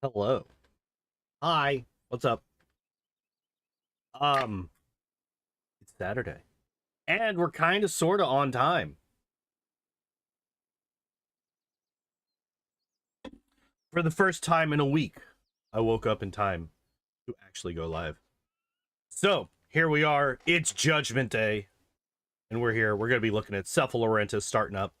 Hello. Hi. What's up? Um, it's Saturday. And we're kind of sort of on time. For the first time in a week, I woke up in time to actually go live. So, here we are. It's Judgment Day. And we're here. We're going to be looking at Cephal Lorentus starting up.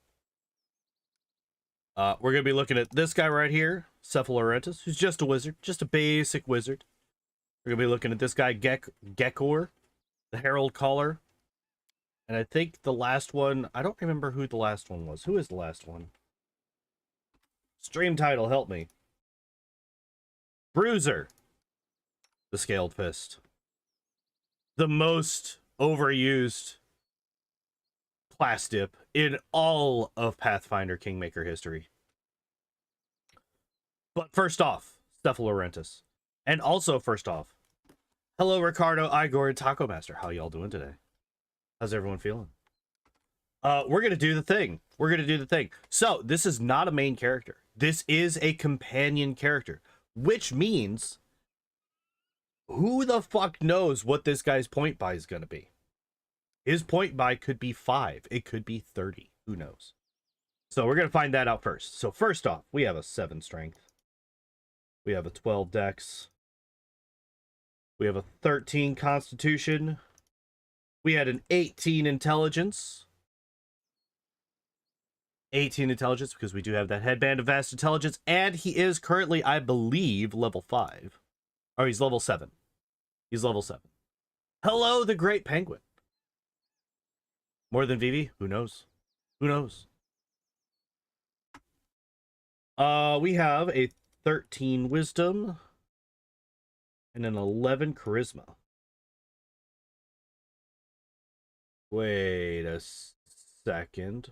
We're going to be looking at this guy right here, Cephal Lorentus, who's just a wizard, just a basic wizard. We're going to be looking at this guy, Gekkor, the Herald caller. And I think the last one, I don't remember who the last one was. Who is the last one? Stream title, help me. Bruiser, the Scaled Fist. The most overused class dip in all of Pathfinder Kingmaker history. But first off, Cephal Lorentus. And also first off, hello Ricardo, Igor, and Taco Master. How y'all doing today? How's everyone feeling? We're going to do the thing. We're going to do the thing. So, this is not a main character. This is a companion character, which means who the fuck knows what this guy's point buy is going to be. His point buy could be 5. It could be 30. Who knows? So, we're going to find that out first. So, first off, we have a 7 strength. We have a 12 dex. We have a 13 constitution. We had an 18 intelligence. 18 intelligence, because we do have that headband of vast intelligence, and he is currently, I believe, level 5. Oh, he's level 7. He's level 7. Hello, the Great Penguin. More than Vivi? Who knows? Who knows? We have a 13 wisdom and an 11 charisma. Wait a second.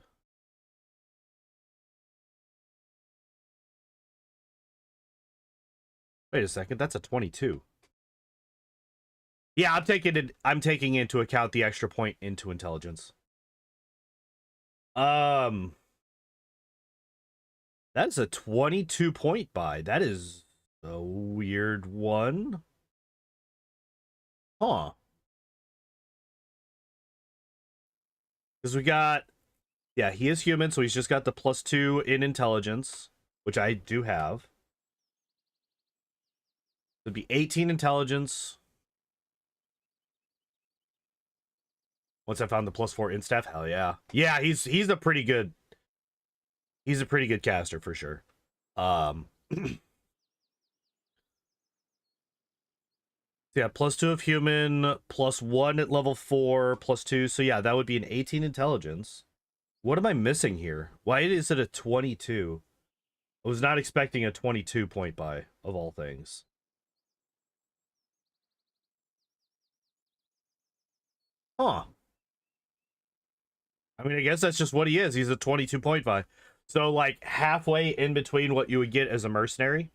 Wait a second, that's a 22. Yeah, I'm taking into account the extra point into intelligence. That's a 22 point buy. That is a weird one. Huh. Because we got, yeah, he is human, so he's just got the +2 in intelligence, which I do have. It'd be 18 intelligence. Once I found the +4 in staff, hell yeah. Yeah, he's a pretty good caster for sure. Yeah, +2 of human, +1 at level 4, +2. So yeah, that would be an 18 intelligence. What am I missing here? Why is it a 22? I was not expecting a 22 point buy, of all things. Huh. I mean, I guess that's just what he is. He's a 22 point buy. So, like, halfway in between what you would get as a mercenary.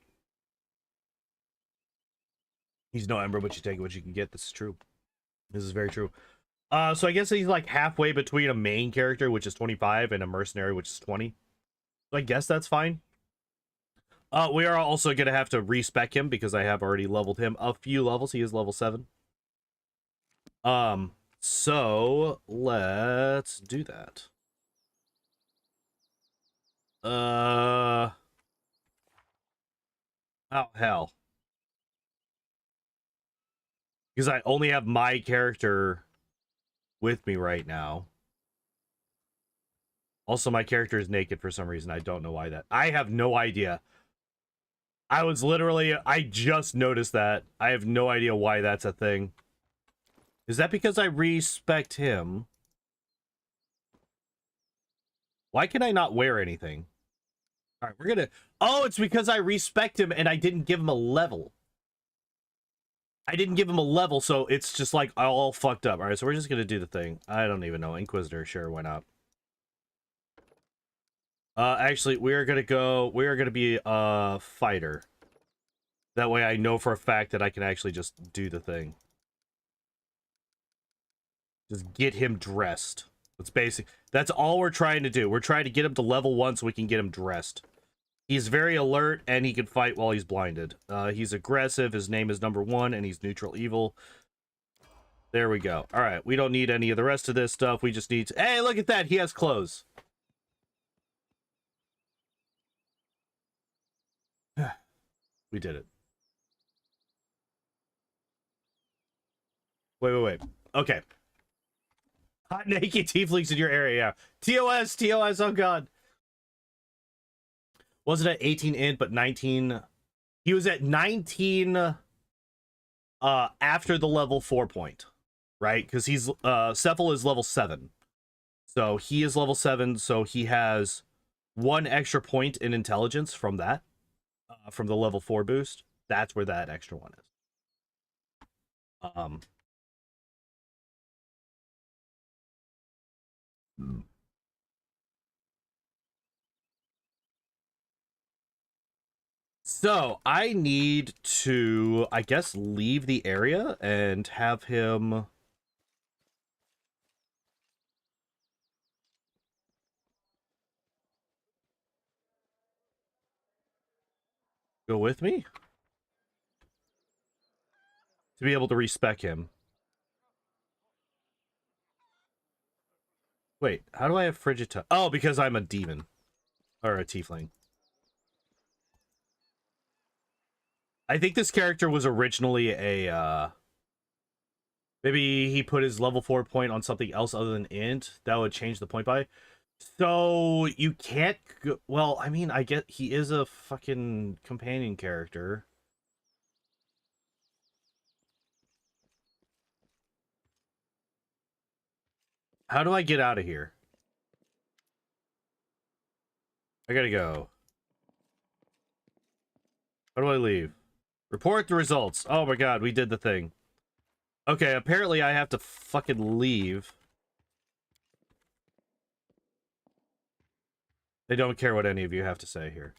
He's no Ember, but you take what you can get. This is true. This is very true. So I guess he's like halfway between a main character, which is 25, and a mercenary, which is 20. So I guess that's fine. We are also going to have to respec him because I have already leveled him a few levels. He is level 7. So let's do that. Oh, hell. Because I only have my character with me right now. Also, my character is naked for some reason. I don't know why that. I have no idea. I just noticed that. I have no idea why that's a thing. Is that because I respect him? Why can I not wear anything? All right, we're gonna... Oh, it's because I respect him and I didn't give him a level. I didn't give him a level, so it's just like all fucked up. All right, so we're just gonna do the thing. I don't even know. Inquisitor, sure, why not? Actually, we are gonna be a fighter. That way I know for a fact that I can actually just do the thing. Just get him dressed. That's basic. That's all we're trying to do. We're trying to get him to level 1 so we can get him dressed. He's very alert, and he can fight while he's blinded. He's aggressive. His name is number 1, and he's neutral evil. There we go. All right, we don't need any of the rest of this stuff. We just need to... Hey, look at that. He has clothes. We did it. Wait. Okay. Hot naked tieflings in your area. TOS, oh god. Wasn't at 18 int, but 19. He was at 19 after the level 4 point, right? Because he's Cephal is level 7. So he is level 7, so he has 1 extra point in intelligence from that. From the level 4 boost. That's where that extra one is. So I need to, I guess, leave the area and have him... go with me? To be able to respec him. Wait, how do I have frigid touch? Oh, because I'm a demon. Or a tiefling. I think this character was originally a, maybe he put his level 4 point on something else other than int. That would change the point by. So, you can't go... Well, I mean, I get he is a fucking companion character. How do I get out of here? I gotta go. How do I leave? Report the results. Oh my god, we did the thing. Okay, apparently I have to fucking leave. They don't care what any of you have to say here.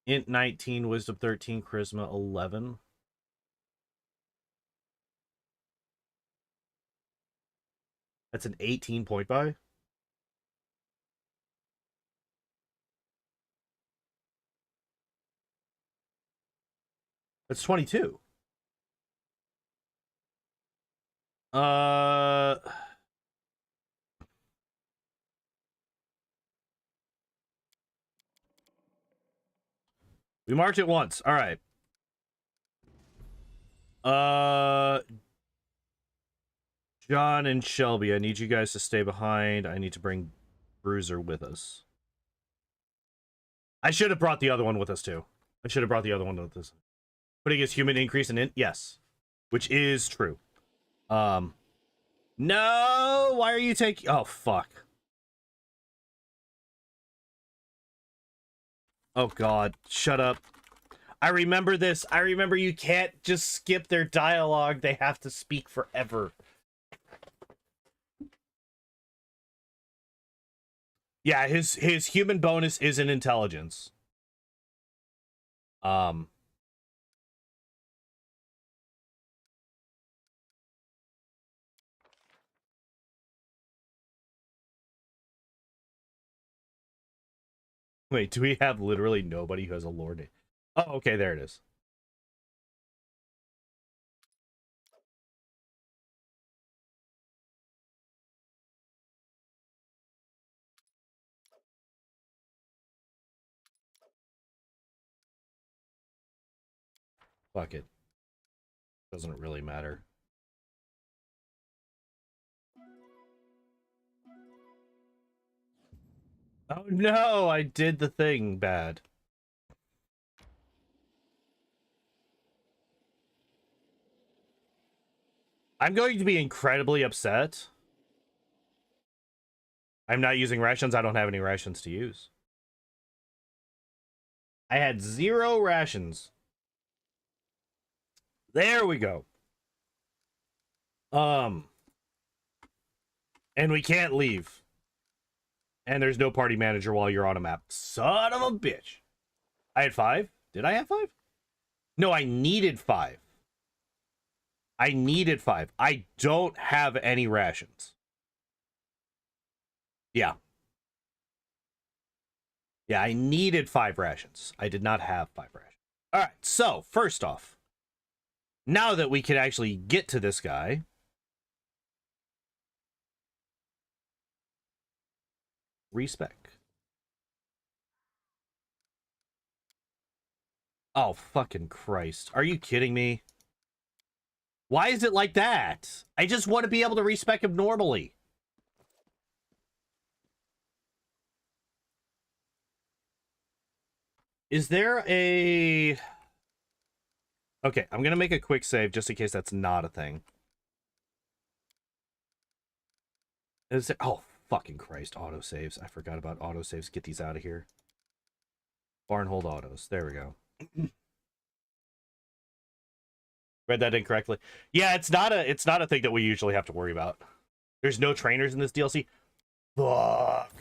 Int 19, Wisdom 13, Charisma 11. That's an 18 point buy. That's 22. We marked it once. All right. John and Shelby, I need you guys to stay behind. I need to bring Bruiser with us. I should have brought the other one with us, too. I should have brought the other one with us. Putting his human increase in int? Yes. Which is true. No! Why are you taking... Oh, fuck. Oh, God. Shut up. I remember this. I remember you can't just skip their dialogue. They have to speak forever. Yeah, his human bonus is an intelligence. Wait, do we have literally nobody who has a lore name? Oh, okay, there it is. Fuck it. Doesn't really matter. Oh no, I did the thing bad. I'm going to be incredibly upset. I'm not using rations. I don't have any rations to use. I had 0 rations. There we go. And we can't leave. And there's no party manager while you're on a map. Son of a bitch. I had 5? Did I have 5? No, I needed 5. I needed 5. I don't have any rations. Yeah. Yeah, I needed 5 rations. I did not have 5 rations. All right, so first off, now that we can actually get to this guy, respec. Oh, fucking Christ. Are you kidding me? Why is it like that? I just want to be able to respec him normally. Is there a... Okay, I'm going to make a quick save just in case that's not a thing. Is there... Oh, fucking Christ. Autosaves. I forgot about autosaves. Get these out of here. Varnhold autos. There we go. Read that incorrectly. Yeah, it's not a thing that we usually have to worry about. There's no trainers in this DLC. Fuck.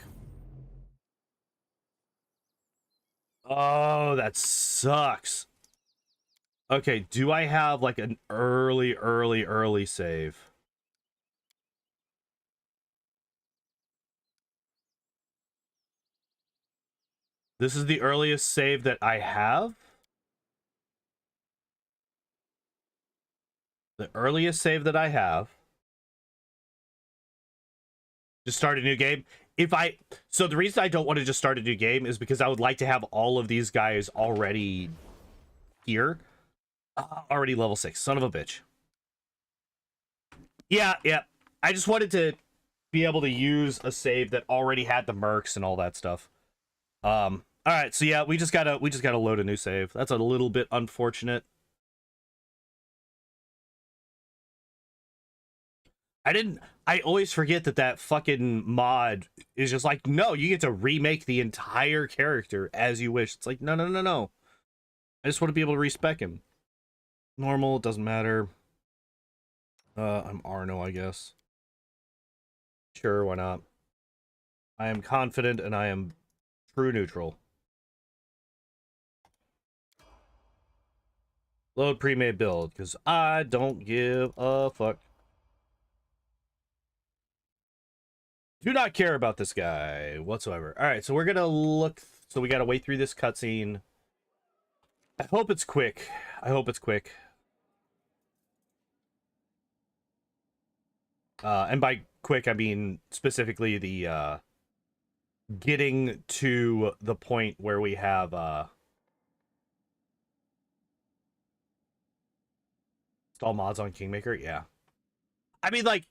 Oh, that sucks. Okay, do I have like an early save? This is the earliest save that I have. The earliest save that I have. Just start a new game. So the reason I don't want to just start a new game is because I would like to have all of these guys already here. Already level 6. Son of a bitch. Yeah. I just wanted to be able to use a save that already had the mercs and all that stuff. All right, so yeah, we just gotta load a new save. That's a little bit unfortunate. I always forget that fucking mod is just like, no, you get to remake the entire character as you wish. It's like, no. I just want to be able to respec him. Normal, doesn't matter. I'm Arno, I guess. Sure, why not? I am confident and I am true neutral. Load pre-made build, because I don't give a fuck. Do not care about this guy whatsoever. All right, so we're gonna look. So we gotta wait through this cutscene. I hope it's quick. And by quick, I mean specifically the getting to the point where we have install mods on Kingmaker. Yeah, I mean, like,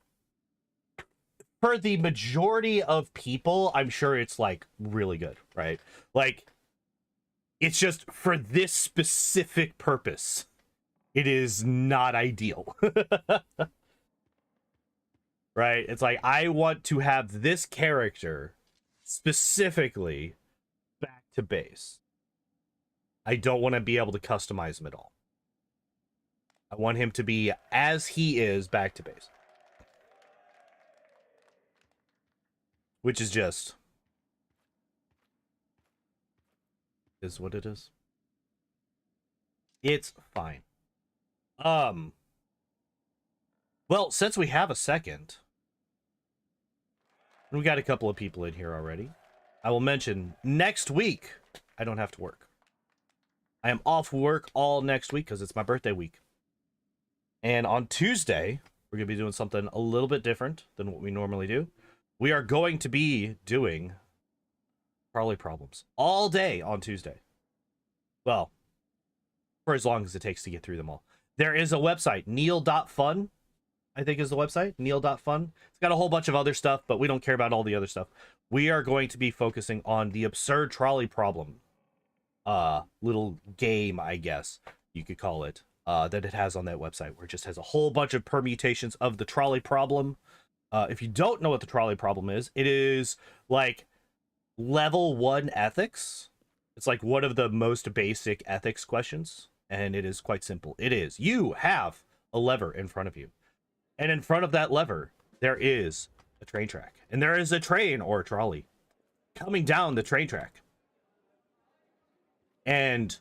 for the majority of people, I'm sure it's like really good, right? Like, it's just for this specific purpose, it is not ideal. Right? It's like, I want to have this character specifically back to base. I don't want to be able to customize him at all. I want him to be as he is back to base. Which is just... is what it is. It's fine. Well, since we have a second... we got a couple of people in here already. I will mention, next week, I don't have to work. I am off work all next week because it's my birthday week. And on Tuesday, we're going to be doing something a little bit different than what we normally do. We are going to be doing trolley problems all day on Tuesday. Well, for as long as it takes to get through them all. There is a website, neil.fun, I think is the website, neil.fun. It's got a whole bunch of other stuff, but we don't care about all the other stuff. We are going to be focusing on the absurd trolley problem. Little game, I guess you could call it, that it has on that website, where it just has a whole bunch of permutations of the trolley problem. If you don't know what the trolley problem is, it is like level 1 ethics. It's like one of the most basic ethics questions, and it is quite simple. It is, you have a lever in front of you, and in front of that lever, there is a train track, and there is a train or a trolley coming down the train track. And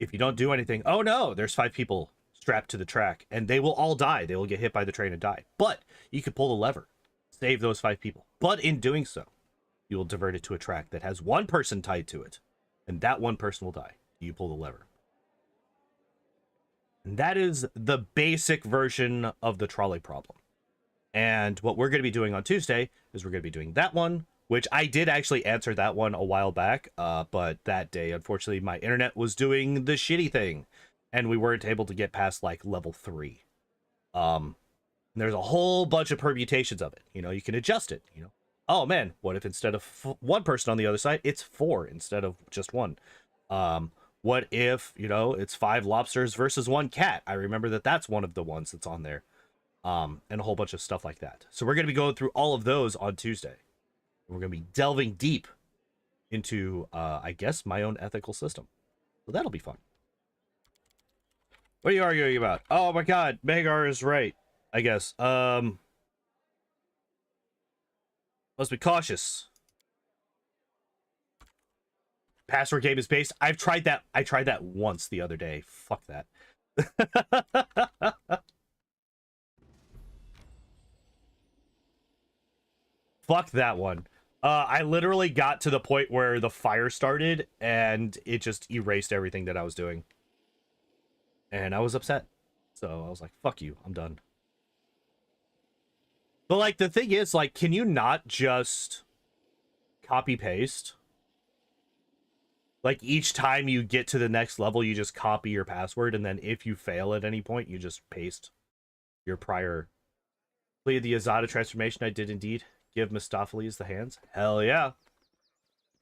if you don't do anything, oh no, there's 5 people strapped to the track, and they will all die. They will get hit by the train and die. But you could pull the lever, save those 5 people. But in doing so, you will divert it to a track that has one person tied to it, and that one person will die. You pull the lever. And that is the basic version of the trolley problem. And what we're going to be doing on Tuesday is we're going to be doing that one, which I did actually answer that one a while back, but that day, unfortunately, my internet was doing the shitty thing, and we weren't able to get past, like, level 3. And there's a whole bunch of permutations of it. You know, you can adjust it, you know. Oh, man, what if instead of one person on the other side, it's 4 instead of just 1? What if, you know, it's 5 lobsters versus 1 cat? I remember that that's one of the ones that's on there. And a whole bunch of stuff like that. So we're going to be going through all of those on Tuesday. We're going to be delving deep into, I guess, my own ethical system. So that'll be fun. What are you arguing about? Oh my god, Magar is right, I guess. Must be cautious. Password game is based. I've tried that. I tried that once the other day. Fuck that. Fuck that one. I literally got to the point where the fire started and it just erased everything that I was doing. And I was upset. So I was like, fuck you, I'm done. But like the thing is, like, can you not just copy paste? Like each time you get to the next level, you just copy your password, and then if you fail at any point, you just paste your prior. Completed the Azada transformation. I did indeed give Mistopheles the hands. Hell yeah.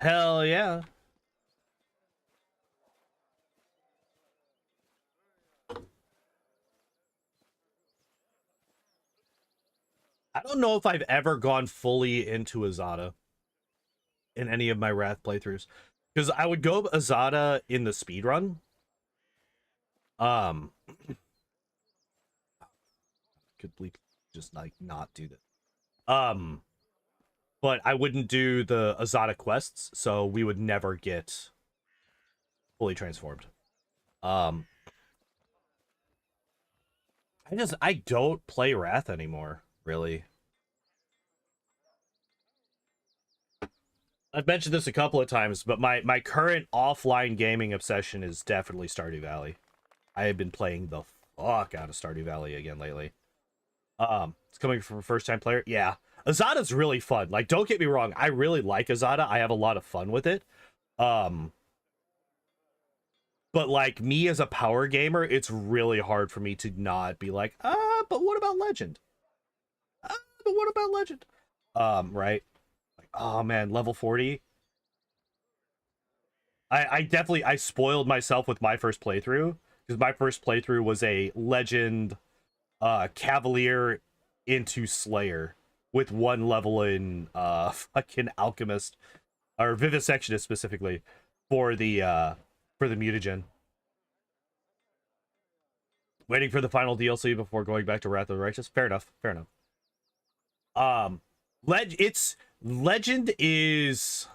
Hell yeah. I don't know if I've ever gone fully into Azada in any of my Wrath playthroughs. Because I would go Azada in the speedrun. Could just like not do that. But I wouldn't do the Azada quests, so we would never get fully transformed. I don't play Wrath anymore, really. I've mentioned this a couple of times, but my current offline gaming obsession is definitely Stardew Valley. I have been playing the fuck out of Stardew Valley again lately. It's coming from a first-time player. Yeah. Azada's really fun. Like, don't get me wrong, I really like Azada. I have a lot of fun with it. But like me as a power gamer, it's really hard for me to not be like, but what about Legend? But what about Legend? Right? Like, oh man, level 40. I definitely I spoiled myself with my first playthrough, because my first playthrough was a Legend Cavalier into Slayer with 1 level in fucking Alchemist or Vivisectionist specifically for the mutagen. Waiting for the final DLC before going back to Wrath of the Righteous. Fair enough. Fair enough. Legend is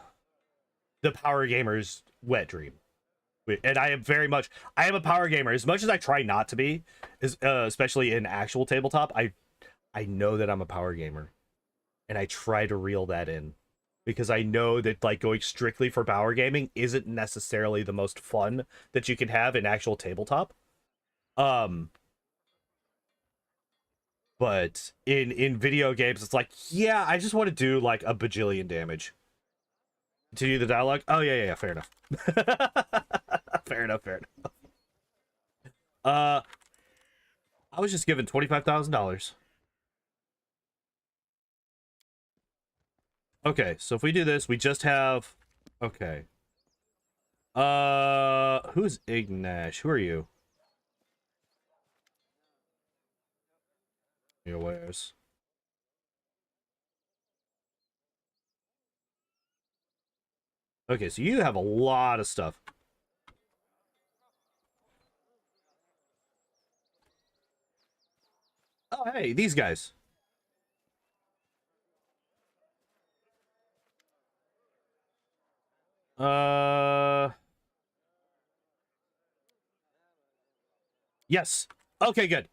the power gamer's wet dream. And I am a power gamer. As much as I try not to be, especially in actual tabletop, I know that I'm a power gamer. And I try to reel that in. Because I know that like going strictly for power gaming isn't necessarily the most fun that you can have in actual tabletop. But in video games, it's like, yeah, I just want to do like a bajillion damage. Continue the dialogue. Oh yeah, fair enough. Fair enough. I was just given $25,000. Okay, so if we do this, we just have. Okay. Who's Ignash? Who are you? Your wares. Okay, so you have a lot of stuff. Oh, hey, these guys. Yes. Okay, good.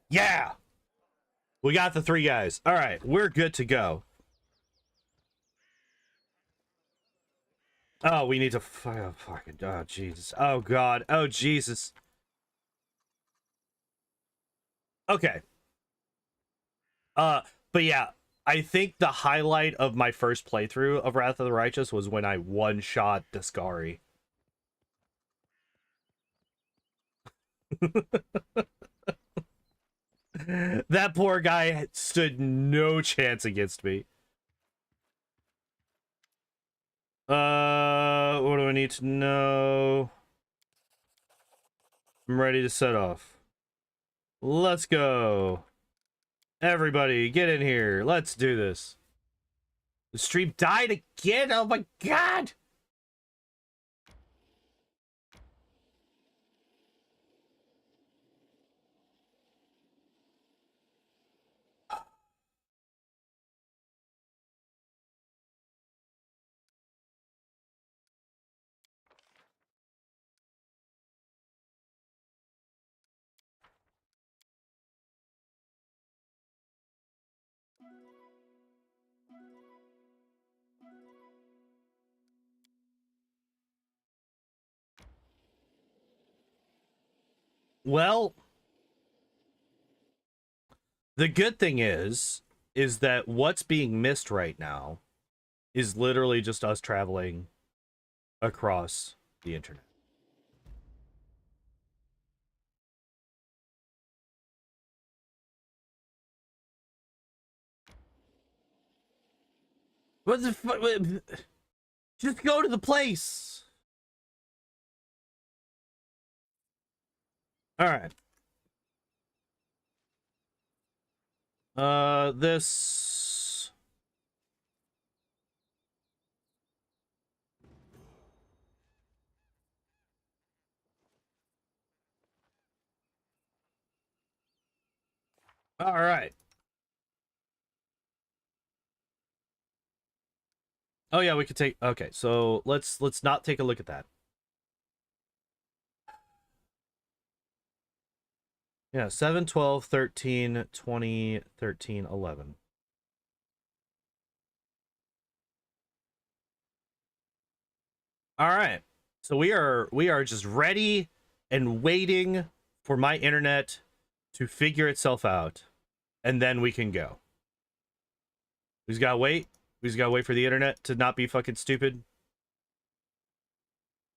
Yeah. We got the 3 guys. All right, we're good to go. Oh, we need to fucking, oh Jesus. Oh God. Oh Jesus. Okay. Uh, but yeah, I think the highlight of my first playthrough of Wrath of the Righteous was when I one-shot Dascari. That poor guy stood no chance against me. What do I need to know? I'm ready to set off. Let's go. Everybody, get in here. Let's do this. The stream died again? Oh my God! Well, the good thing is that what's being missed right now is literally just us traveling across the internet. What the fuck? Just go to the place. All right. This. All right. Oh yeah, we could take. Okay, so let's not take a look at that. Yeah, 7, 12, 13, 20, 13, 11. All right. So we are just ready and waiting for my internet to figure itself out, and then we can go. We just gotta wait. We just gotta wait for the internet to not be fucking stupid.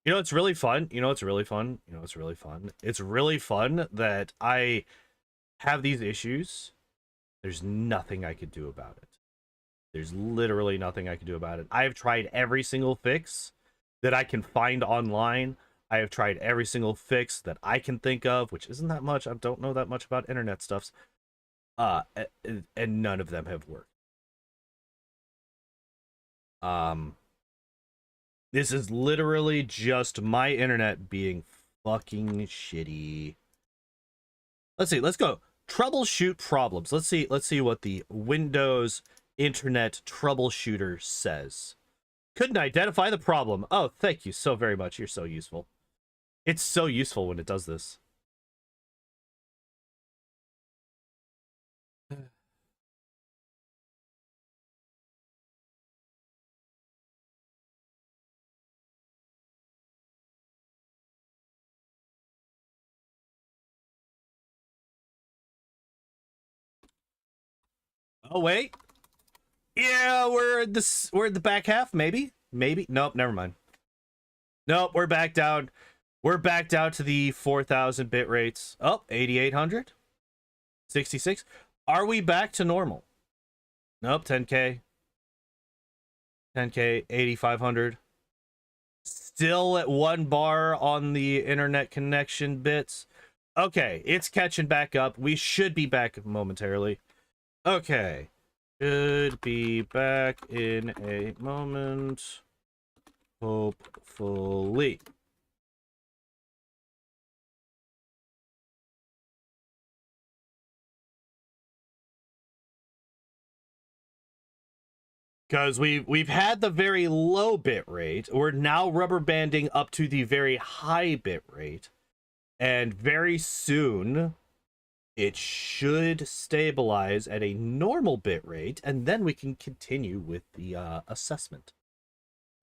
You know, it's really fun. You know, it's really fun. You know, it's really fun. It's really fun that I have these issues. There's nothing I could do about it. There's literally nothing I can do about it. I have tried every single fix that I can find online. I have tried every single fix that I can think of, which isn't that much. I don't know that much about internet stuffs. And none of them have worked. This is literally just my internet being fucking shitty. Let's see. Let's go. Troubleshoot problems. Let's see what the Windows Internet Troubleshooter says. Couldn't identify the problem. Oh, thank you so very much. You're so useful. It's so useful when it does this. Oh wait. Yeah, we're in the back half, maybe. Nope, never mind. Nope, we're back down. We're back down to the 4,000 bit rates. Oh, 8,800. 66. Are we back to normal? Nope, 10K. 10K, 8,500. Still at 1 bar on the internet connection bits. Okay, it's catching back up. We should be back momentarily. Okay. Should be back in a moment. Hopefully. Because we've had the very low bit rate. We're now rubber banding up to the very high bit rate. And very soon it should stabilize at a normal bit rate, and then we can continue with the assessment.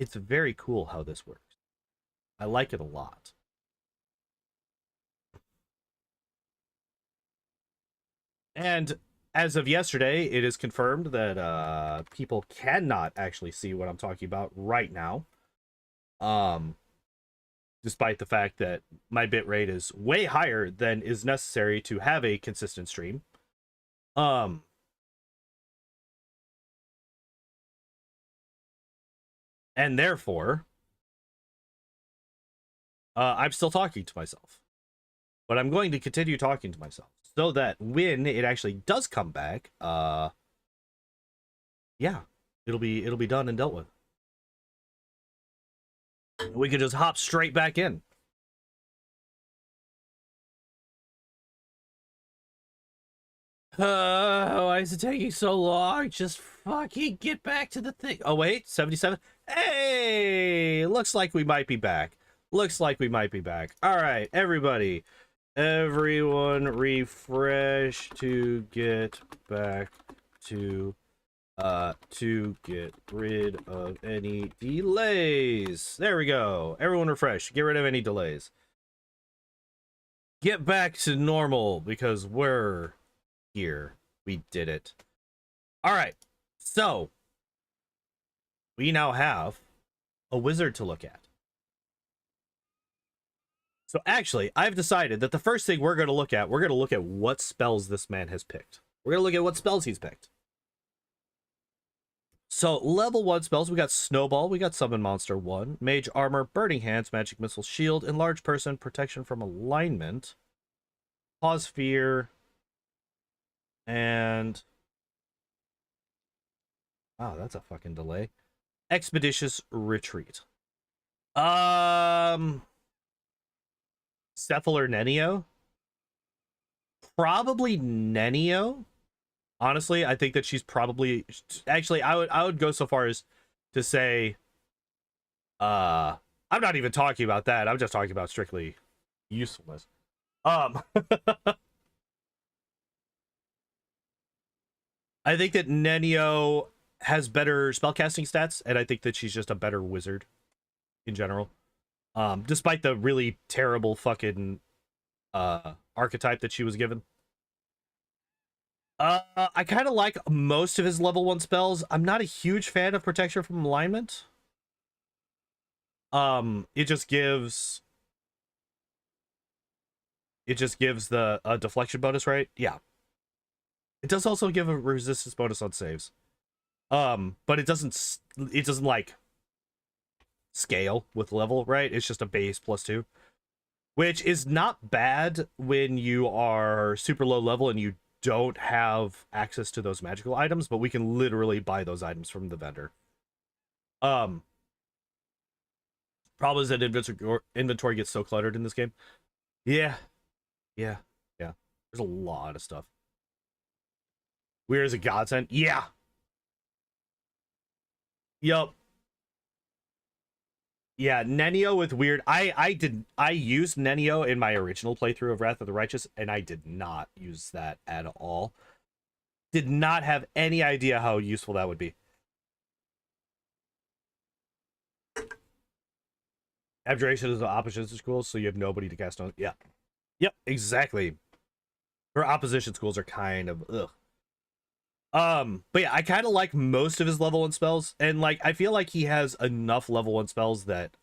It's very cool how this works. I like it a lot. And as of yesterday, it is confirmed that people cannot actually see what I'm talking about right now. Despite the fact that my bitrate is way higher than is necessary to have a consistent stream. And therefore, I'm still talking to myself. But I'm going to continue talking to myself so that when it actually does come back, yeah, it'll be done and dealt with. We could just hop straight back in. Why is it taking so long? Just fucking get back to the thing. Oh, wait, 77? Hey, looks like we might be back. Looks like we might be back. All right, everybody. Everyone refresh to get back to get rid of any delays. There we go. Everyone refresh. Get rid of any delays. Get back to normal because we're here. We did it. All right. So we now have a wizard to look at. So actually, I've decided that the first thing we're going to look at what spells this man has picked. We're going to look at what spells he's picked. So level 1 spells, we got Snowball, we got Summon Monster 1, Mage Armor, Burning Hands, Magic Missile, Shield, Enlarge Person, Protection from Alignment, Cause Fear, and... wow, that's a fucking delay. Expeditious Retreat. Cephal or Nenio? Probably Nenio. Honestly, I think that she's probably... actually, I would go so far as to say... I'm not even talking about that. I'm just talking about strictly usefulness. I think that Nenio has better spellcasting stats, and I think that she's just a better wizard in general. Despite the really terrible fucking archetype that she was given. I kind of like most of his level 1 spells. I'm not a huge fan of Protection from Alignment. It just gives the deflection bonus, right? Yeah. It does also give a resistance bonus on saves. But it doesn't like scale with level, right? It's just a base +2, which is not bad when you are super low level and you don't have access to those magical items, but we can literally buy those items from the vendor. Problem is that inventory gets so cluttered in this game. Yeah. There's a lot of stuff. Weird as a godsend. Yeah. Yup. Yeah, Nenio with weird. I used Nenio in my original playthrough of Wrath of the Righteous, and I did not use that at all. Did not have any idea how useful that would be. Abjuration is the opposition schools, so you have nobody to cast on. Yeah. Yep, exactly. Her opposition schools are kind of ugh. But yeah, I kind of like most of his level 1 spells, and like I feel like he has enough level 1 spells that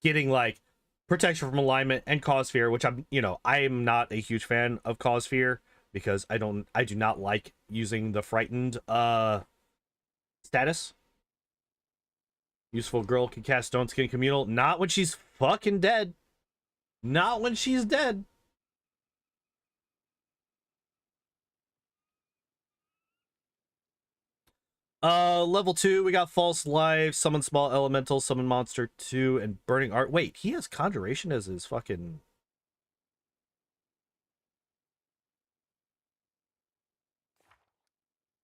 getting like Protection from Alignment and Cause Fear, which I'm not a huge fan of Cause Fear because I do not like using the frightened status. Useful girl can cast Stone Skin Communal, not when she's fucking dead. Not when she's dead. Level 2, we got False Life, Summon Small Elemental, Summon Monster 2, and Burning Art. Wait, he has Conjuration as his fucking...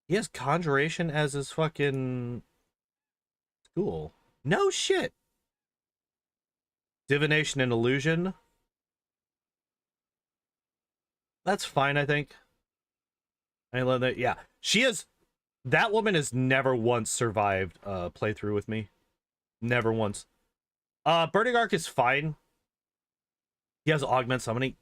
he has Conjuration as his fucking... school. No shit! Divination and Illusion. That's fine, I think. I love that. Yeah, she has That woman has never once survived playthrough with me. Never once. Burning Arc is fine. He has augment summoning.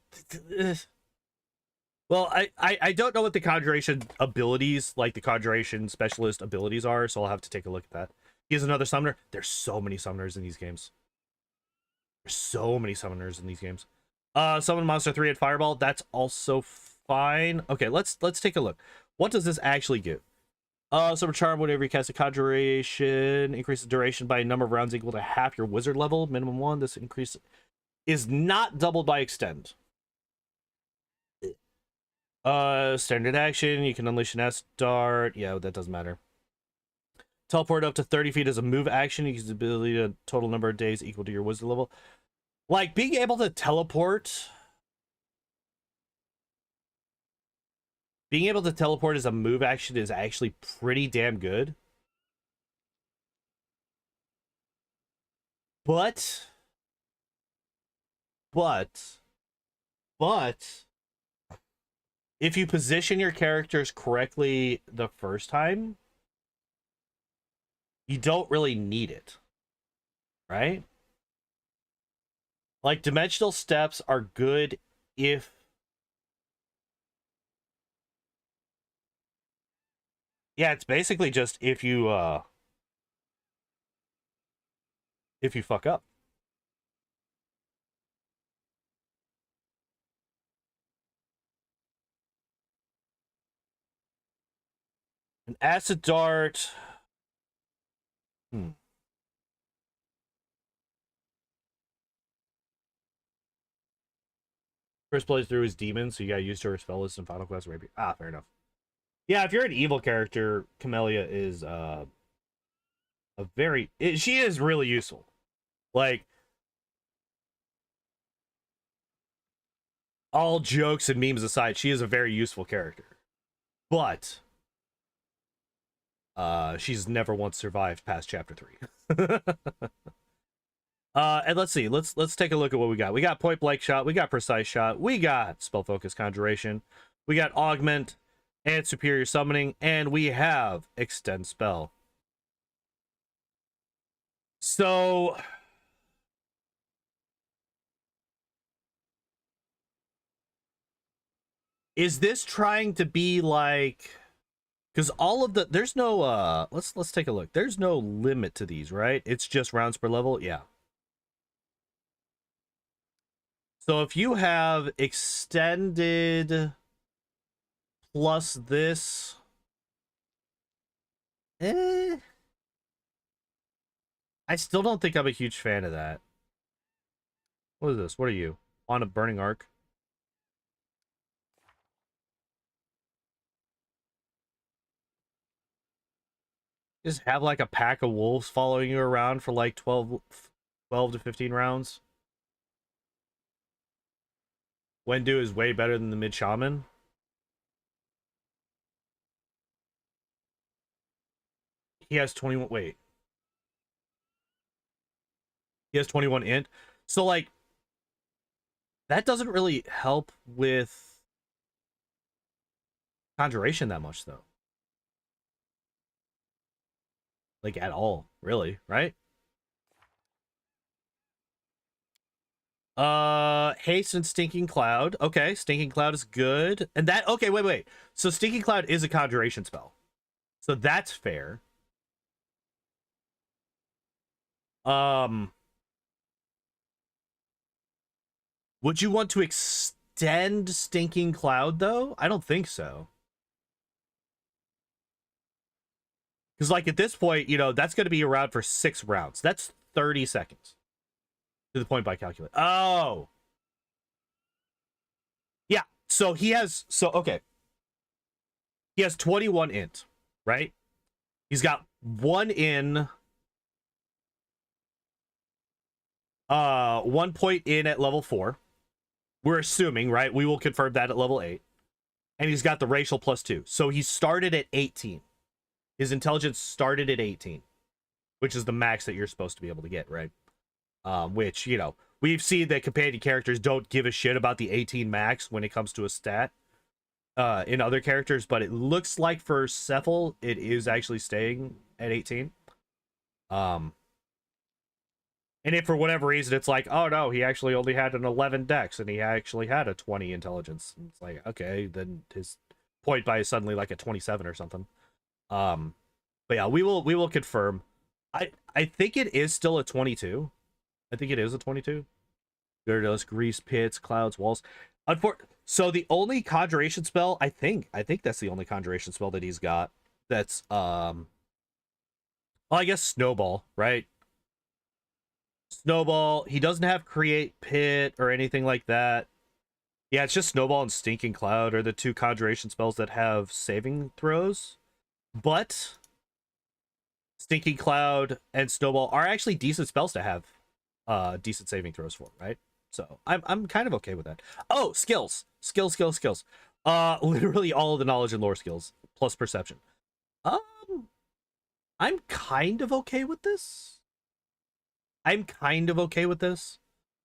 Well, I don't know what the conjuration abilities, like the conjuration specialist abilities are, so I'll have to take a look at that. He has another summoner. There's so many summoners in these games. There's so many summoners in these games. Summon monster 3 at Fireball. That's also fine. Okay, let's take a look. What does this actually give? Summon Charm whenever you cast a conjuration. Increases duration by a number of rounds equal to half your wizard level. Minimum 1. This increase is not doubled by extend. Standard action. You can unleash an S dart. Yeah, that doesn't matter. Teleport up to 30 feet as a move action. You use the ability to total number of days equal to your wizard level. Like, being able to teleport... Being able to teleport as a move action is actually pretty damn good. But... if you position your characters correctly the first time, you don't really need it, right? Like, dimensional steps are good if... Yeah, it's basically just if you fuck up. An acid dart. First plays through his demons, so you gotta use her spell list in Final Quest Rapier. Ah, fair enough. Yeah, if you're an evil character, Camellia is a very... she is really useful. Like, all jokes and memes aside, she is a very useful character. But she's never once survived past chapter 3. And let's see. Let's take a look at what we got. We got point blank shot. We got precise shot. We got spell focus conjuration. We got augment and superior summoning, and we have extend spell. So is this trying to be like... Because all of the... There's no... Let's take a look. There's no limit to these, right? It's just rounds per level? Yeah. So if you have extended plus this... I still don't think I'm a huge fan of that. What is this? What are you? On a burning arc? Just have like a pack of wolves following you around for like 12 to 15 rounds. Wendu is way better than the mid shaman. He has 21. Wait. He has 21 int. So like, that doesn't really help with conjuration that much though. Like at all, really, right? Haste and Stinking Cloud. Okay, Stinking Cloud is good. And that... Okay, wait. So Stinking Cloud is a conjuration spell. So that's fair. Would you want to extend Stinking Cloud, though? I don't think so. Because, like, at this point, you know, that's going to be around for 6 rounds. That's 30 seconds. To the point by calculate. Oh! Yeah, so he has... So, okay. He has 21 int, right? He's got 1 in... 1 point in at level 4. We're assuming, right? We will confirm that at level 8. And he's got the racial +2. So he started at 18. His intelligence started at 18, which is the max that you're supposed to be able to get, right? Which, you know, we've seen that companion characters don't give a shit about the 18 max when it comes to a stat. in other characters, but it looks like for Cephal, it is actually staying at 18. And if for whatever reason it's like, oh no, he actually only had an 11 dex and he actually had a 20 intelligence. It's like, okay, then his point buy is suddenly like a 27 or something. But yeah, we will confirm. I think it is still a 22. I think it is a 22. There it is, grease pits, clouds, walls. So the only conjuration spell, I think that's the only conjuration spell that he's got. That's well, I guess snowball, right? Snowball. He doesn't have create pit or anything like that. Yeah, it's just snowball and stinking cloud are the two conjuration spells that have saving throws. But stinking cloud and snowball are actually decent spells to have decent saving throws for, right? So I'm kind of okay with that. Oh, skills. Literally all of the knowledge and lore skills plus perception. I'm kind of okay with this.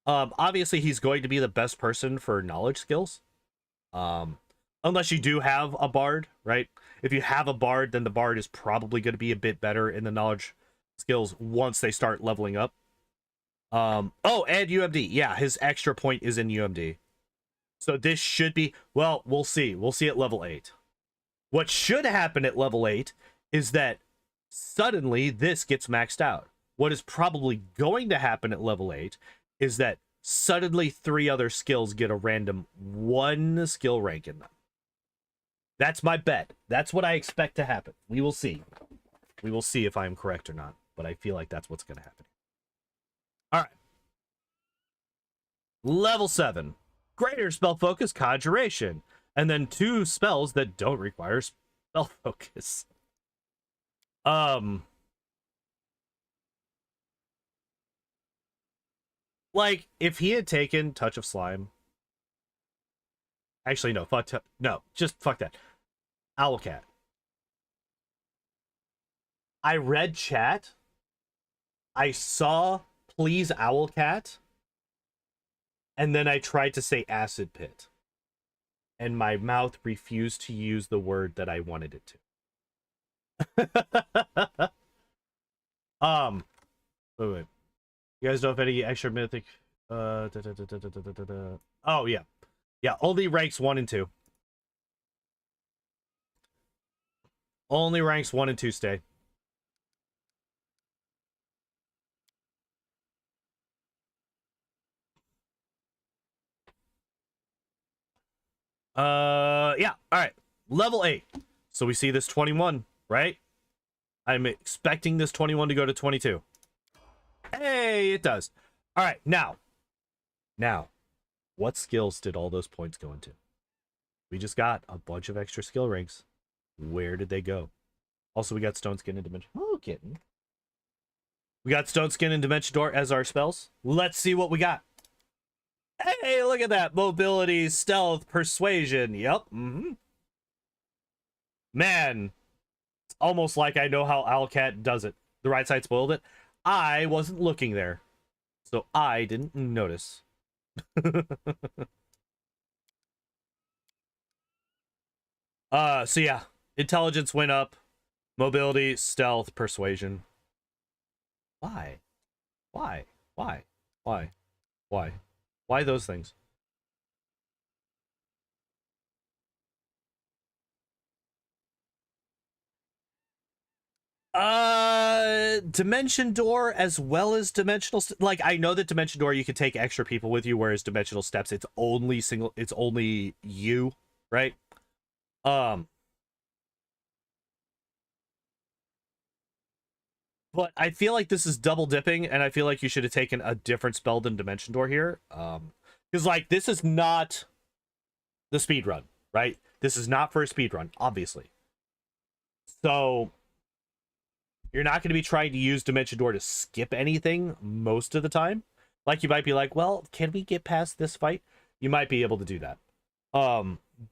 Obviously he's going to be the best person for knowledge skills. Unless you do have a bard, right? If you have a bard, then the bard is probably going to be a bit better in the knowledge skills once they start leveling up. Oh, and UMD. Yeah, his extra point is in UMD. So this should be, well, we'll see. We'll see at level 8. What should happen at level 8 is that suddenly this gets maxed out. What is probably going to happen at level 8 is that suddenly 3 other skills get a random 1 skill rank in them. That's my bet. That's what I expect to happen. We will see. We will see if I am correct or not, but I feel like that's what's going to happen. All right. Level 7. Greater spell focus, conjuration. And then 2 spells that don't require spell focus. Like, if he had taken Touch of Slime... Actually, no. Just fuck that. Owlcat. I read chat. I saw please Owlcat. And then I tried to say acid pit. And my mouth refused to use the word that I wanted it to. Wait. You guys know if any extra mythic oh yeah. Yeah, only ranks 1 and 2. Only ranks 1 and 2 stay. Yeah, alright. Level 8. So we see this 21, right? I'm expecting this 21 to go to 22. Hey, it does. Alright, now, what skills did all those points go into? We just got a bunch of extra skill ranks. Where did they go? Also, we got Stone Skin and Dimension. Oh, kitten. We got Stone Skin and Dimension Door as our spells. Let's see what we got. Hey, look at that. Mobility, stealth, persuasion. Yep. Man, it's almost like I know how Owlcat does it. The right side spoiled it. I wasn't looking there, so I didn't notice. So yeah, intelligence went up, mobility, stealth, persuasion. Why those things? Dimension Door as well as Dimensional like, I know that Dimension Door you can take extra people with you, whereas Dimensional Steps it's only you, right? But I feel like this is double dipping, and I feel like you should have taken a different spell than Dimension Door here. Because, like, this is not the speed run, right? This is not for a speed run, obviously. So you're not going to be trying to use Dimension Door to skip anything most of the time. Like, you might be like, well, can we get past this fight? You might be able to do that.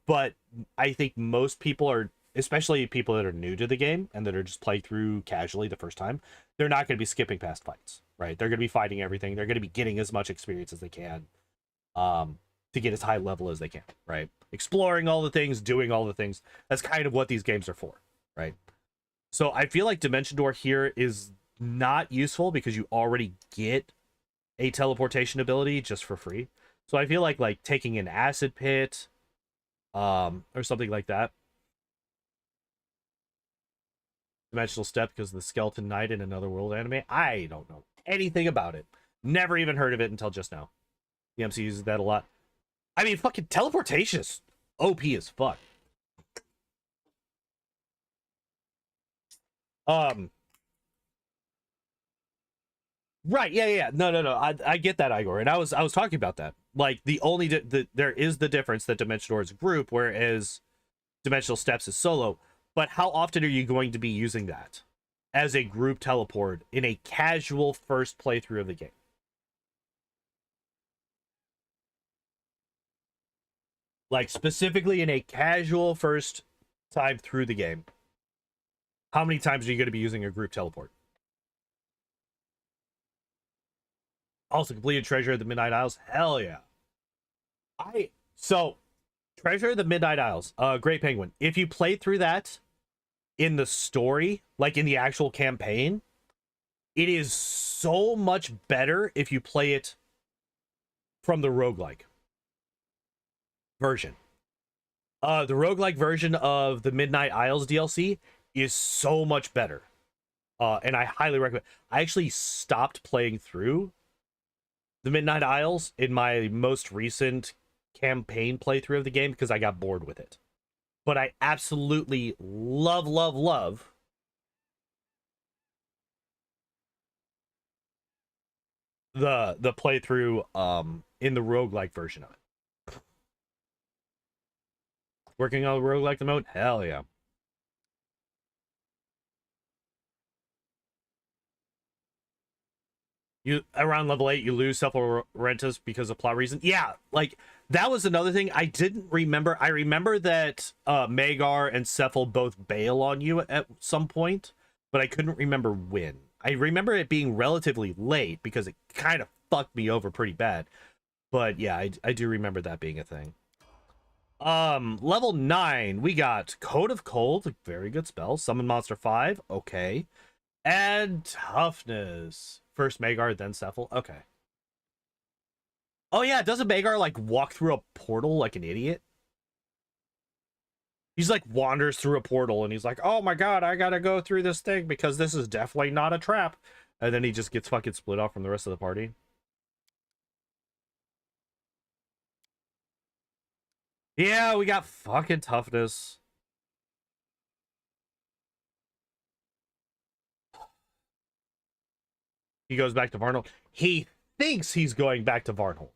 But I think most people are, especially people that are new to the game and that are just playing through casually the first time, they're not going to be skipping past fights, right? They're going to be fighting everything. They're going to be getting as much experience as they can to to get as high level as they can, right? Exploring all the things, doing all the things. That's kind of what these games are for, right? So I feel like Dimension Door here is not useful because you already get a teleportation ability just for free. So I feel like taking an acid pit, or something like that. Dimensional Step because of the Skeleton Knight in Another World anime. I don't know anything about it. Never even heard of it until just now. The MC uses that a lot. I mean, fucking teleportation is OP as fuck. Right, yeah. No. I get that, Igor, and I was talking about that. Like the only there is the difference that Dimension Door is a group, whereas Dimensional Steps is solo. But how often are you going to be using that as a group teleport in a casual first playthrough of the game? Like specifically in a casual first time through the game. How many times are you going to be using a group teleport? Also completed Treasure of the Midnight Isles. Hell yeah. So Treasure of the Midnight Isles, Great Penguin. If you play through that in the story, like in the actual campaign, it is so much better if you play it from the roguelike version. The roguelike version of the Midnight Isles DLC is so much better. And I highly recommend. I actually stopped playing through the Midnight Isles in my most recent campaign playthrough of the game because I got bored with it. But I absolutely love the playthrough in the roguelike version of it. Working on roguelike the mode? Hell yeah. You around level 8, you lose Cephal Lorentus because of plot reason. Yeah, like that was another thing I didn't remember. I remember that Magar and Cephal both bail on you at some point, but I couldn't remember when. I remember it being relatively late because it kind of fucked me over pretty bad. But yeah, I do remember that being a thing. Level 9, we got Code of Cold, very good spell. Summon Monster 5, okay. And Toughness. First Magar, then Cephal. Okay. Oh yeah, doesn't Magar like walk through a portal like an idiot? He's like wanders through a portal and he's like, oh my god, I gotta go through this thing because this is definitely not a trap. And then he just gets fucking split off from the rest of the party. Yeah, we got fucking Toughness. He goes back to Varnhold. He thinks he's going back to Varnhold.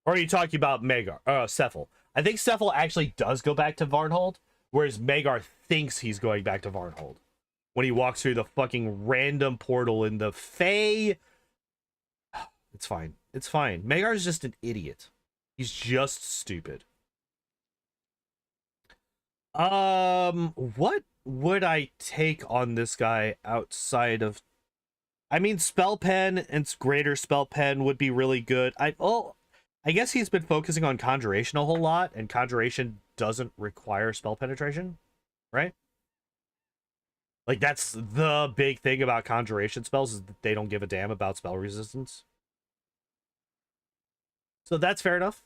Or are you talking about Magar? Cephal. I think Cephal actually does go back to Varnhold, whereas Magar thinks he's going back to Varnhold when he walks through the fucking random portal in the Fae. It's fine. It's fine. Magar's just an idiot. He's just stupid. What would I take on this guy outside of... I mean, Spell Pen and Greater Spell Pen would be really good. I guess he's been focusing on Conjuration a whole lot, and Conjuration doesn't require spell penetration, right? Like, that's the big thing about Conjuration spells, is that they don't give a damn about spell resistance. So that's fair enough.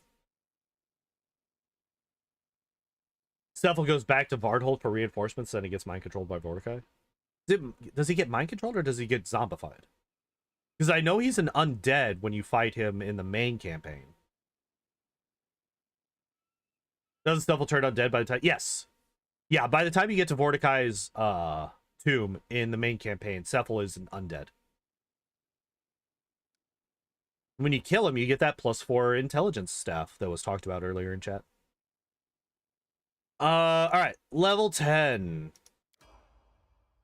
Cephal goes back to Varnhold for reinforcements, then he gets mind controlled by Mordecai. Does he get mind controlled or does he get zombified? Because I know he's an undead when you fight him in the main campaign. Doesn't Cephal turn undead by the time? Yes. Yeah, by the time you get to Mordecai's tomb in the main campaign, Cephal is an undead. When you kill him, you get that +4 intelligence staff that was talked about earlier in chat. All right, level 10.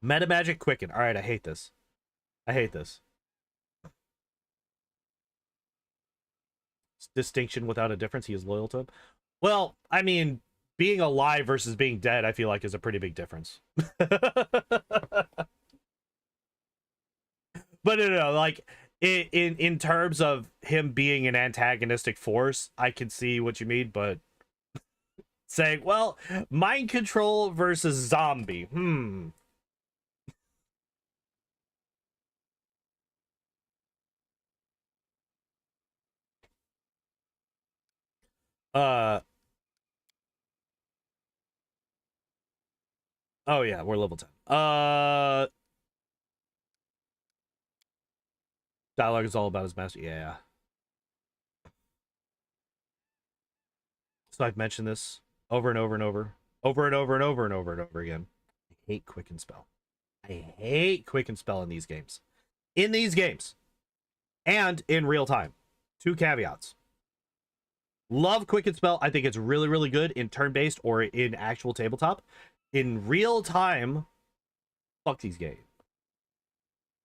Meta Magic Quicken. All right, I hate this. I hate this. Distinction without a difference. He is loyal to him. Well, I mean, being alive versus being dead, I feel like is a pretty big difference. But no, like, in terms of him being an antagonistic force, I can see what you mean, but saying, well, mind control versus zombie. Uh oh yeah, we're level 10. Dialogue is all about his master. Yeah. So I've mentioned this over and over and over. Over and over and over and over and over again. I hate Quicken Spell. I hate Quicken Spell in these games. In these games. And in real time. Two caveats. Love Quicken Spell. I think it's really, really good in turn-based or in actual tabletop. In real time, fuck these games.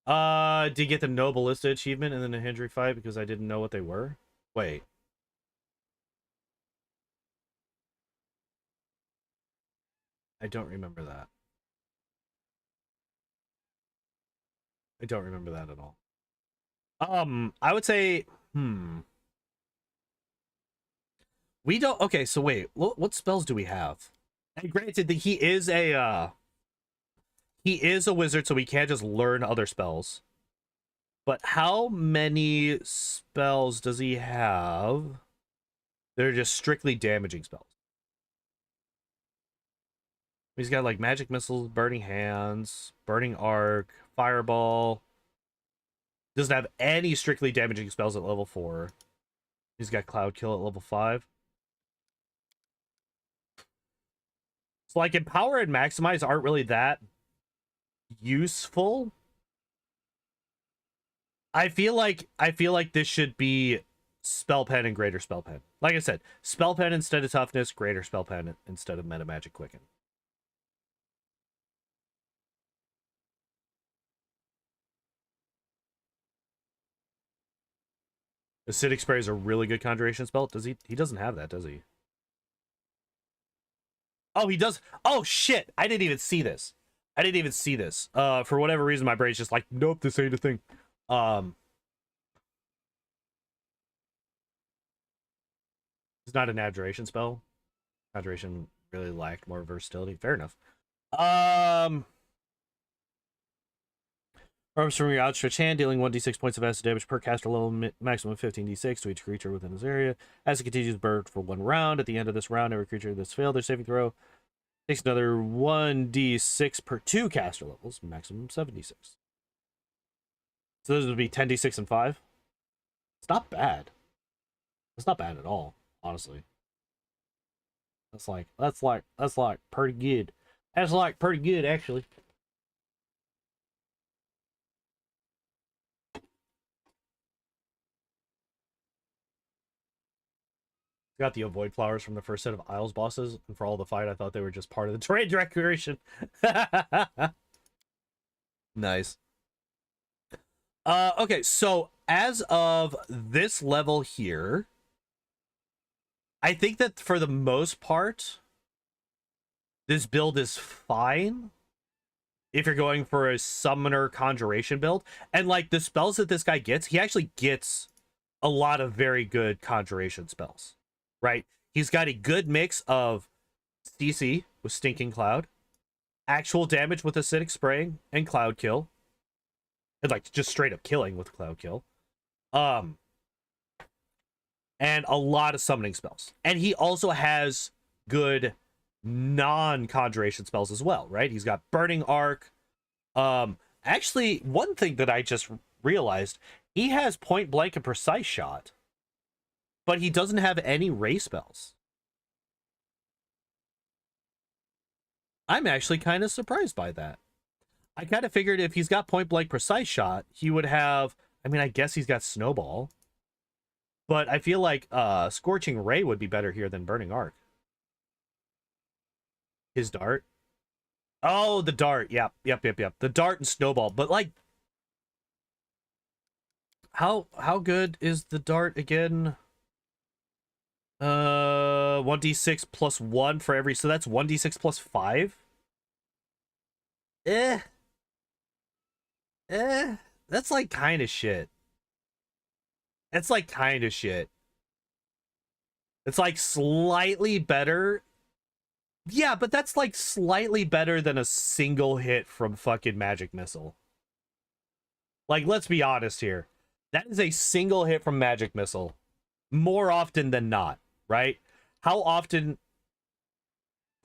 Did you get the No Ballista achievement in the Nahindri fight because I didn't know what they were? Wait. I don't remember that. I don't remember that at all. I would say, we don't. Okay, so wait, what spells do we have? And granted that he is a wizard, so we can't just learn other spells. But how many spells does he have? They're just strictly damaging spells. He's got like magic missiles, burning hands, burning arc, fireball. Doesn't have any strictly damaging spells at level 4. He's got cloud kill at level 5. So like empower and maximize aren't really that useful. I feel like this should be spell pen and greater spell pen. Like I said, spell pen instead of toughness, greater spell pen instead of meta magic quicken. Acidic spray is a really good conjuration spell. Does he? He doesn't have that, does he? Oh, he does. Oh shit! I didn't even see this. I didn't even see this. For whatever reason, my brain's just like, nope, this ain't a thing. It's not an abjuration spell. Abjuration really lacked more versatility. Fair enough. Arms from your outstretched hand, dealing 1d6 points of acid damage per caster level, maximum 15d6 to each creature within this area. As it continues to burn for 1 round, at the end of this round, every creature that's failed their saving throw takes another 1d6 per 2 caster levels, maximum 7d6. So those would be 10d6 and 5. It's not bad. It's not bad at all, honestly. That's like pretty good. That's like pretty good, actually. Got the avoid flowers from the first set of Isles bosses, and for all the fight, I thought they were just part of the terrain decoration. Nice. Okay, so as of this level here, I think that for the most part, this build is fine if you're going for a summoner conjuration build. And like the spells that this guy gets, he actually gets a lot of very good conjuration spells, right? He's got a good mix of CC with Stinking Cloud, actual damage with Acidic Spraying and Cloud Kill, and like just straight up killing with Cloud Kill. And a lot of summoning spells. And he also has good non-conjuration spells as well, right? He's got Burning Arc. Actually, one thing that I just realized, he has Point Blank and Precise Shot, but he doesn't have any ray spells. I'm actually kind of surprised by that. I kind of figured if he's got Point Blank Precise Shot, he would have, I mean, I guess he's got Snowball. But I feel like Scorching Ray would be better here than Burning Arc. His dart. Oh, the dart. Yep. The dart and Snowball. But like, how good is the dart again? 1d6 plus 1 for every, so that's 1d6 plus 5. That's like kind of shit. It's like kind of shit. It's like slightly better. Yeah, but that's like slightly better than a single hit from fucking Magic Missile. Like, let's be honest here. That is a single hit from Magic Missile. More often than not, right? How often...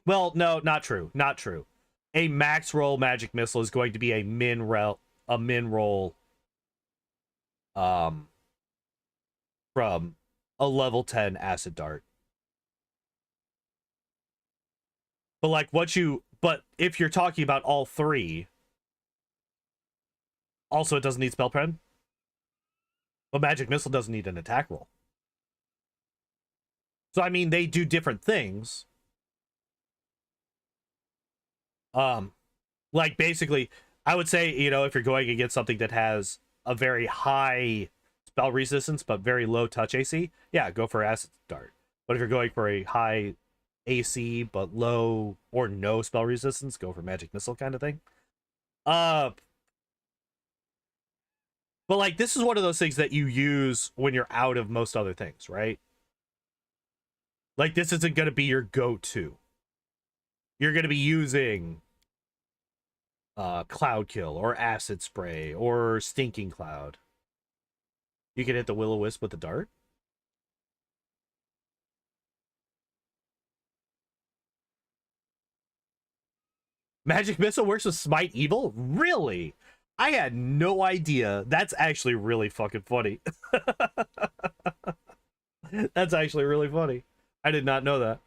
Well, no, not true. Not true. A max roll Magic Missile is going to be a min roll from a level 10 Acid Dart. But like but if you're talking about all three, also it doesn't need spell pren. But Magic Missile doesn't need an attack roll. So I mean they do different things. Like basically, I would say, you know, if you're going against something that has a very high spell resistance but very low touch AC, yeah, go for Acid Dart. But if you're going for a high AC but low or no spell resistance, go for Magic Missile kind of thing. But like this is one of those things that you use when you're out of most other things, right? Like this isn't going to be your go-to. You're going to be using Cloud Kill or Acid Spray or Stinking Cloud. You can hit the Will-O-Wisp with the dart. Magic Missile works with Smite Evil? Really? I had no idea. That's actually really fucking funny. That's actually really funny. I did not know that.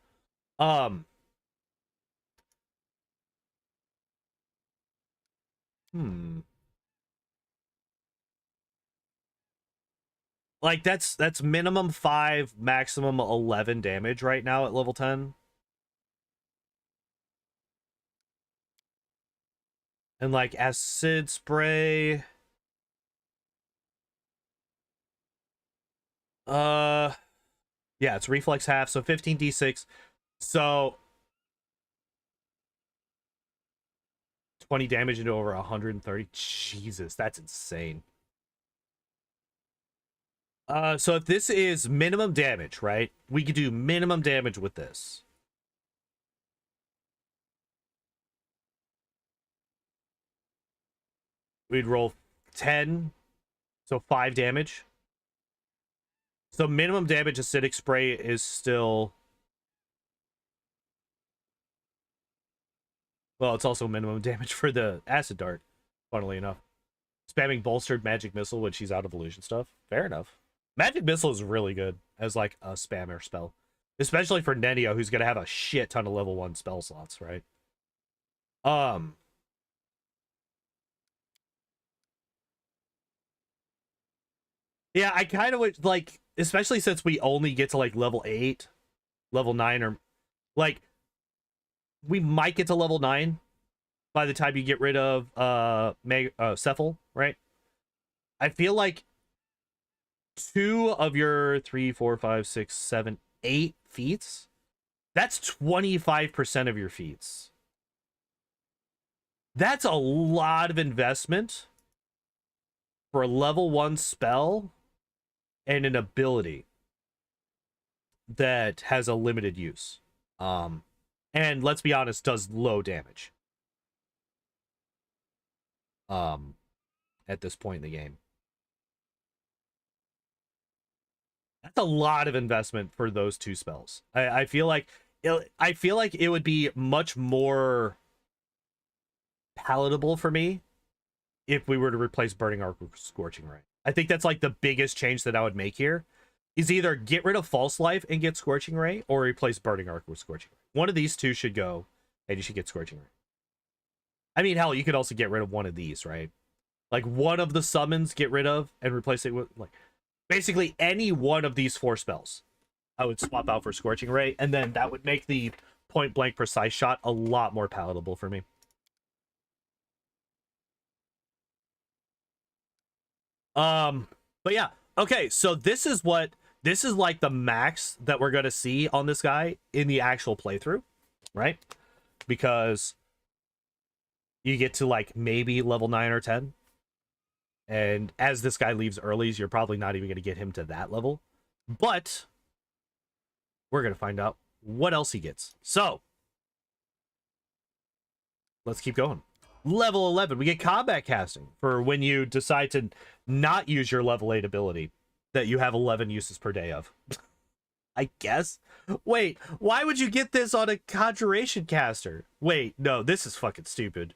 Like that's minimum 5, maximum 11 damage right now at level 10. And like Acid Spray. Yeah, it's reflex half, so 15d6. So 20 damage into over 130. Jesus, that's insane. So if this is minimum damage, right? We could do minimum damage with this. We'd roll 10, so 5 damage. So minimum damage acidic spray is still... Well, it's also minimum damage for the Acid Dart, funnily enough. Spamming bolstered Magic Missile when she's out of illusion stuff. Fair enough. Magic Missile is really good as like a spammer spell. Especially for Nenio, who's going to have a shit ton of level 1 spell slots, right? Yeah, I kind of would like, especially since we only get to like level 8, level 9, or like we might get to level 9 by the time you get rid of Cephal, right? I feel like 2 of your 3, 4, 5, 6, 7, 8 feats, that's 25% of your feats. That's a lot of investment for a level 1 spell and an ability that has a limited use. And let's be honest, does low damage. At this point in the game. That's a lot of investment for those 2 spells. I feel like it would be much more palatable for me if we were to replace Burning Arc with Scorching Ray. I think that's like the biggest change that I would make here is either get rid of False Life and get Scorching Ray or replace Burning Arc with Scorching Ray. One of these 2 should go and you should get Scorching Ray. I mean, hell, you could also get rid of one of these, right? Like one of the summons, get rid of and replace it with like basically any one of these 4 spells. I would swap out for Scorching Ray, and then that would make the point blank precise shot a lot more palatable for me. But yeah, okay, so this is like the max that we're gonna see on this guy in the actual playthrough, right? Because you get to like maybe level 9 or 10, And as this guy leaves early, you're probably not even going to get him to that level. But we're going to find out what else he gets. So let's keep going. Level 11, we get combat casting for when you decide to not use your level 8 ability that you have 11 uses per day of. I guess. Wait, why would you get this on a conjuration caster? Wait, no, this is fucking stupid.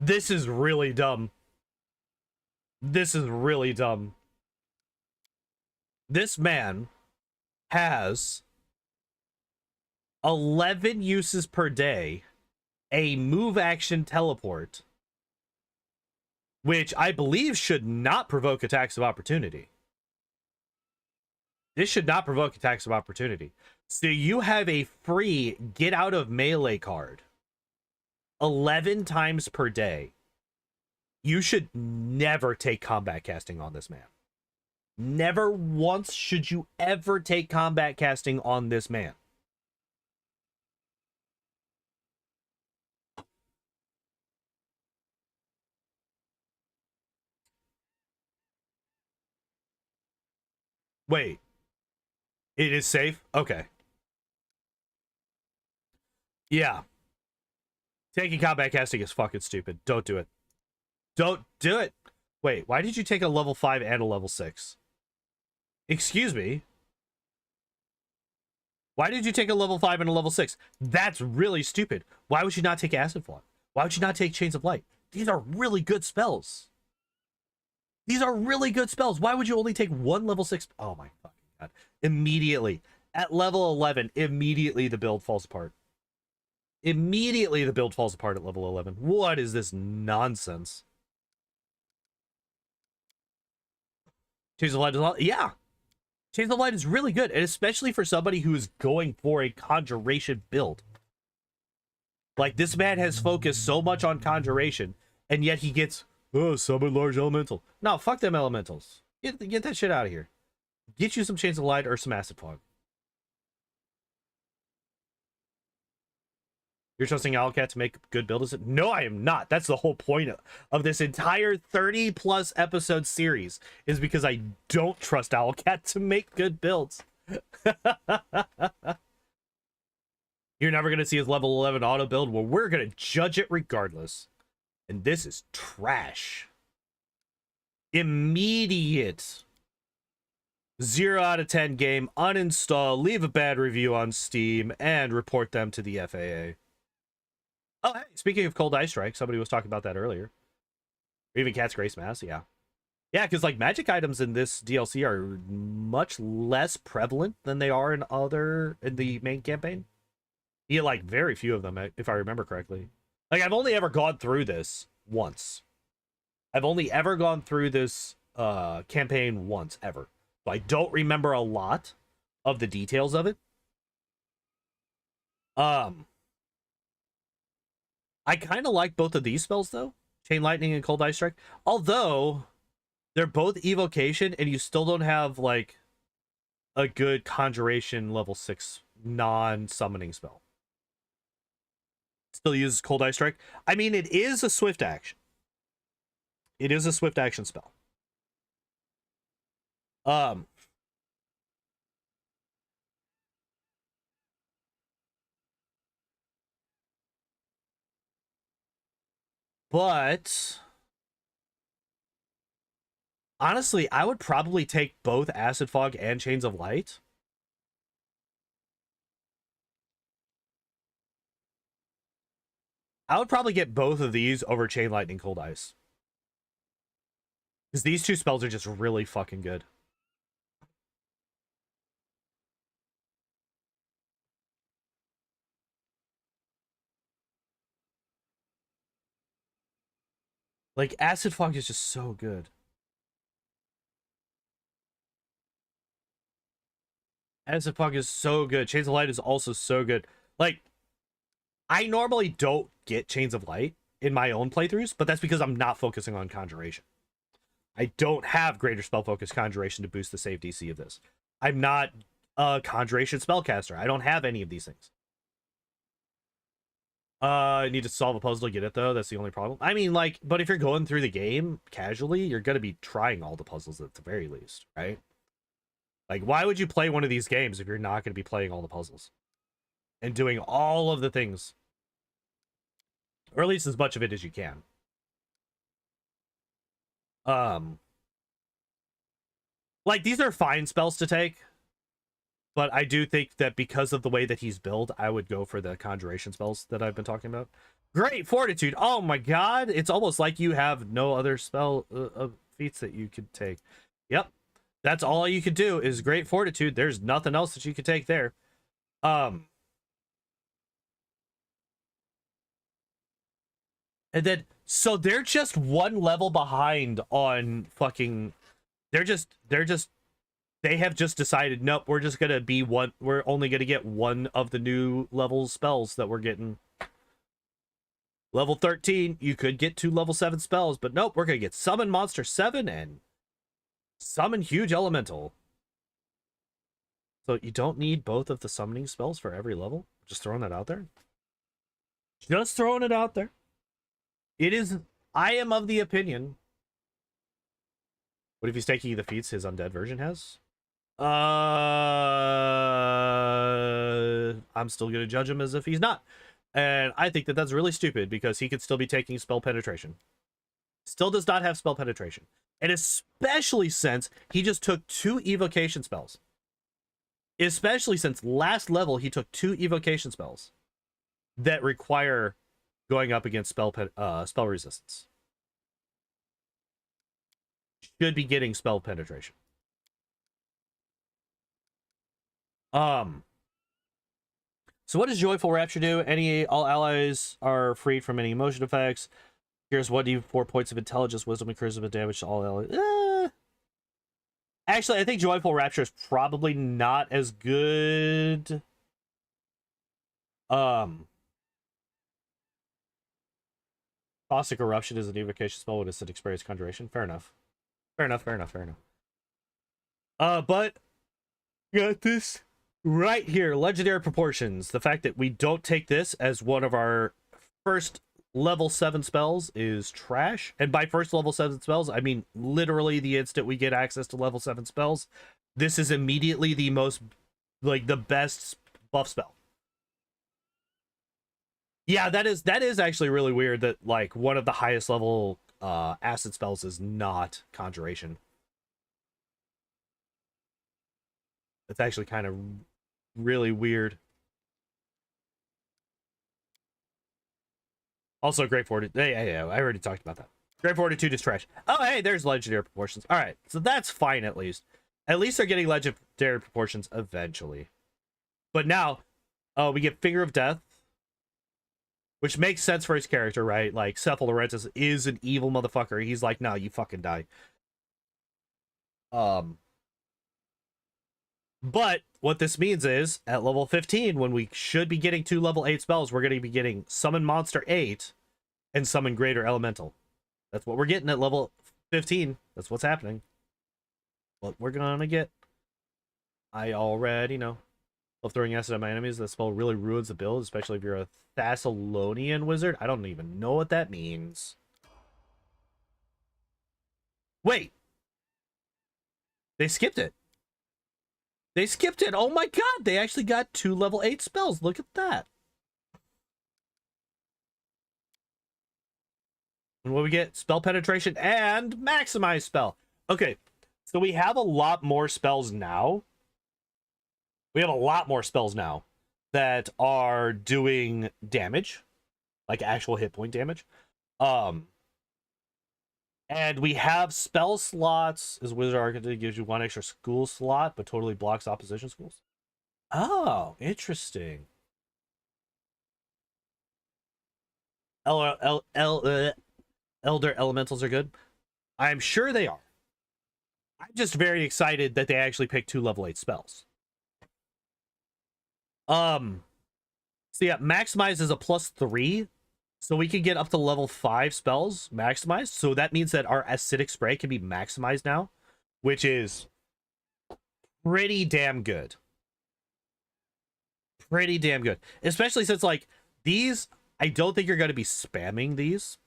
This is really dumb. This is really dumb. This man has 11 uses per day, a move action teleport, which I believe should not provoke attacks of opportunity. This should not provoke attacks of opportunity. So you have a free get out of melee card 11 times per day. You should never take combat casting on this man. Never once should you ever take combat casting on this man. Wait. It is safe? Okay. Yeah. Taking combat casting is fucking stupid. Don't do it. Don't do it. Wait, why did you take a level 5 and a level 6? Excuse me? Why did you take a level 5 and a level 6? That's really stupid. Why would you not take Acid Flood? Why would you not take Chains of Light? These are really good spells. These are really good spells. Why would you only take one level 6? Oh my fucking god. Immediately. At level 11, immediately the build falls apart. Immediately the build falls apart at level 11. What is this nonsense? Chains of Light is yeah. Chains of Light is really good, and especially for somebody who is going for a conjuration build. Like, this man has focused so much on conjuration, and yet he gets, oh, summon large elemental. No, fuck them elementals. Get that shit out of here. Get you some Chains of Light or some Acid Fog. You're trusting Owlcat to make good builds? No, I am not. That's the whole point of this entire 30-plus episode series, is because I don't trust Owlcat to make good builds. You're never going to see his level 11 auto build. Well, we're going to judge it regardless. And this is trash. Immediate 0 out of 10 game, uninstall, leave a bad review on Steam, and report them to the FAA. Oh, hey, speaking of Cold Ice Strike, somebody was talking about that earlier. Or even Cat's Grace Mass, yeah. Yeah, because, like, magic items in this DLC are much less prevalent than they are in the main campaign. You get, like, very few of them, if I remember correctly. Like, I've only ever gone through this once. I've only ever gone through this campaign once, ever. So I don't remember a lot of the details of it. I kind of like both of these spells, though. Chain Lightning and Cold Ice Strike. Although, they're both evocation, and you still don't have, like, a good conjuration level 6 non-summoning spell. Still uses Cold Ice Strike. I mean, it is a swift action. It is a swift action spell. But honestly, I would probably take both Acid Fog and Chains of Light. I would probably get both of these over Chain Lightning Cold Ice. Because these two spells are just really fucking good. Like, Acid Fog is just so good. Acid Fog is so good. Chains of Light is also so good. Like, I normally don't get Chains of Light in my own playthroughs, but that's because I'm not focusing on Conjuration. I don't have greater spell focus Conjuration to boost the save DC of this. I'm not a Conjuration spellcaster. I don't have any of these things. I need to solve a puzzle to get it, though. That's the only problem. I mean, like, but if you're going through the game casually, you're going to be trying all the puzzles at the very least, right? Like, why would you play one of these games if you're not going to be playing all the puzzles and doing all of the things? Or at least as much of it as you can. Like, these are fine spells to take, but I do think that because of the way that he's built, I would go for the conjuration spells that I've been talking about. Great Fortitude. Oh my god. It's almost like you have no other spell feats that you could take. Yep. That's all you could do is Great Fortitude. There's nothing else that you could take there. And then, so they're just one level behind on fucking... They have just decided, nope, we're just gonna be one. We're only gonna get one of the new level spells that we're getting. Level 13, you could get 2 level 7 spells, but nope, we're gonna get Summon Monster 7 and Summon Huge Elemental. So you don't need both of the summoning spells for every level? Just throwing that out there. Just throwing it out there. It is... I am of the opinion... What if he's taking the feats his undead version has? I'm still gonna judge him as if he's not, and I think that that's really stupid because he could still be taking spell penetration. Still does not have spell penetration, and especially since he just took 2 evocation spells. Especially since last level he took 2 evocation spells that require going up against spell resistance. Should be getting spell penetration. So what does Joyful Rapture do? All allies are freed from any emotion effects. Here's 1d4 points of intelligence, wisdom, and charisma damage to all allies. Actually, I think Joyful Rapture is probably not as good. Caustic Eruption is an evocation spell with instant experience conjuration. Fair enough. But got this right here. Legendary Proportions. The fact that we don't take this as one of our first level 7 spells is trash. And by first level 7 spells, I mean literally the instant we get access to level 7 spells. This is immediately the most, like, the best buff spell. Yeah, that is actually really weird that, like, one of the highest level acid spells is not Conjuration. It's actually kind of really weird. Also, Great Fortitude. Yeah, I already talked about that. Great Fortitude is trash. Oh, hey, there's Legendary Proportions. All right, so that's fine at least. At least they're getting Legendary Proportions eventually. But now, we get Finger of Death, which makes sense for his character, right? Like, Cephal Lorentus is an evil motherfucker. He's like, no, you fucking die. But what this means is, at level 15, when we should be getting 2 level 8 spells, we're going to be getting Summon Monster 8 and Summon Greater Elemental. That's what we're getting at level 15. That's what's happening. What we're going to get. I already know. Love throwing acid at my enemies. That spell really ruins the build, especially if you're a Thessalonian wizard. I don't even know what that means. Wait. They skipped it. They skipped it. Oh my god. They actually got 2 level 8 spells. Look at that. And what we get? Spell penetration and maximize spell. Okay. So we have a lot more spells now. We have a lot more spells now that are doing damage, like actual hit point damage. And we have spell slots. As Wizard Architect gives you 1 extra school slot, but totally blocks opposition schools. Oh, interesting. Elder Elementals are good. I'm sure they are. I'm just very excited that they actually picked 2 level 8 spells. So yeah, maximize is a +3. So we can get up to level 5 spells maximized. So that means that our acidic spray can be maximized now, which is pretty damn good. Pretty damn good. Especially since, like, these I don't think you're going to be spamming these.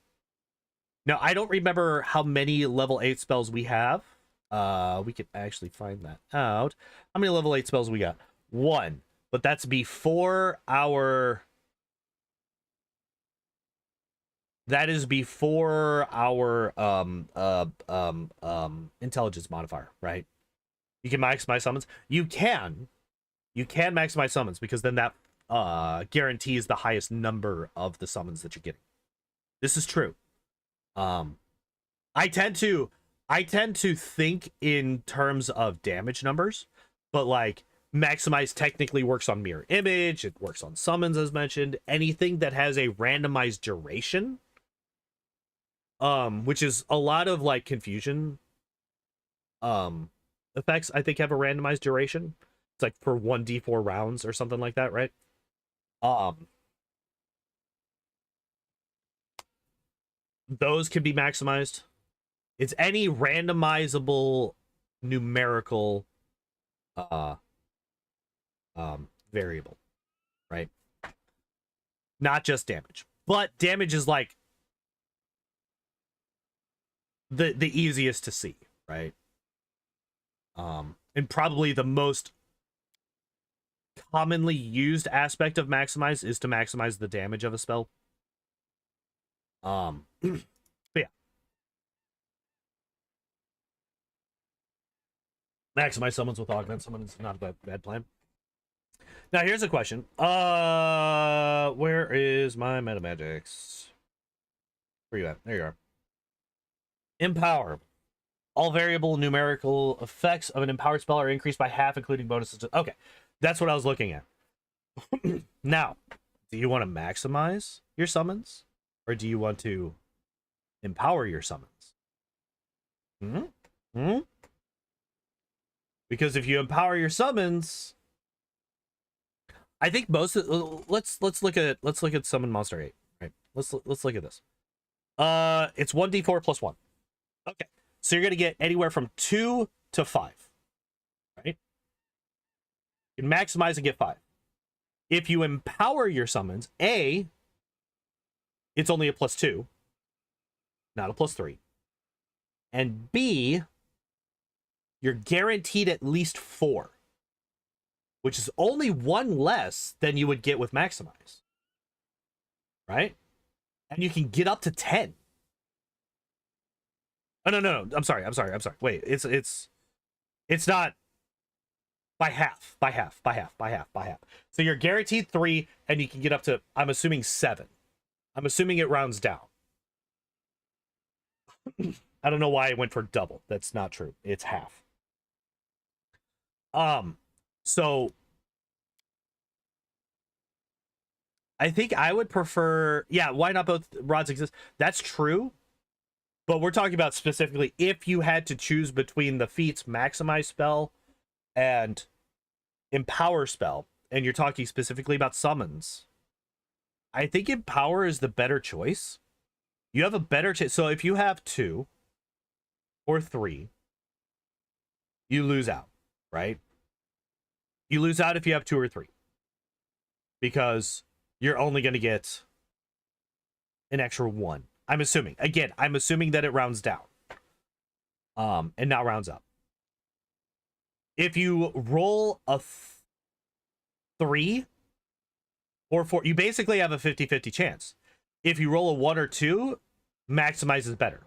Now, I don't remember how many level 8 spells we have. We could actually find that out. How many level 8 spells we got? 1. But that's before our... That is before our intelligence modifier, right? You can maximize summons. You can maximize summons because then that guarantees the highest number of the summons that you're getting. This is true. I tend to think in terms of damage numbers, but like maximize technically works on mirror image, it works on summons as mentioned. Anything that has a randomized duration, which is a lot of like confusion effects, I think have a randomized duration. It's like for 1d4 rounds or something like that, right? Those can be maximized. It's any randomizable numerical variable, right? Not just damage. But damage is like the easiest to see, right? And probably the most commonly used aspect of maximize is to maximize the damage of a spell. But yeah. Maximize summons with augment summons, not a bad plan. Now here's a question. Where is my metamagics? Where you at? There you are. Empower. All variable numerical effects of an empowered spell are increased by half, including bonuses. Okay, that's what I was looking at. Now, do you want to maximize your summons? Or do you want to empower your summons? Because if you empower your summons, I think most of, let's look at summon monster 8, right? Let's look at this. It's 1d4 plus 1. Okay. So you're going to get anywhere from 2 to 5. Right? You can maximize and get 5. If you empower your summons, A, it's only a +2, not a +3. And B, you're guaranteed at least 4, which is only 1 less than you would get with maximize. Right? And you can get up to 10. Oh, no. I'm sorry. Wait, it's not by half. So you're guaranteed 3, and you can get up to, I'm assuming 7. I'm assuming it rounds down. I don't know why I went for double. That's not true. It's half. So I think I would prefer, yeah, why not both rods exist? That's true. But we're talking about specifically if you had to choose between the feat's maximize spell and empower spell, and you're talking specifically about summons, I think empower is the better choice. You have a better chance. So if you have 2 or 3, you lose out, right? You lose out if you have 2 or 3. Because you're only going to get an extra 1. I'm assuming. Again, I'm assuming that it rounds down. And not rounds up. If you roll a 3 or 4, you basically have a 50-50 chance. If you roll a 1 or 2, maximize is better.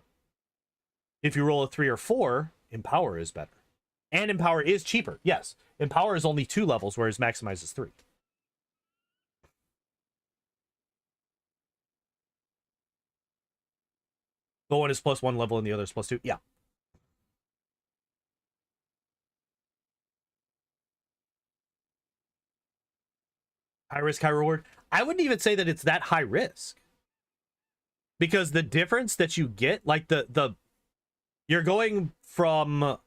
If you roll a 3 or 4, empower is better. And empower is cheaper. Yes. Empower is only 2 levels, whereas maximize is 3. But one is +1 level and the other is +2. Yeah. High risk, high reward. I wouldn't even say that it's that high risk. Because the difference that you get, like the you're going from,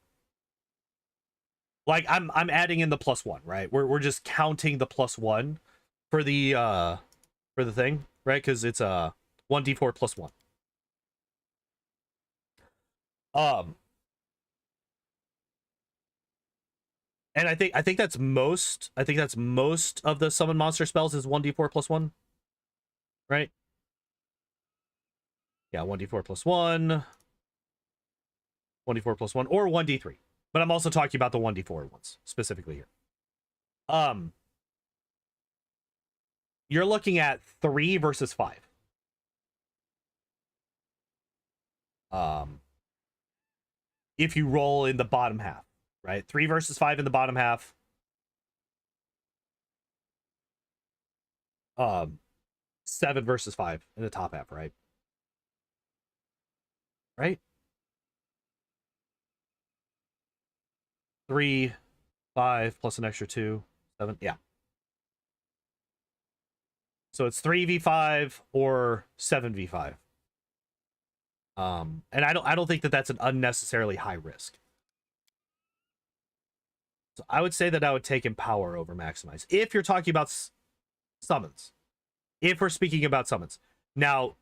like, I'm adding in the +1, right? We're just counting the +1 for the thing, right? Because it's a 1d4 +1. And I think that's most of the summon monster spells is 1d4 +1. right? Yeah, 1d4 plus 1. 1d4 plus 1, or 1d3. But I'm also talking about the 1d4 ones, specifically here. You're looking at 3 versus 5. If you roll in the bottom half, right? 3 versus 5 in the bottom half. 7 versus 5 in the top half, right? Right? 3, 5 plus an extra 2, 7. Yeah. So it's 3v5 or 7v5. And I don't think that that's an unnecessarily high risk. So I would say that I would take Empower over Maximize if you're talking about summons. If we're speaking about summons. Now,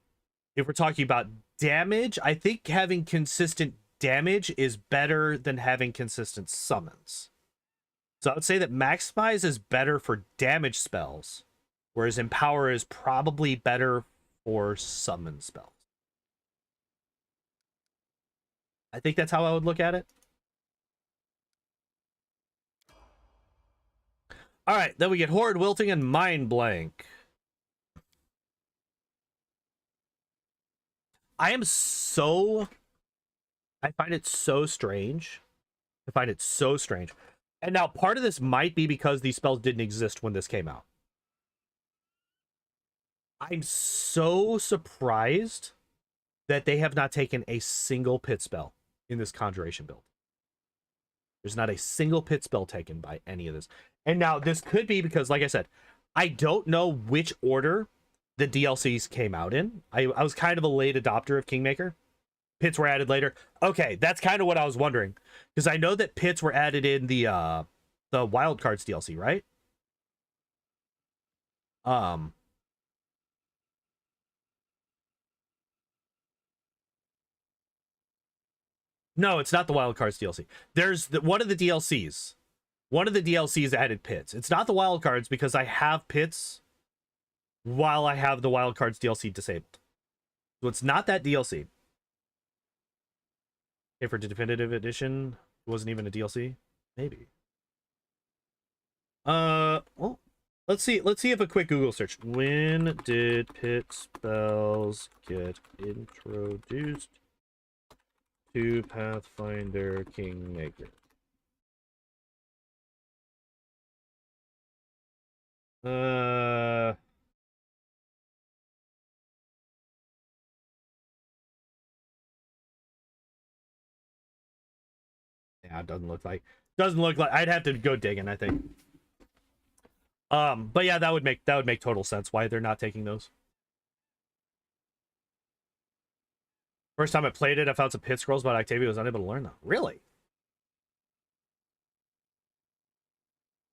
if we're talking about damage, I think having consistent damage is better than having consistent summons. So I would say that Maximize is better for damage spells, whereas Empower is probably better for summon spells. I think that's how I would look at it. All right, then we get Horde Wilting and Mind Blank. I find it so strange. I find it so strange. And now part of this might be because these spells didn't exist when this came out. I'm so surprised that they have not taken a single pit spell in this Conjuration build. There's not a single pit spell taken by any of this. And now this could be because, like I said, I don't know which order the DLCs came out in. I was kind of a late adopter of Kingmaker. Pits were added later. Okay, that's kind of what I was wondering. Because I know that pits were added in the Wild Cards DLC, right? No, it's not the Wild Cards DLC. There's one of the DLCs. One of the DLCs added pits. It's not the Wild Cards because I have pits while I have the Wild Cards DLC disabled. So it's not that DLC. Okay, for the definitive edition, it wasn't even a DLC. Maybe. Well, let's see if a quick Google search. When did pit spells get introduced to Pathfinder Kingmaker? Yeah, it doesn't look like I'd have to go digging, I think. But yeah, that would make total sense why they're not taking those. First time I played it, I found some pit scrolls, but Octavia was unable to learn them. Really?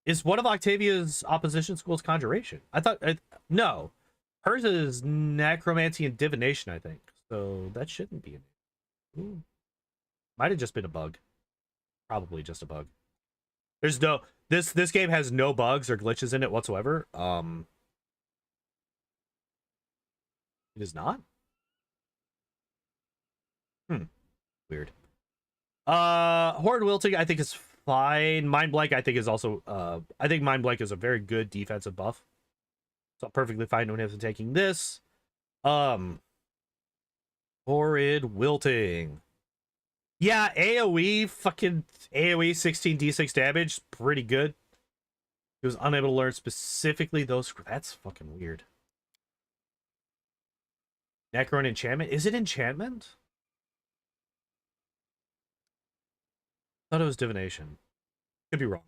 Is one of Octavia's opposition schools Conjuration? I thought no. Hers is Necromancy and Divination, I think. So that shouldn't be an might have just been a bug. Probably just a bug. There's no this game has no bugs or glitches in it whatsoever. It is not? Weird. Horde Wilting, I think is fine. Mind Blank, I think is also I think Mind Blank is a very good defensive buff. So I'm perfectly fine when I'm taking this. Horrid Wilting. Yeah, AoE 16d6 damage, pretty good. He was unable to learn specifically those. That's fucking weird. Necron enchantment. Is it enchantment? I thought it was divination. Could be wrong.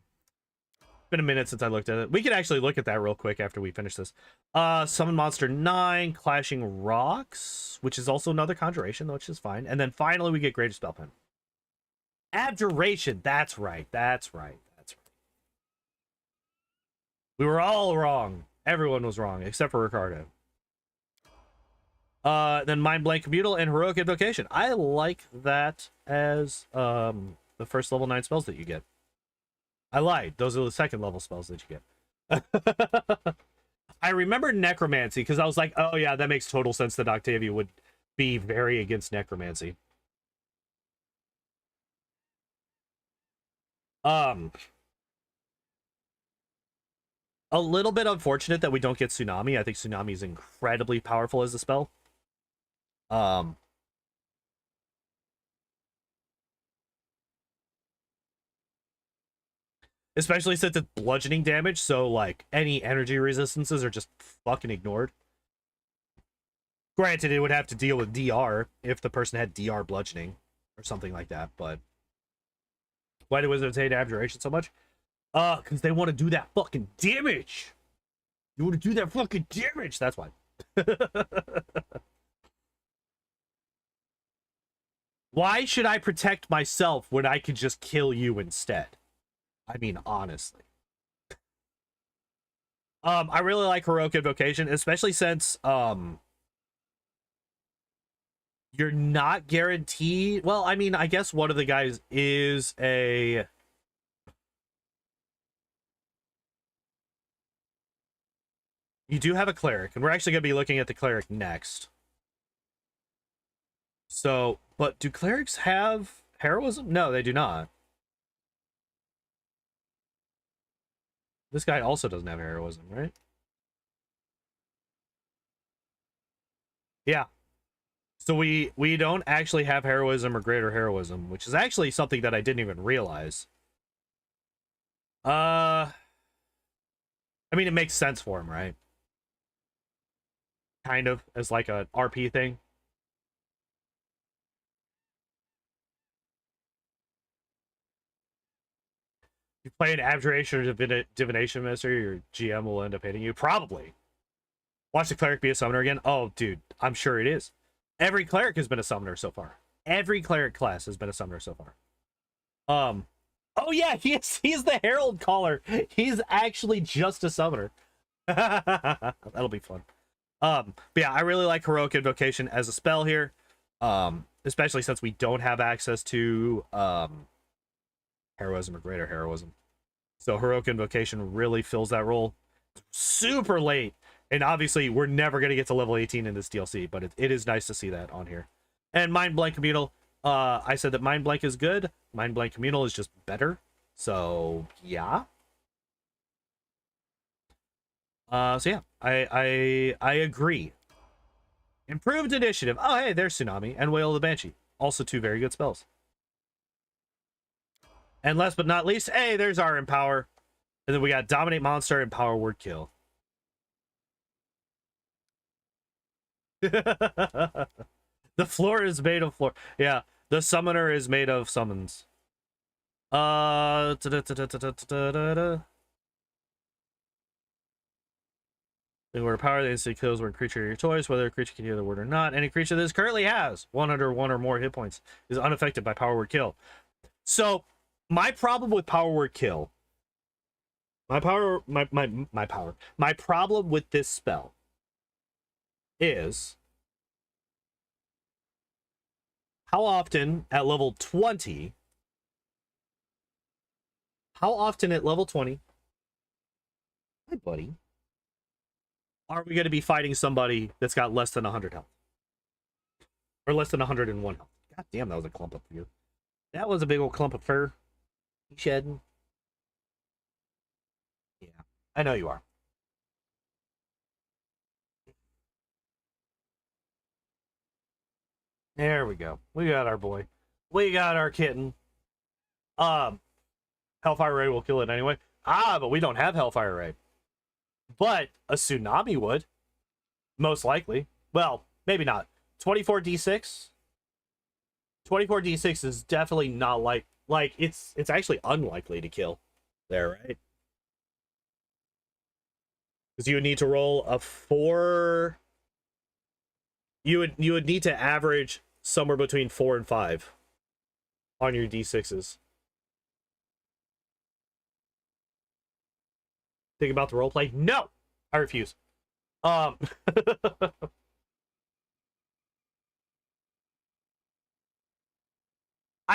It's been a minute since I looked at it. We could actually look at that real quick after we finish this. Summon Monster 9, Clashing Rocks, which is also another Conjuration, which is fine. And then finally we get Greater Spell Pen. Abjuration. That's right. That's right. That's right. We were all wrong. Everyone was wrong, except for Ricardo. Then Mind Blank Communal and Heroic Invocation. I like that as the first level 9 spells that you get. I lied. Those are the second level spells that you get. I remember necromancy because I was like, oh yeah, that makes total sense that Octavia would be very against necromancy. Um, a little bit unfortunate that we don't get Tsunami. I think Tsunami is incredibly powerful as a spell. Um, especially since it's bludgeoning damage, so like any energy resistances are just fucking ignored. Granted, it would have to deal with DR if the person had DR bludgeoning or something like that, but why do Wizards hate Abjuration so much? Because they want to do that fucking damage. You want to do that fucking damage. That's why. Why should I protect myself when I could just kill you instead? I mean, honestly. I really like Heroic Invocation, especially since you're not guaranteed. Well, I mean, I guess one of the guys is a you do have a Cleric, and we're actually going to be looking at the Cleric next. So, but do Clerics have heroism? No, they do not. This guy also doesn't have heroism, right? Yeah. So we don't actually have heroism or greater heroism, which is actually something that I didn't even realize. I mean, it makes sense for him, right? Kind of, as like a RP thing. You play an Abjuration or Divination Minister, your GM will end up hating you. Probably. Watch the Cleric be a summoner again? Oh, dude, I'm sure it is. Every Cleric has been a summoner so far. Every Cleric class has been a summoner so far. Oh yeah, he's the Herald caller. He's actually just a summoner. That'll be fun. But yeah, I really like Heroic Invocation as a spell here. Especially since we don't have access to heroism or greater heroism. So Heroic Invocation really fills that role. Super late. And obviously, we're never going to get to level 18 in this DLC, but it is nice to see that on here. And Mind Blank Communal. I said that Mind Blank is good. Mind Blank Communal is just better. So, yeah. So yeah, I agree. Improved Initiative. Oh, hey, there's Tsunami and Wail of the Banshee. Also two very good spells. And last but not least, hey, there's our Empower. And then we got Dominate Monster and Power Word Kill. The floor is made of floor. Yeah, the summoner is made of summons. When word power, the instant kills when creature of your choice, whether a creature can hear the word or not. Any creature that currently has 101 or more hit points is unaffected by power word kill. So my problem with power word kill, my problem with this spell is how often at level 20, hi buddy, are we going to be fighting somebody that's got less than 100 health? Or less than 101 health? God damn, that was a clump of fur. That was a big old clump of fur. You shedding? Yeah, I know you are. There we go. We got our boy. We got our kitten. Hellfire Ray will kill it anyway. But we don't have Hellfire Ray. But a Tsunami would. Most likely. Well, maybe not. 24d6? 24d6 is definitely not like it's actually unlikely to kill there, right? Because you would need to roll a 4. You would need to average somewhere between 4 and 5 on your d6s. Think about the roleplay? No! I refuse. I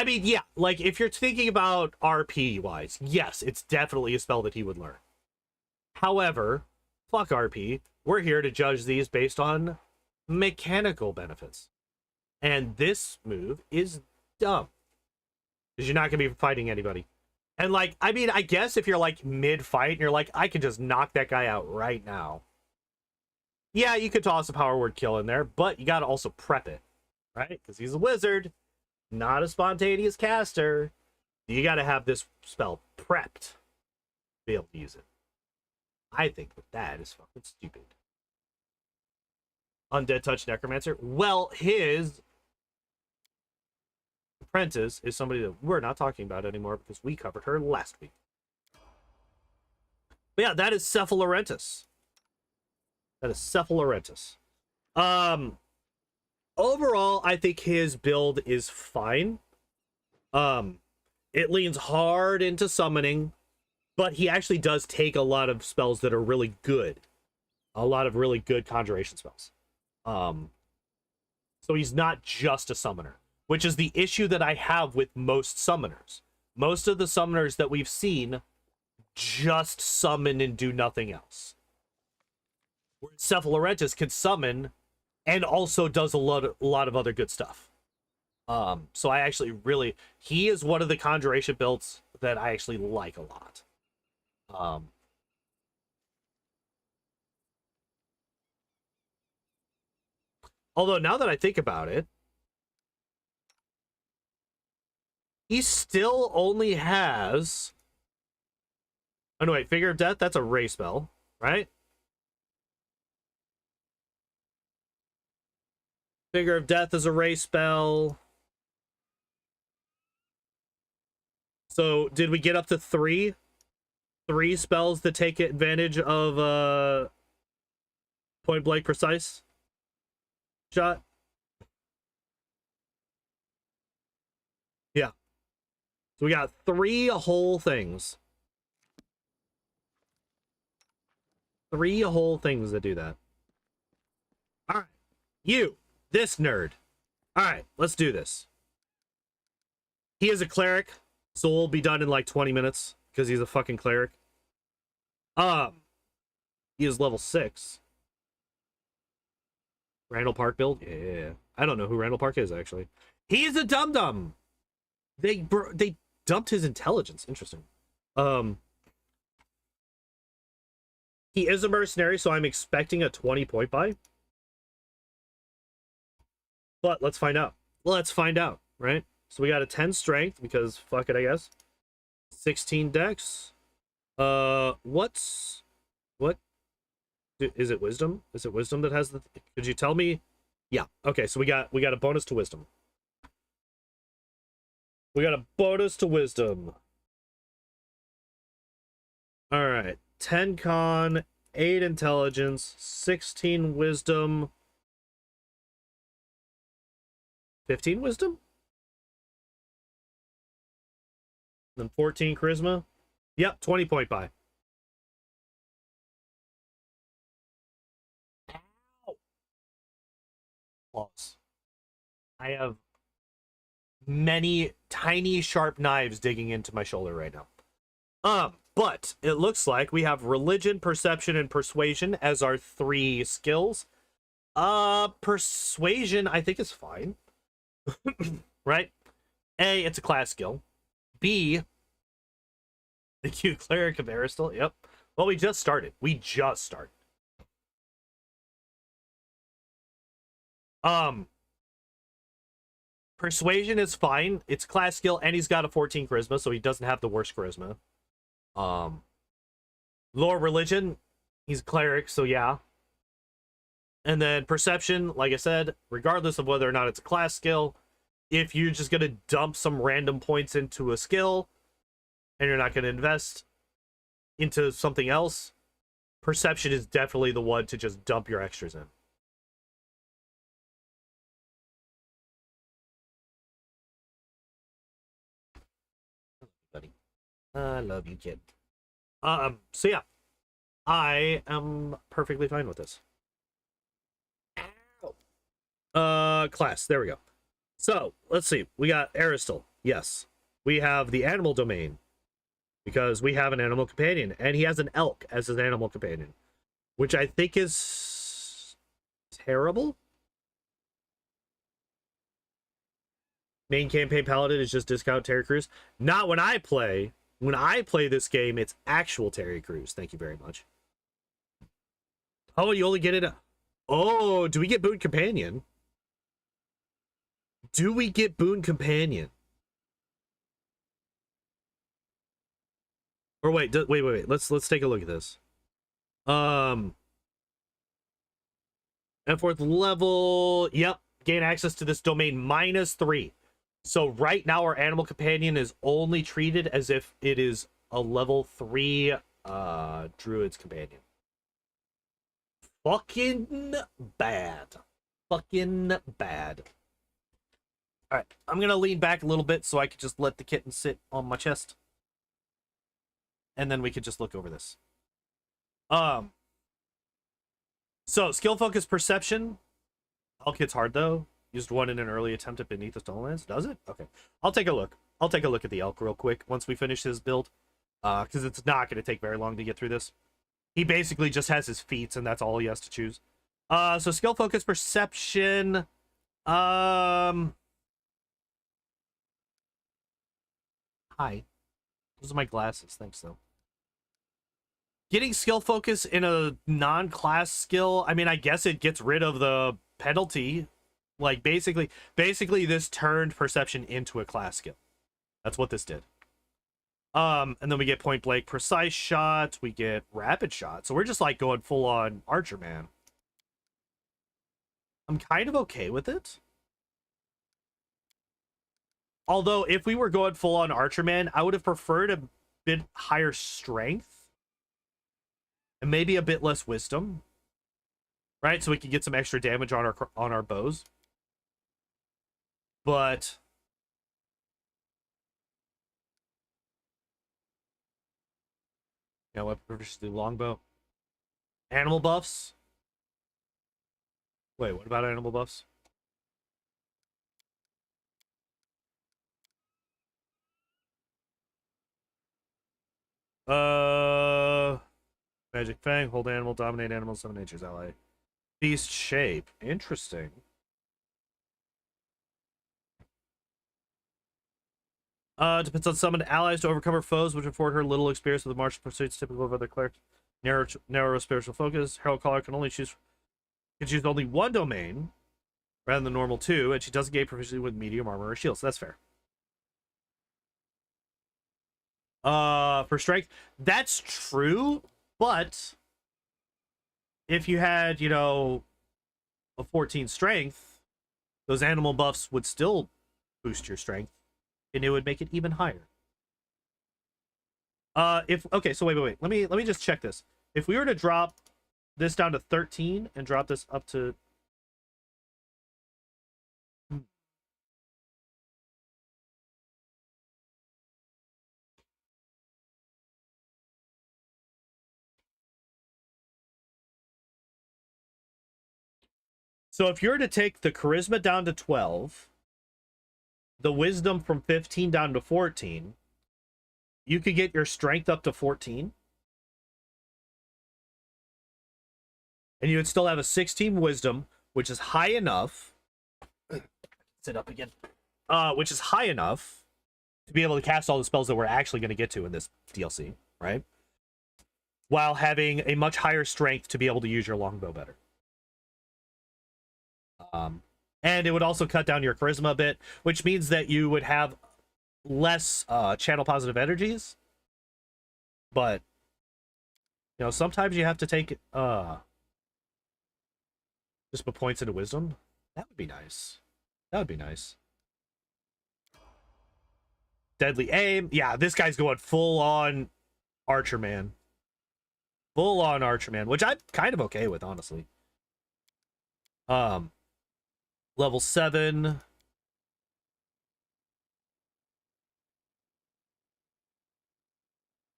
mean, yeah, like, if you're thinking about RP-wise, yes, it's definitely a spell that he would learn. However, fuck RP. We're here to judge these based on mechanical benefits. And this move is dumb. Because you're not going to be fighting anybody. And, like, I mean, I guess if you're, like, mid-fight and you're like, I could just knock that guy out right now. Yeah, you could toss a power word kill in there, but you got to also prep it, right? Because he's a wizard, not a spontaneous caster. You got to have this spell prepped to be able to use it. I think that is fucking stupid. Undead Touch Necromancer. Well, his apprentice is somebody that we're not talking about anymore because we covered her last week. But yeah, that is Cephal Lorentus. That is Cephal Lorentus. Overall, I think his build is fine. It leans hard into summoning, but he actually does take a lot of spells that are really good. A lot of really good conjuration spells. So he's not just a summoner, which is the issue that I have with most summoners. Most of the summoners that we've seen just summon and do nothing else. Whereas Cephal Lorentus can summon and also does a lot of other good stuff. So I actually really... He is one of the conjuration builds that I actually like a lot. Although, now that I think about it, he still only has... Oh, no, wait. Figure of Death? That's a ray spell, right? Figure of Death is a ray spell. So, did we get up to three spells that take advantage of point blank precise shot? Yeah. So we got 3 whole things. 3 whole things that do that. All right. You, this nerd. All right, let's do this. He is a cleric, so we'll be done in like 20 minutes because he's a fucking cleric. He is level 6. Randall Park build? Yeah. I don't know who Randall Park is, actually. He's a dum-dum! They dumped his intelligence. Interesting. He is a mercenary, so I'm expecting a 20 point buy. But let's find out. Let's find out, right? So we got a 10 strength, because fuck it, I guess. 16 dex. What? Is it wisdom? Is it wisdom that has the... Could you tell me? Yeah. Okay, so we got a bonus to wisdom. We got a bonus to wisdom. All right. 10 con, 8 intelligence, 16 wisdom, 15 wisdom? Then 14 charisma. Yep, 20 point buy. Ow. Pause. I have many tiny sharp knives digging into my shoulder right now. But it looks like we have religion, perception, and persuasion as our 3 skills. Persuasion I think is fine. Right? A, it's a class skill. B, the cute cleric of Aristal. Yep. Well, we just started. Persuasion is fine. It's class skill, and he's got a 14 charisma, so he doesn't have the worst charisma. Lore religion, he's a cleric, so yeah. And then perception, like I said, regardless of whether or not it's a class skill, if you're just gonna dump some random points into a skill and you're not gonna invest into something else, perception is definitely the one to just dump your extras in. Buddy, I love you, kid. So yeah, I am perfectly fine with this. Class, there we go. So, let's see. We got Aristal. Yes. We have the animal domain, because we have an animal companion, and he has an elk as his animal companion. which I think is terrible. Main campaign paladin is just discount Terry Crews. Not when I play. When I play this game, it's actual Terry Crews. Thank you very much. Oh, you only get it. Oh, do we get Boon Companion? Do we get Boon Companion? Or wait, wait. Let's take a look at this. At 4th level, yep, gain access to this domain -3. So right now our animal companion is only treated as if it is a level 3 druid's companion. Fucking bad. Fucking bad. Alright, I'm gonna lean back a little bit so I can just let the kitten sit on my chest. And then we could just look over this. So, skill focus perception. Owlcat's hard though. Used one in an early attempt at Beneath the Stonelands. Does it? Okay. I'll take a look. I'll take a look at the elk real quick once we finish his build. Because it's not going to take very long to get through this. He basically just has his feats, and that's all he has to choose. So skill focus perception. Hi. Those are my glasses. Thanks, though. Getting skill focus in a non-class skill, I mean, I guess it gets rid of the penalty. Like, basically, this turned perception into a class skill. That's what this did. And then we get point blank precise shot. We get rapid shot. So we're just, like, going full-on Archer Man. I'm kind of okay with it. Although, if we were going full-on Archer Man, I would have preferred a bit higher strength. And maybe a bit less wisdom. Right? So we can get some extra damage on our bows. But you know what? Proficiency longbow. Animal buffs. Wait, what about animal buffs? Magic Fang, hold animal, dominate animal, summon nature's ally. Beast shape. Interesting. Depends on summoned allies to overcome her foes, which afford her little experience with the martial pursuits typical of other clerics. Narrow spiritual focus. Herald Caller can choose only one domain rather than normal 2, and she doesn't gain proficiency with medium armor or shield, so that's fair. For strength, that's true, but if you had, you know, a 14 strength, those animal buffs would still boost your strength, and it would make it even higher. Okay, so wait. Let me just check this. If we were to drop this down to 13 and drop this up to So if you were to take the charisma down to 12, the wisdom from 15 down to 14, you could get your strength up to 14. And you would still have a 16 wisdom, which is high enough. Sit up again. Which is high enough to be able to cast all the spells that we're actually going to get to in this DLC, right? While having a much higher strength to be able to use your longbow better. And it would also cut down your charisma a bit, which means that you would have less channel positive energies. But, you know, sometimes you have to take just put points into wisdom. That would be nice. That would be nice. Deadly aim. Yeah, this guy's going full on Archer Man. Full on Archer Man, which I'm kind of okay with, honestly. Level 7.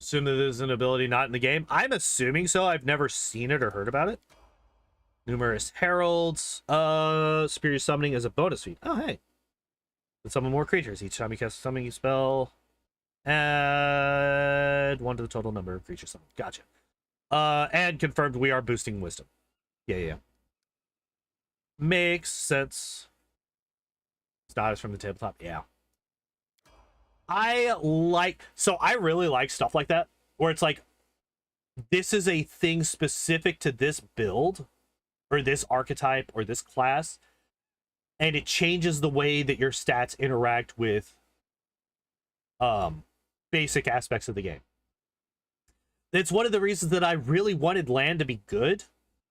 Assume that there's an ability not in the game. I'm assuming so. I've never seen it or heard about it. Numerous heralds. Superior summoning is a bonus feat. Oh, hey. Can summon more creatures. Each time you cast a summoning spell, add 1 to the total number of creatures summoned. Gotcha. And confirmed we are boosting wisdom. Yeah. Makes sense. Status from the tabletop. Yeah. I really like stuff like that, where it's like, this is a thing specific to this build, or this archetype, or this class, and it changes the way that your stats interact with basic aspects of the game. It's one of the reasons that I really wanted Land to be good,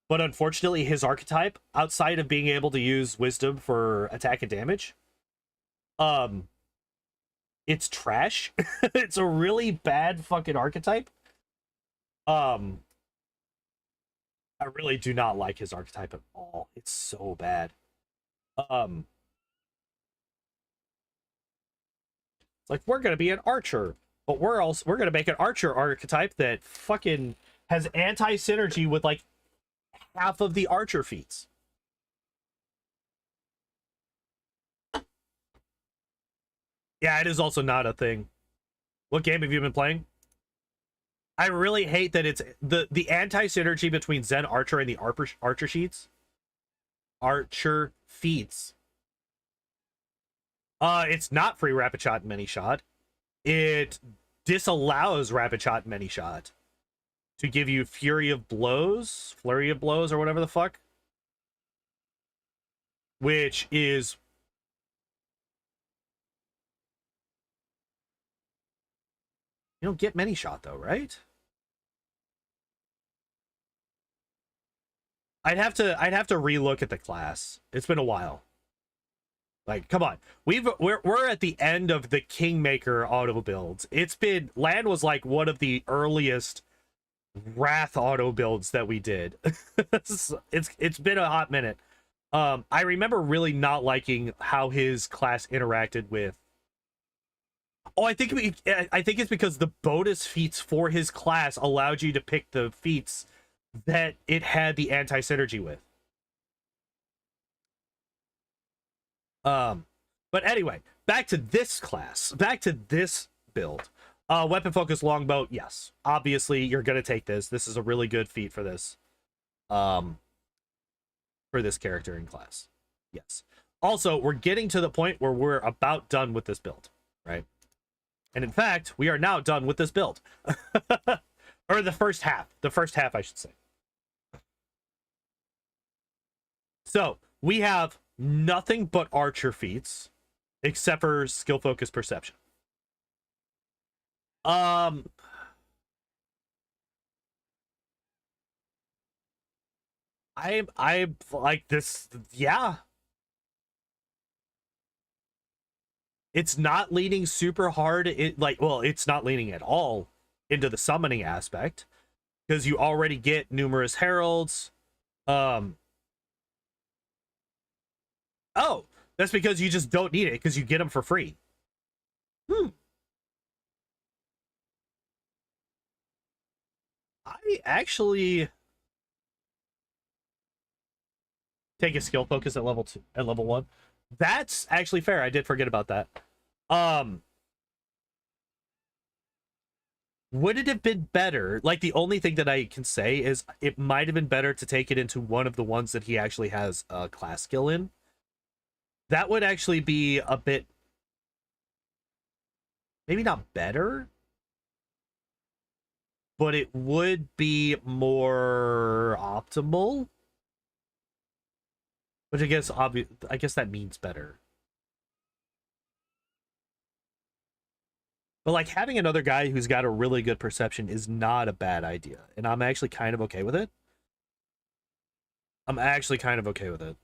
but unfortunately his archetype, outside of being able to use wisdom for attack and damage, it's trash. It's a really bad fucking archetype. I really do not like his archetype at all. It's so bad. It's like, we're gonna be an archer, but we're gonna make an archer archetype that fucking has anti-synergy with like half of the archer feats. Yeah, it is also not a thing. What game have you been playing? I really hate that it's the anti-synergy between Zen Archer and the Archer sheets. Archer feats. It's not free rapid shot and many shot. It disallows rapid shot and many shot to give you flurry of blows, or whatever the fuck. Which is, you don't get many shot though, right? I'd have to relook at the class. It's been a while. Like, come on. We're at the end of the Kingmaker auto builds. It's been, Land was like one of the earliest Wrath auto builds that we did. It's been a hot minute. I remember really not liking how his class interacted with. Oh, I think it's because the bonus feats for his class allowed you to pick the feats that it had the anti-synergy with. But anyway, back to this class, back to this build. Weapon focus longbow, yes. Obviously, you're gonna take this. This is a really good feat for this. For this character in class. Yes. Also, we're getting to the point where we're about done with this build, right? And in fact, we are now done with this build. Or the first half. The first half, I should say. So, we have nothing but archer feats, except for skill focus perception. I like this. Yeah, it's not leaning super hard. It's not leaning at all into the summoning aspect, because you already get numerous heralds. Oh, that's because you just don't need it, because you get them for free. I actually take a skill focus at level 2, at level 1. That's actually fair. I did forget about that. Would it have been better? Like, the only thing that I can say is it might have been better to take it into one of the ones that he actually has a class skill in. That would actually be a bit, maybe not better, but it would be more optimal. Which I guess that means better. But like, having another guy who's got a really good perception is not a bad idea, and I'm actually kind of okay with it. I'm actually kind of okay with it.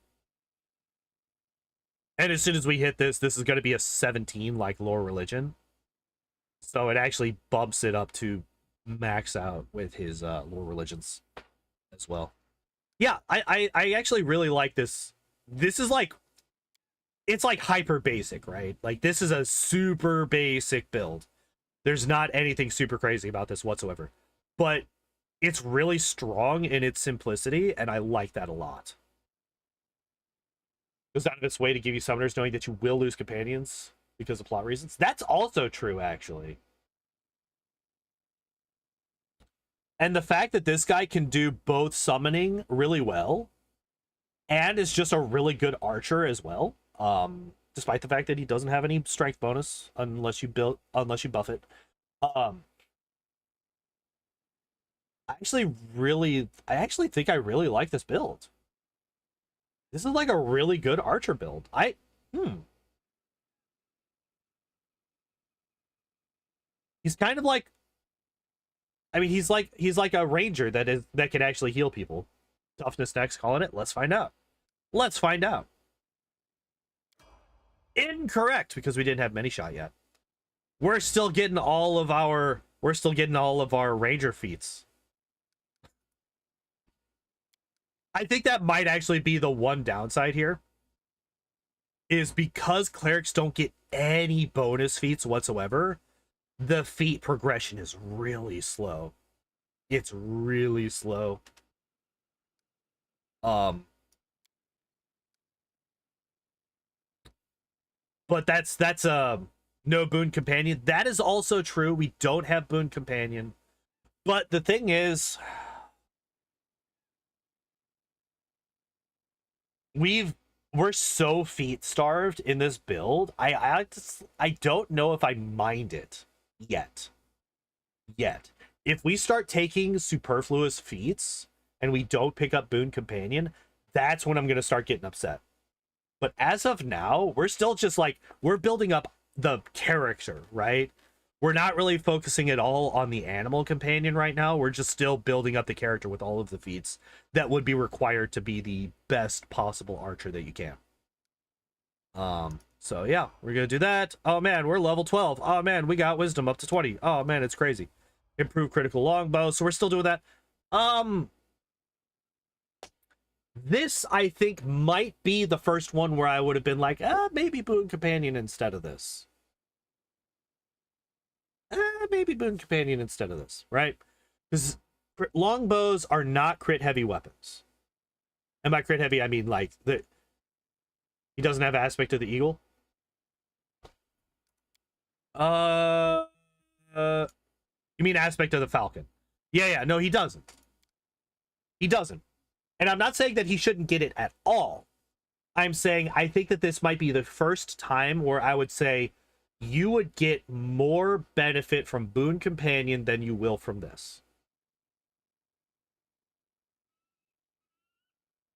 And as soon as we hit this is going to be a 17 like lore religion. So it actually bumps it up to max out with his lore religions as well. Yeah, I actually really like this. This is like, it's like hyper basic, right? Like, this is a super basic build. There's not anything super crazy about this whatsoever. But it's really strong in its simplicity, and I like that a lot. Goes out of its way to give you summoners knowing that you will lose companions because of plot reasons. That's also true, actually. And the fact that this guy can do both summoning really well and is just a really good archer as well, despite the fact that he doesn't have any strength bonus unless you buff it. I actually think I really like this build. This is like a really good archer build. He's kind of like, I mean, he's like a ranger that can actually heal people. Toughness next, calling it. Let's find out. Let's find out. Incorrect, because we didn't have many shot yet. We're still getting all of our ranger feats. I think that might actually be the one downside here, is because clerics don't get any bonus feats whatsoever, the feat progression is really slow. It's really slow. But that's no boon companion. That is also true. We don't have boon companion. But the thing is, we're so feat starved in this build. I don't know if I mind it yet. If we start taking superfluous feats and we don't pick up boon companion, that's when I'm gonna start getting upset. But as of now, we're still just like, we're building up the character, right? We're not really focusing at all on the animal companion right now. We're just still building up the character with all of the feats that would be required to be the best possible archer that you can. So yeah, we're gonna do that. Oh man, we're level 12. Oh man, we got wisdom up to 20. Oh man, it's crazy. Improve critical longbow. So we're still doing that. This, I think, might be the first one where I would have been like, maybe boon companion instead of this. Maybe boon companion instead of this, right? Because longbows are not crit heavy weapons. And by crit heavy, I mean like he doesn't have aspect of the eagle. You mean aspect of the falcon? Yeah, no, he doesn't. He doesn't. And I'm not saying that he shouldn't get it at all. I'm saying I think that this might be the first time where I would say you would get more benefit from boon companion than you will from this.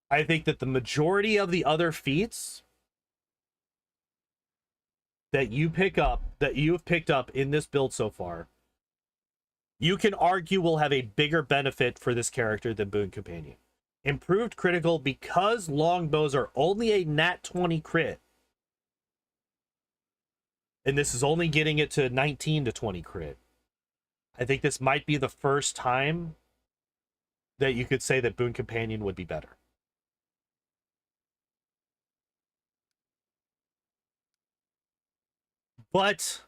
I think that the majority of the other feats that you've picked up in this build so far, you can argue will have a bigger benefit for this character than boon companion. Improved critical, because longbows are only a nat 20 crit, and this is only getting it to 19 to 20 crit. I think this might be the first time that you could say that boon companion would be better. But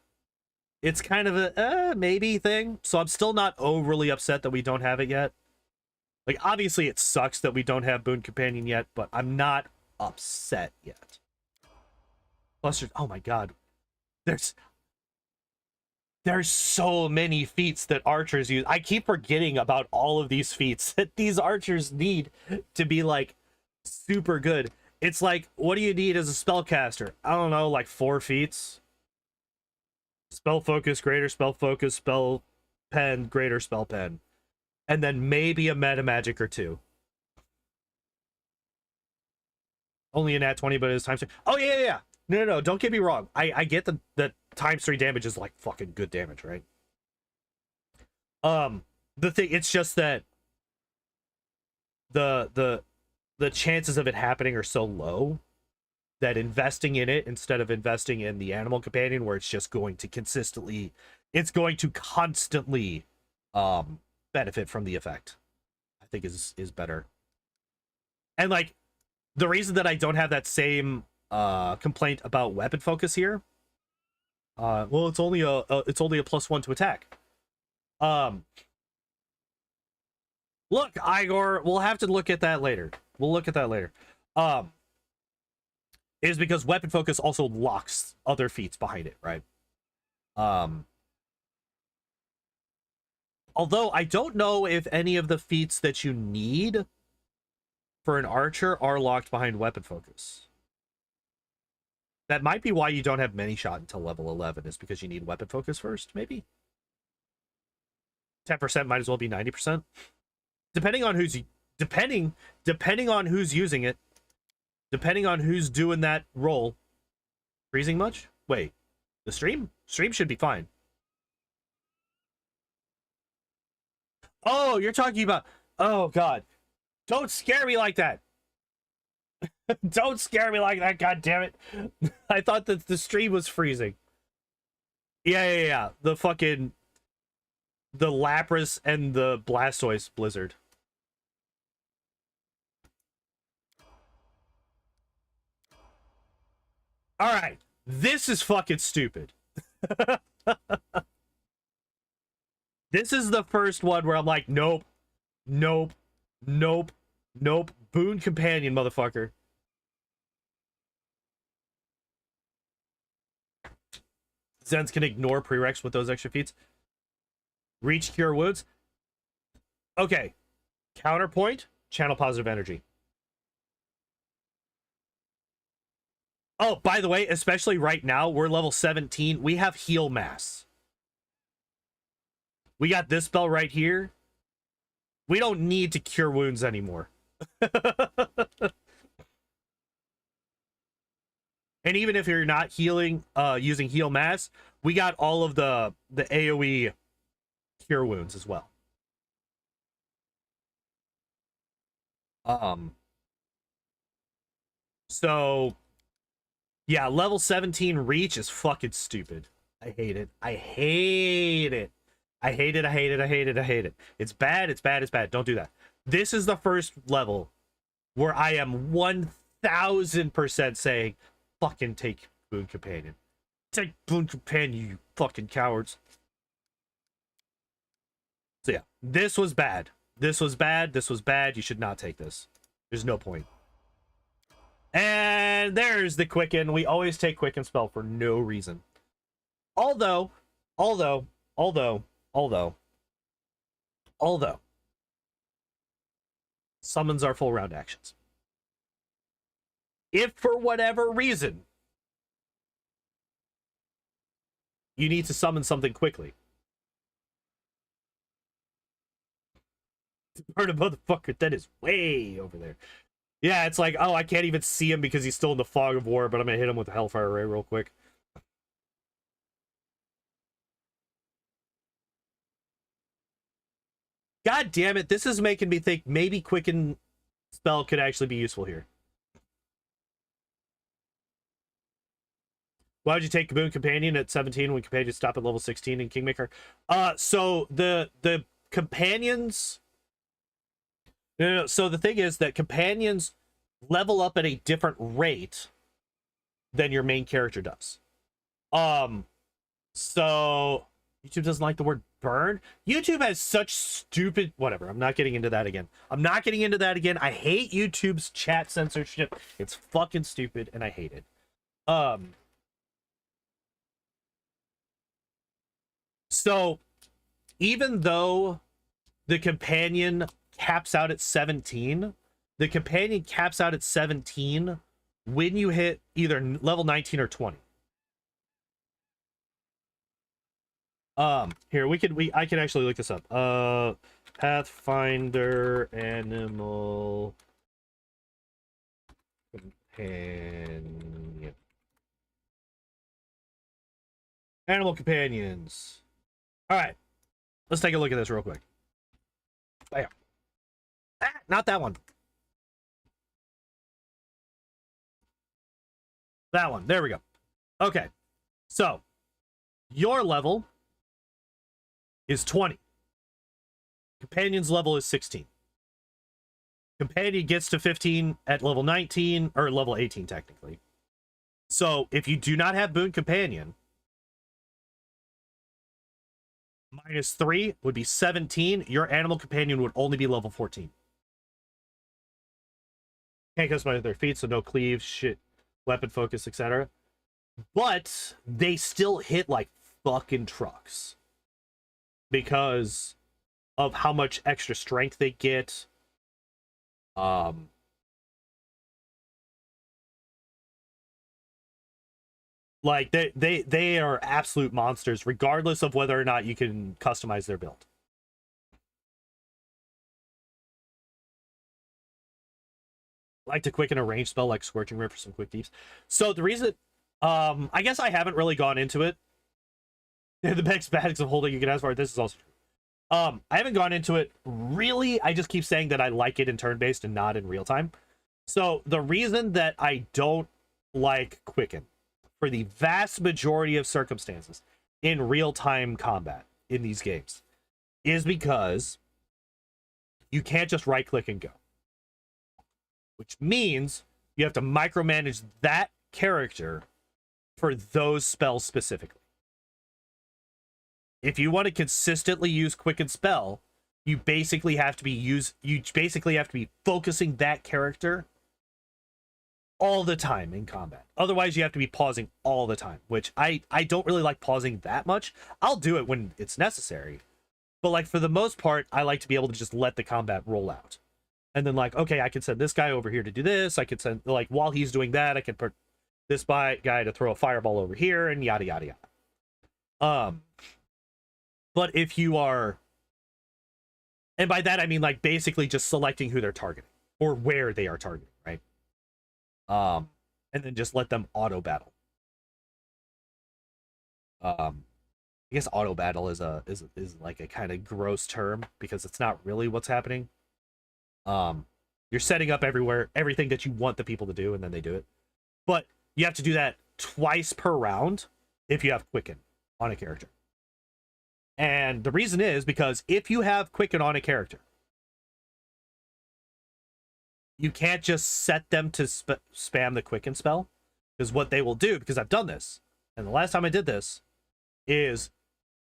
it's kind of a maybe thing, so I'm still not overly upset that we don't have it yet. Like, obviously it sucks that we don't have boon companion yet, but I'm not upset yet. Clustered, oh my god. There's so many feats that archers use. I keep forgetting about all of these feats that these archers need to be like super good. It's like, what do you need as a spellcaster? I don't know, like 4 feats. Spell focus, greater spell focus, spell pen, greater spell pen. And then maybe a meta magic or 2. Only a nat 20, but it's times 3. Oh, yeah. No, don't get me wrong. I get that times 3 damage is like fucking good damage, right? The thing, it's just that the chances of it happening are so low that investing in it instead of investing in the animal companion, where it's just going to constantly benefit from the effect, I think is better. And like, the reason that I don't have that same complaint about weapon focus here, well, it's only a +1 to attack. Look, Igor, we'll have to look at that later. We'll look at that later. Is because weapon focus also locks other feats behind it, right? Although I don't know if any of the feats that you need for an archer are locked behind weapon focus. That might be why you don't have many shot until level 11, is because you need weapon focus first, maybe? 10% might as well be 90%. Depending on who's depending on who's using it, depending on who's doing that roll. Freezing much? Wait, the stream should be fine. Oh, you're talking about, oh god, don't scare me like that. Don't scare me like that, god damn it. I thought that the stream was freezing. Yeah. The fucking, the Lapras and the Blastoise blizzard. All right, this is fucking stupid. This is the first one where I'm like, nope. Boon Companion, motherfucker. Zens can ignore prereqs with those extra feats. Reach, cure wounds. Okay. Counterpoint, channel positive energy. Oh, by the way, especially right now, we're level 17. We have heal mass. We got this spell right here. We don't need to cure wounds anymore. And even if you're not healing, using heal mass, we got all of the AoE cure wounds as well. So yeah, level 17 reach is fucking stupid. I hate it. I hate it. It's bad. Don't do that. This is the first level where I am 1000% saying, fucking take Boon Companion. Take Boon Companion, you fucking cowards. So yeah, this was bad. This was bad. You should not take this. There's no point. And there's the Quicken. We always take Quicken spell for no reason. Although, summons are full round actions. If for whatever reason you need to summon something quickly, burn a motherfucker that is way over there. Yeah, it's like, oh, I can't even see him because he's still in the fog of war, but I'm gonna hit him with the Hellfire Ray real quick. God damn it, this is making me think maybe Quicken spell could actually be useful here. Why would you take Boon Companion at 17 when companions stop at level 16 in Kingmaker? So the companions... No. So the thing is that companions level up at a different rate than your main character does. So YouTube doesn't like the word burn. YouTube has such stupid... Whatever, I'm not getting into that again. I hate YouTube's chat censorship. It's fucking stupid, and I hate it. So, even though the companion caps out at 17, the companion caps out at 17 when you hit either level 19 or 20. Here, I can actually look this up. Pathfinder Animal Companion. Animal Companions. All right, let's take a look at this real quick. Bam. Ah, not that one. That one. There we go. Okay. So, your level is 20. Companion's level is 16. Companion gets to 15 at level 19, or level 18, technically. So, if you do not have Boon Companion, -3 would be 17. Your animal companion would only be level 14. Can't customize their feet, so no cleave, shit, weapon focus, etc. But they still hit like fucking trucks. Because of how much extra strength they get. Like they are absolute monsters, regardless of whether or not you can customize their build. Like to quicken a range spell like Scorching Ray for some quick deeps. So the reason, I guess I haven't really gone into it. The best basics of holding you can ask for it. This is also true. I haven't gone into it really. I just keep saying that I like it in turn-based and not in real time. So the reason that I don't like Quicken for the vast majority of circumstances in real-time combat in these games is because you can't just right-click and go. Which means you have to micromanage that character for those spells specifically. If you want to consistently use Quicken Spell, you basically have to be focusing that character all the time in combat. Otherwise, you have to be pausing all the time, which I don't really like pausing that much. I'll do it when it's necessary. But like for the most part, I like to be able to just let the combat roll out. And then like, okay, I can send this guy over here to do this. I could send, like, while he's doing that, I can put this guy to throw a fireball over here and yada, yada, yada. But if you are, and by that I mean like basically just selecting who they're targeting or where they are targeting, right? And then just let them auto battle. I guess auto battle is like a kind of gross term because it's not really what's happening. You're setting up everything that you want the people to do, and then they do it. But you have to do that twice per round if you have Quicken on a character. And the reason is because if you have Quicken on a character, you can't just set them to spam the Quicken spell. Because what they will do, because I've done this, and the last time I did this, is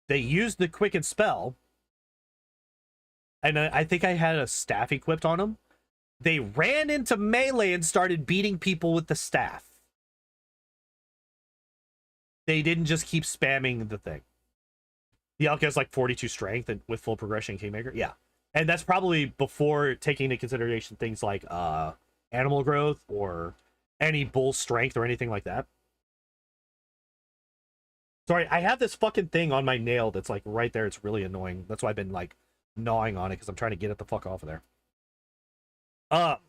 they used the Quicken spell, and I think I had a staff equipped on them. They ran into melee and started beating people with the staff. They didn't just keep spamming the thing. The Owlcat has like 42 strength and with full progression Kingmaker. Yeah. And that's probably before taking into consideration things like animal growth or any bull strength or anything like that. Sorry, I have this fucking thing on my nail that's like right there. It's really annoying. That's why I've been like gnawing on it because I'm trying to get it the fuck off of there. But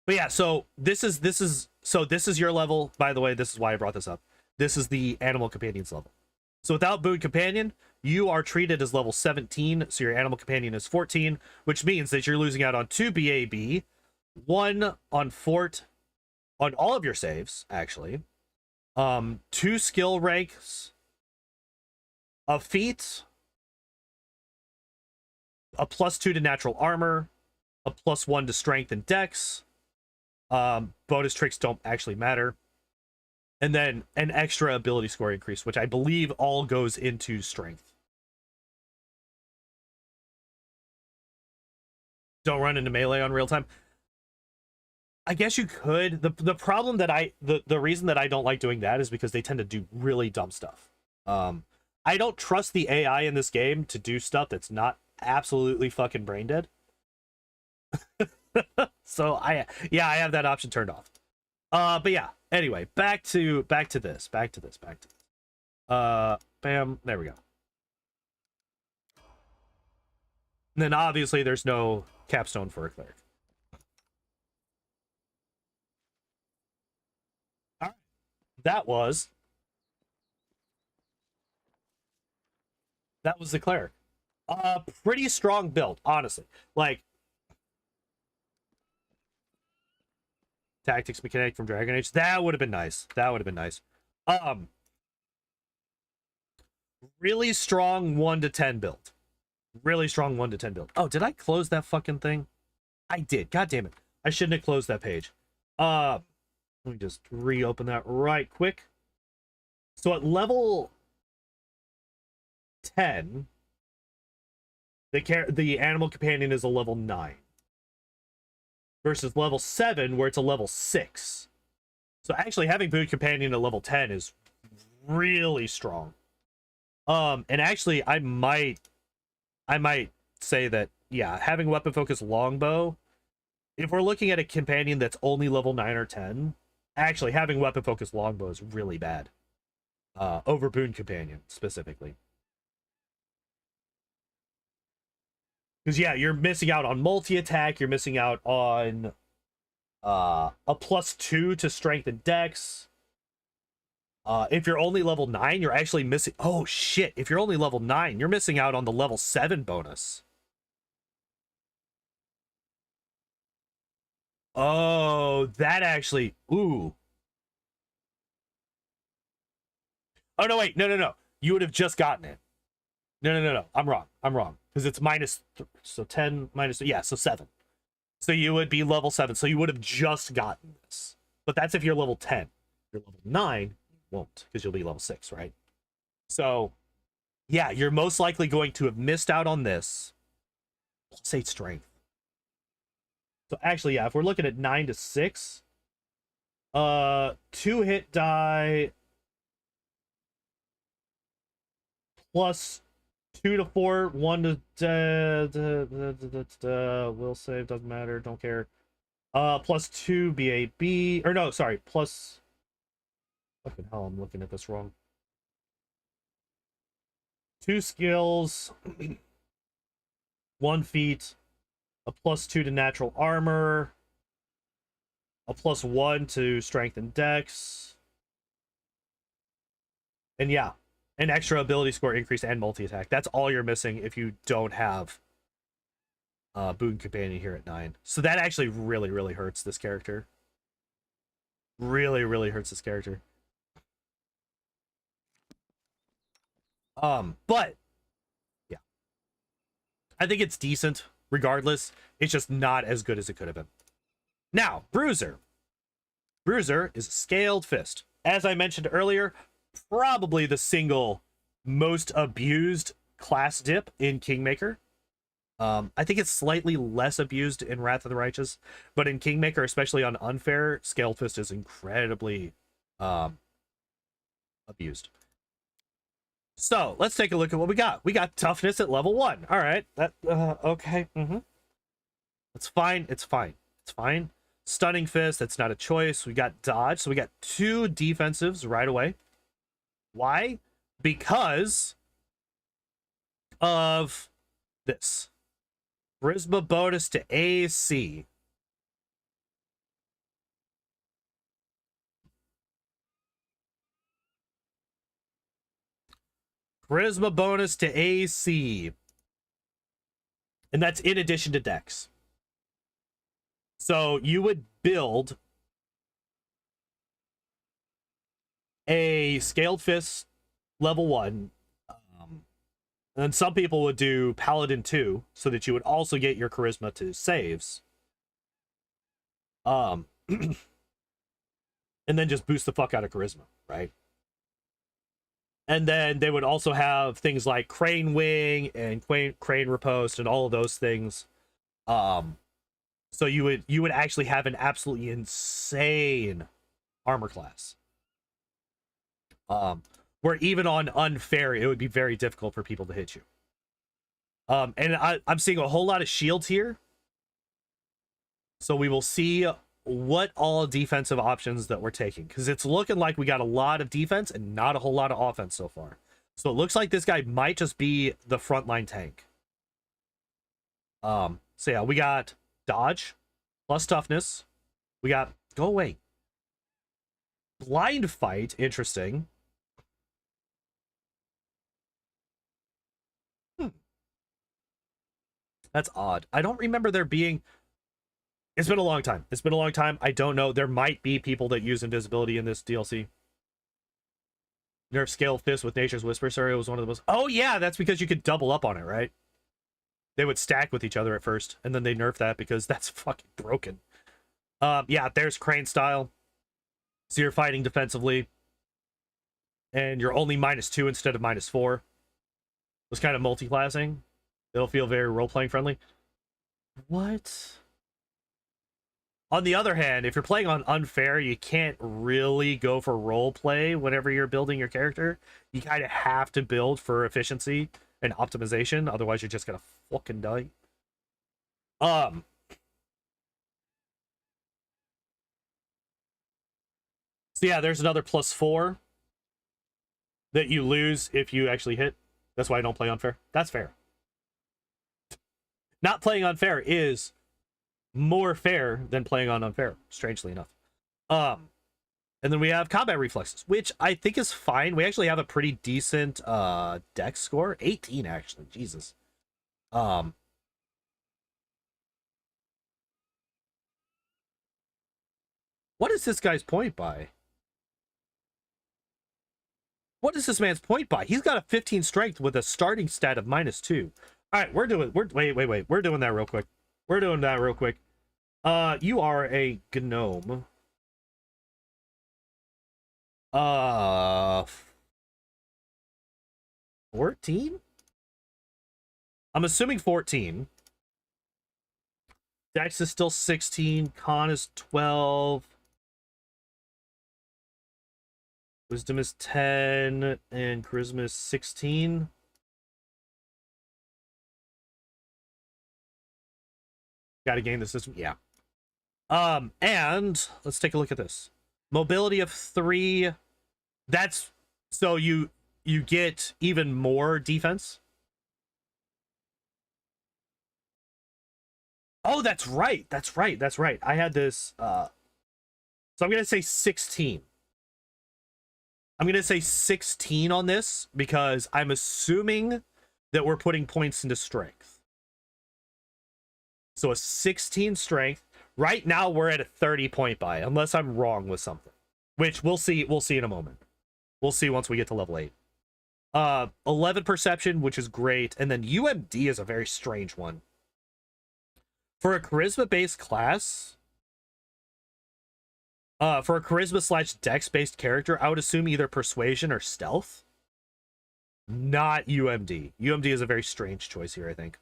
yeah, so this is your level. By the way, this is why I brought this up. This is the Animal Companions level. So without Boon Companion, you are treated as level 17, so your Animal Companion is 14, which means that you're losing out on 2 BAB, 1 on Fort, on all of your saves, actually, 2 skill ranks, a feat, a +2 to natural armor, a +1 to strength and dex, bonus tricks don't actually matter, and then an extra ability score increase, which I believe all goes into strength. Don't run into melee on real time. I guess you could. The problem that the reason that I don't like doing that is because they tend to do really dumb stuff. I don't trust the AI in this game to do stuff that's not absolutely fucking brain dead. So I have that option turned off. But yeah, anyway, back to this. Bam, there we go. And then obviously there's no capstone for a cleric. All right. That was the cleric. Pretty strong build, honestly. Like, tactics mechanic from Dragon Age. That would have been nice. Really strong 1 to 10 build. Oh, did I close that fucking thing? I did. God damn it. I shouldn't have closed that page. Let me just reopen that right quick. So at level 10, the Animal Companion is a level 9. Versus level 7, where it's a level 6. So actually having Boon Companion at level 10 is really strong. And actually I might say that, yeah, having weapon focus longbow, if we're looking at a companion that's only level 9 or 10, actually having weapon focus longbow is really bad. Over boon companion specifically. Because yeah, you're missing out on multi-attack, you're missing out on a +2 to strength and dex. If you're only level 9, you're actually missing... Oh, shit. If you're only level 9, you're missing out on the level 7 bonus. Oh, that actually... Ooh. Oh, no, wait. No. You would have just gotten it. No. I'm wrong. Because it's minus... So 10 minus... Yeah, so 7. So you would be level 7. So you would have just gotten this. But that's if you're level 10. If you're level 9... won't, because you'll be level 6, right? So yeah, you're most likely going to have missed out on this +8 strength. So actually, yeah, if we're looking at 9 to 6, 2 hit die +2 to 4, 1 to will save, doesn't matter, don't care. +2 BAB, or no, sorry, plus... Fucking hell, I'm looking at this wrong. 2 skills, 1 feat, a +2 to natural armor, a +1 to strength and dex, and yeah, an extra ability score increase and multi-attack. That's all you're missing if you don't have boon companion here at 9. So that actually really hurts this character. Really hurts this character. But yeah, I think it's decent regardless. It's just not as good as it could have been. Now, Bruiser is a scaled fist. As I mentioned earlier, probably the single most abused class dip in Kingmaker. I think it's slightly less abused in Wrath of the Righteous, but in Kingmaker, especially on unfair, scaled fist is incredibly abused. So let's take a look at what we got. We got toughness at level 1. All right, that okay. It's fine. It's fine. Stunning fist. That's not a choice. We got dodge. So we got 2 defensives right away. Why? Because of this charisma bonus to AC. Charisma bonus to AC. And that's in addition to dex. So you would build a scaled fist level 1. And then some people would do Paladin 2 so that you would also get your charisma to saves. And then just boost the fuck out of charisma, right? And then they would also have things like Crane Wing and Crane Riposte and all of those things. So you would actually have an absolutely insane armor class. Where even on unfair, it would be very difficult for people to hit you. And I'm seeing a whole lot of shields here. So we will see what all defensive options that we're taking, because it's looking like we got a lot of defense and not a whole lot of offense so far. So it looks like this guy might just be the frontline tank. So yeah, we got dodge plus toughness. We got go away. Blind fight, interesting. That's odd. I don't remember there being... It's been a long time. I don't know. There might be people that use invisibility in this DLC. Nerf scaled fist with Nature's Whisper. Sorry, it was one of the most... Oh, yeah, that's because you could double up on it, right? They would stack with each other at first, and then they nerf that because that's fucking broken. Yeah, there's Crane style. So you're fighting defensively. And you're only -2 instead of -4. It was kind of multi-classing. It'll feel very role-playing friendly. What? On the other hand, if you're playing on unfair, you can't really go for role play whenever you're building your character. You kind of have to build for efficiency and optimization, otherwise you're just gonna fucking die. Um. So yeah, there's another +4 that you lose if you actually hit. That's why I don't play unfair. That's fair. Not playing unfair is more fair than playing on unfair, strangely enough. And then we have combat reflexes, which I think is fine. We actually have a pretty decent dex score. 18, actually. Jesus. What is this guy's point by? What is this man's point by? He's got a 15 strength with a starting stat of -2. All right, we're doing that real quick. You are a gnome. 14? I'm assuming 14. Dex is still 16. Con is 12. Wisdom is 10. And Charisma is 16. Gotta gain the system. Yeah. And let's take a look at this. Mobility of 3. That's so you get even more defense. Oh, that's right. I had this so I'm gonna say 16. I'm gonna say 16 on this because I'm assuming that we're putting points into strength. So a 16 strength. Right now we're at a 30 point buy, unless I'm wrong with something. Which we'll see in a moment. We'll see once we get to level 8. 11 perception, which is great, and then UMD is a very strange one. For a charisma-based class, for a charisma/dex-based character, I would assume either persuasion or stealth. Not UMD. UMD is a very strange choice here, I think.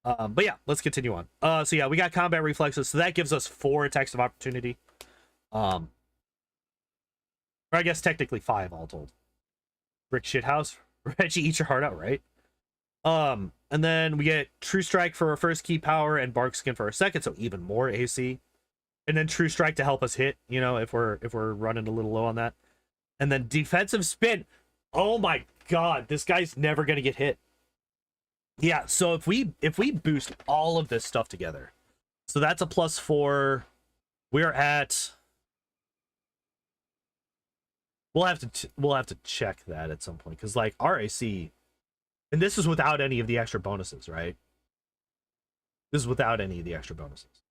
But yeah, let's continue on. So yeah, we got combat reflexes, so that gives us 4 attacks of opportunity. Or I guess technically 5 all told. Brick shithouse. Reggie, eat your heart out, right? And then we get True Strike for our first key power and Bark Skin for our second, so even more AC. And then True Strike to help us hit, you know, if we're running a little low on that. And then Defensive Spin. Oh my god, this guy's never gonna get hit. Yeah, so if we boost all of this stuff together, so that's a +4. We're at. We'll have to check that at some point, because like RAC, and this is without any of the extra bonuses, right? This is without any of the extra bonuses.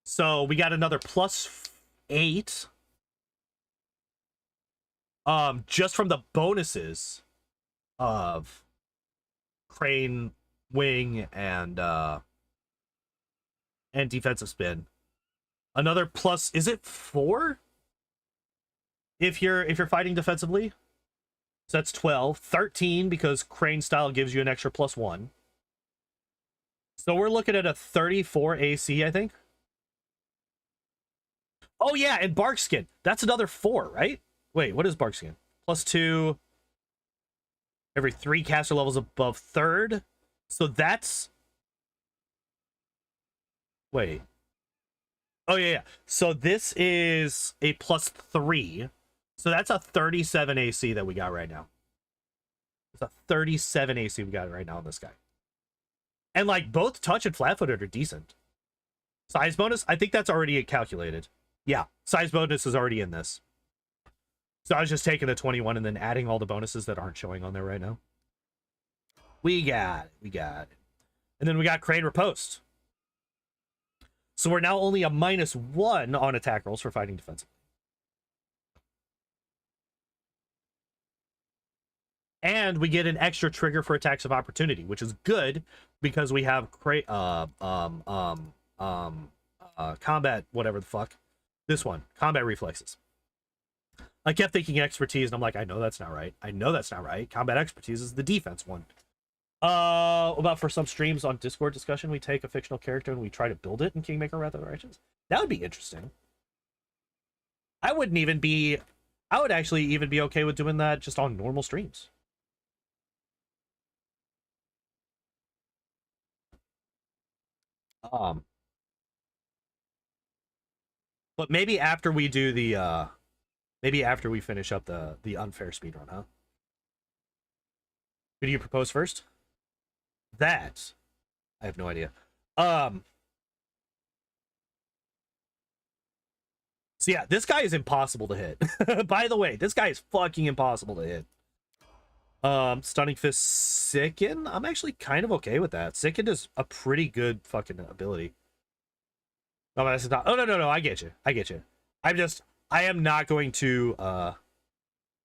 So we got another +8. Just from the bonuses of Crane, Wing, and Defensive Spin. Another plus, is it 4? If you're fighting defensively. So that's 12. 13 because Crane style gives you an extra +1. So we're looking at a 34 AC, I think. Oh yeah, and Bark Skin. That's another 4, right? Wait, what is Bark Skin? +2 every 3 caster levels above 3rd. So that's... Wait. Oh yeah. So this is a +3. So that's a 37 AC that we got right now. It's a 37 AC we got right now on this guy. And like both touch and flat-footed are decent. Size bonus, I think that's already calculated. Yeah, size bonus is already in this. So I was just taking the 21 and then adding all the bonuses that aren't showing on there right now. We got it. And then we got Crane Riposte. So we're now only a -1 on attack rolls for fighting defensively. And we get an extra trigger for attacks of opportunity, which is good because we have combat, whatever the fuck. This one, combat reflexes. I kept thinking expertise, and I'm like, I know that's not right. Combat expertise is the defense one. About for some streams on Discord discussion, we take a fictional character and we try to build it in Kingmaker Wrath of the Righteous. That would be interesting. I would actually even be okay with doing that just on normal streams. Um, but maybe after we do the maybe after we finish up the unfair speedrun, huh? Who do you propose first? That I have no idea. Um, so yeah, this guy is impossible to hit. By the way, this guy is fucking impossible to hit. Stunning Fist Sicken. I'm actually kind of okay with that. Sicken is a pretty good fucking ability. No, that's not. Oh no. I get you. I am not going to.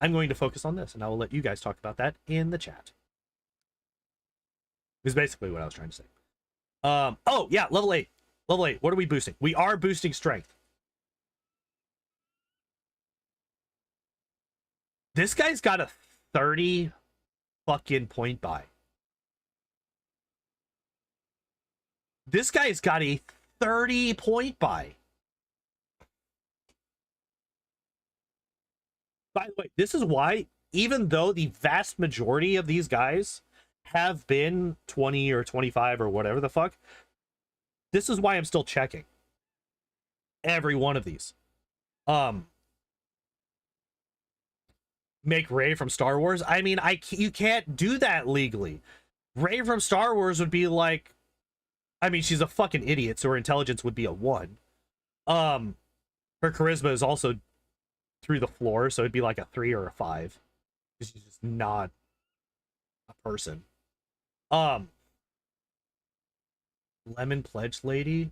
I'm going to focus on this, and I will let you guys talk about that in the chat. Is basically what I was trying to say. Oh yeah, level 8. Level 8. What are we boosting? We are boosting strength. This guy's got a 30 fucking point buy. This guy's got a 30 point buy. By the way, this is why, even though the vast majority of these guys have been 20 or 25 or whatever the fuck, this is why I'm still checking every one of these. Make Rey from Star Wars. I mean, you can't do that legally. Rey from Star Wars would be like, I mean, she's a fucking idiot, so her intelligence would be a 1. Her charisma is also through the floor, so it'd be like a 3 or a 5. She's just not a person. Lemon Pledge Lady,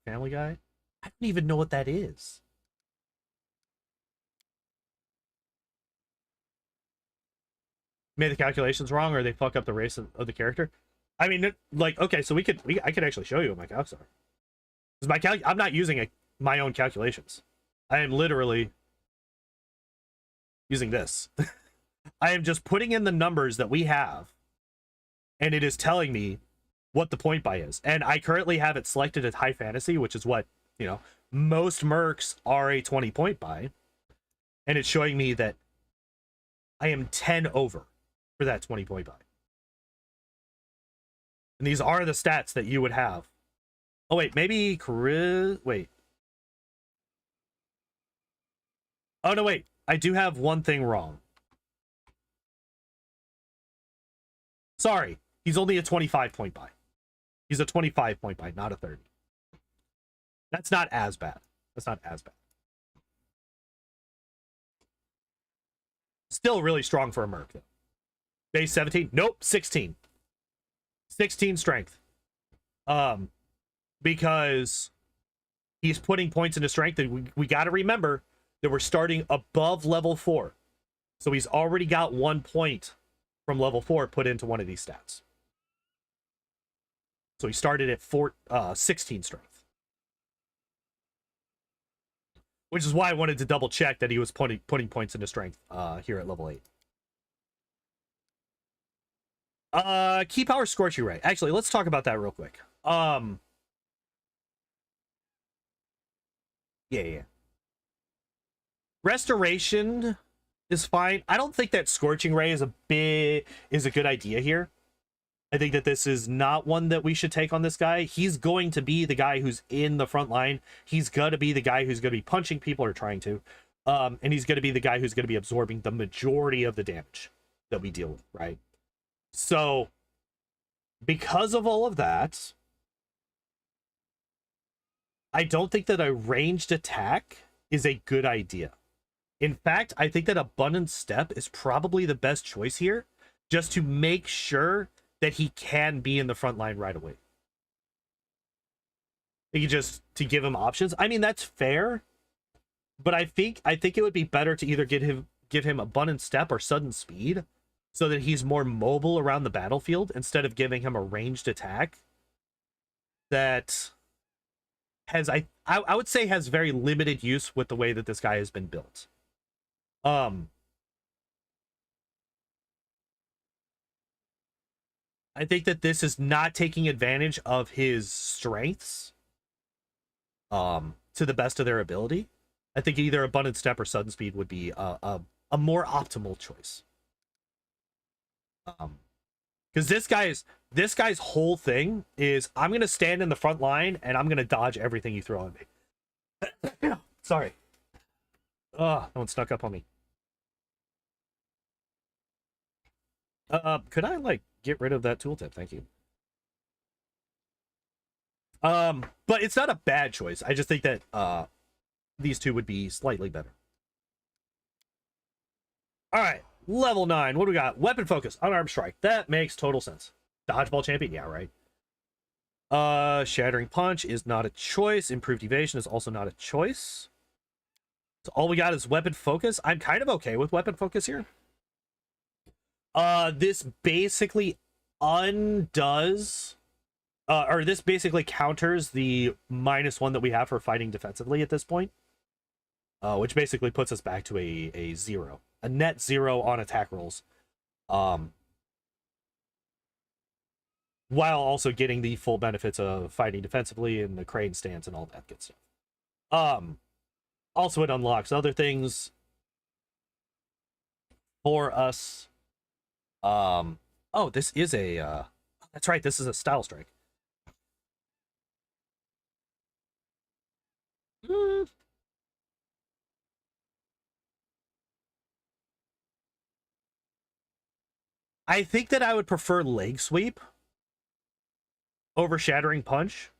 Family Guy. I don't even know what that is. Made the calculations wrong, or they fuck up the race of the character. I mean, like, okay, so I could actually show you what my calcs are. Because I'm not using my own calculations. I am literally using this. I am just putting in the numbers that we have, and it is telling me what the point buy is. And I currently have it selected at high fantasy, which is what, you know, most mercs are a 20 point buy. And it's showing me that I am 10 over for that 20 point buy. And these are the stats that you would have. Oh, wait, maybe wait. Oh, no, wait. I do have one thing wrong. Sorry. He's only a 25 point buy. He's a 25 point buy, not a 30. That's not as bad. That's not as bad. Still really strong for a merc, though. Base 17? Nope, 16. 16 strength. Because he's putting points into strength, and we got to remember that we're starting above level 4. So he's already got 1 point from level 4 put into one of these stats. So he started at 16 strength. Which is why I wanted to double check that he was putting points into strength here at level 8. Key power Scorching Ray. Actually, let's talk about that real quick. Yeah. Restoration is fine. I don't think that Scorching Ray is a good idea here. I think that this is not one that we should take on this guy. He's going to be the guy who's in the front line. He's going to be the guy who's going to be punching people or trying to. And he's going to be the guy who's going to be absorbing the majority of the damage that we deal with, right? So, because of all of that, I don't think that a ranged attack is a good idea. In fact, I think that Abundant Step is probably the best choice here, just to make sure that he can be in the front line right away. Just to give him options. I mean, that's fair, but I think it would be better to either give him Abundant Step or Sudden Speed, so that he's more mobile around the battlefield, instead of giving him a ranged attack that has I would say has very limited use with the way that this guy has been built. I think that this is not taking advantage of his strengths to the best of their ability. I think either Abundant Step or Sudden Speed would be a more optimal choice. Because Because this guy's whole thing is I'm gonna stand in the front line and I'm gonna dodge everything you throw at me. Sorry. No one snuck up on me. Could I like get rid of that tooltip? Thank you. But it's not a bad choice. I just think that these two would be slightly better. All right, level 9. What do we got? Weapon focus, unarmed strike. That makes total sense. Dodgeball champion, yeah, right. Shattering punch is not a choice. Improved evasion is also not a choice. So all we got is weapon focus. I'm kind of okay with weapon focus here. This basically undoes, or this basically counters the -1 that we have for fighting defensively at this point. Which basically puts us back to a 0. A net 0 on attack rolls. While also getting the full benefits of fighting defensively and the crane stance and all that good stuff. Also it unlocks other things for us. Oh, this is a that's right, this is a style strike. I think that I would prefer leg sweep over shattering punch,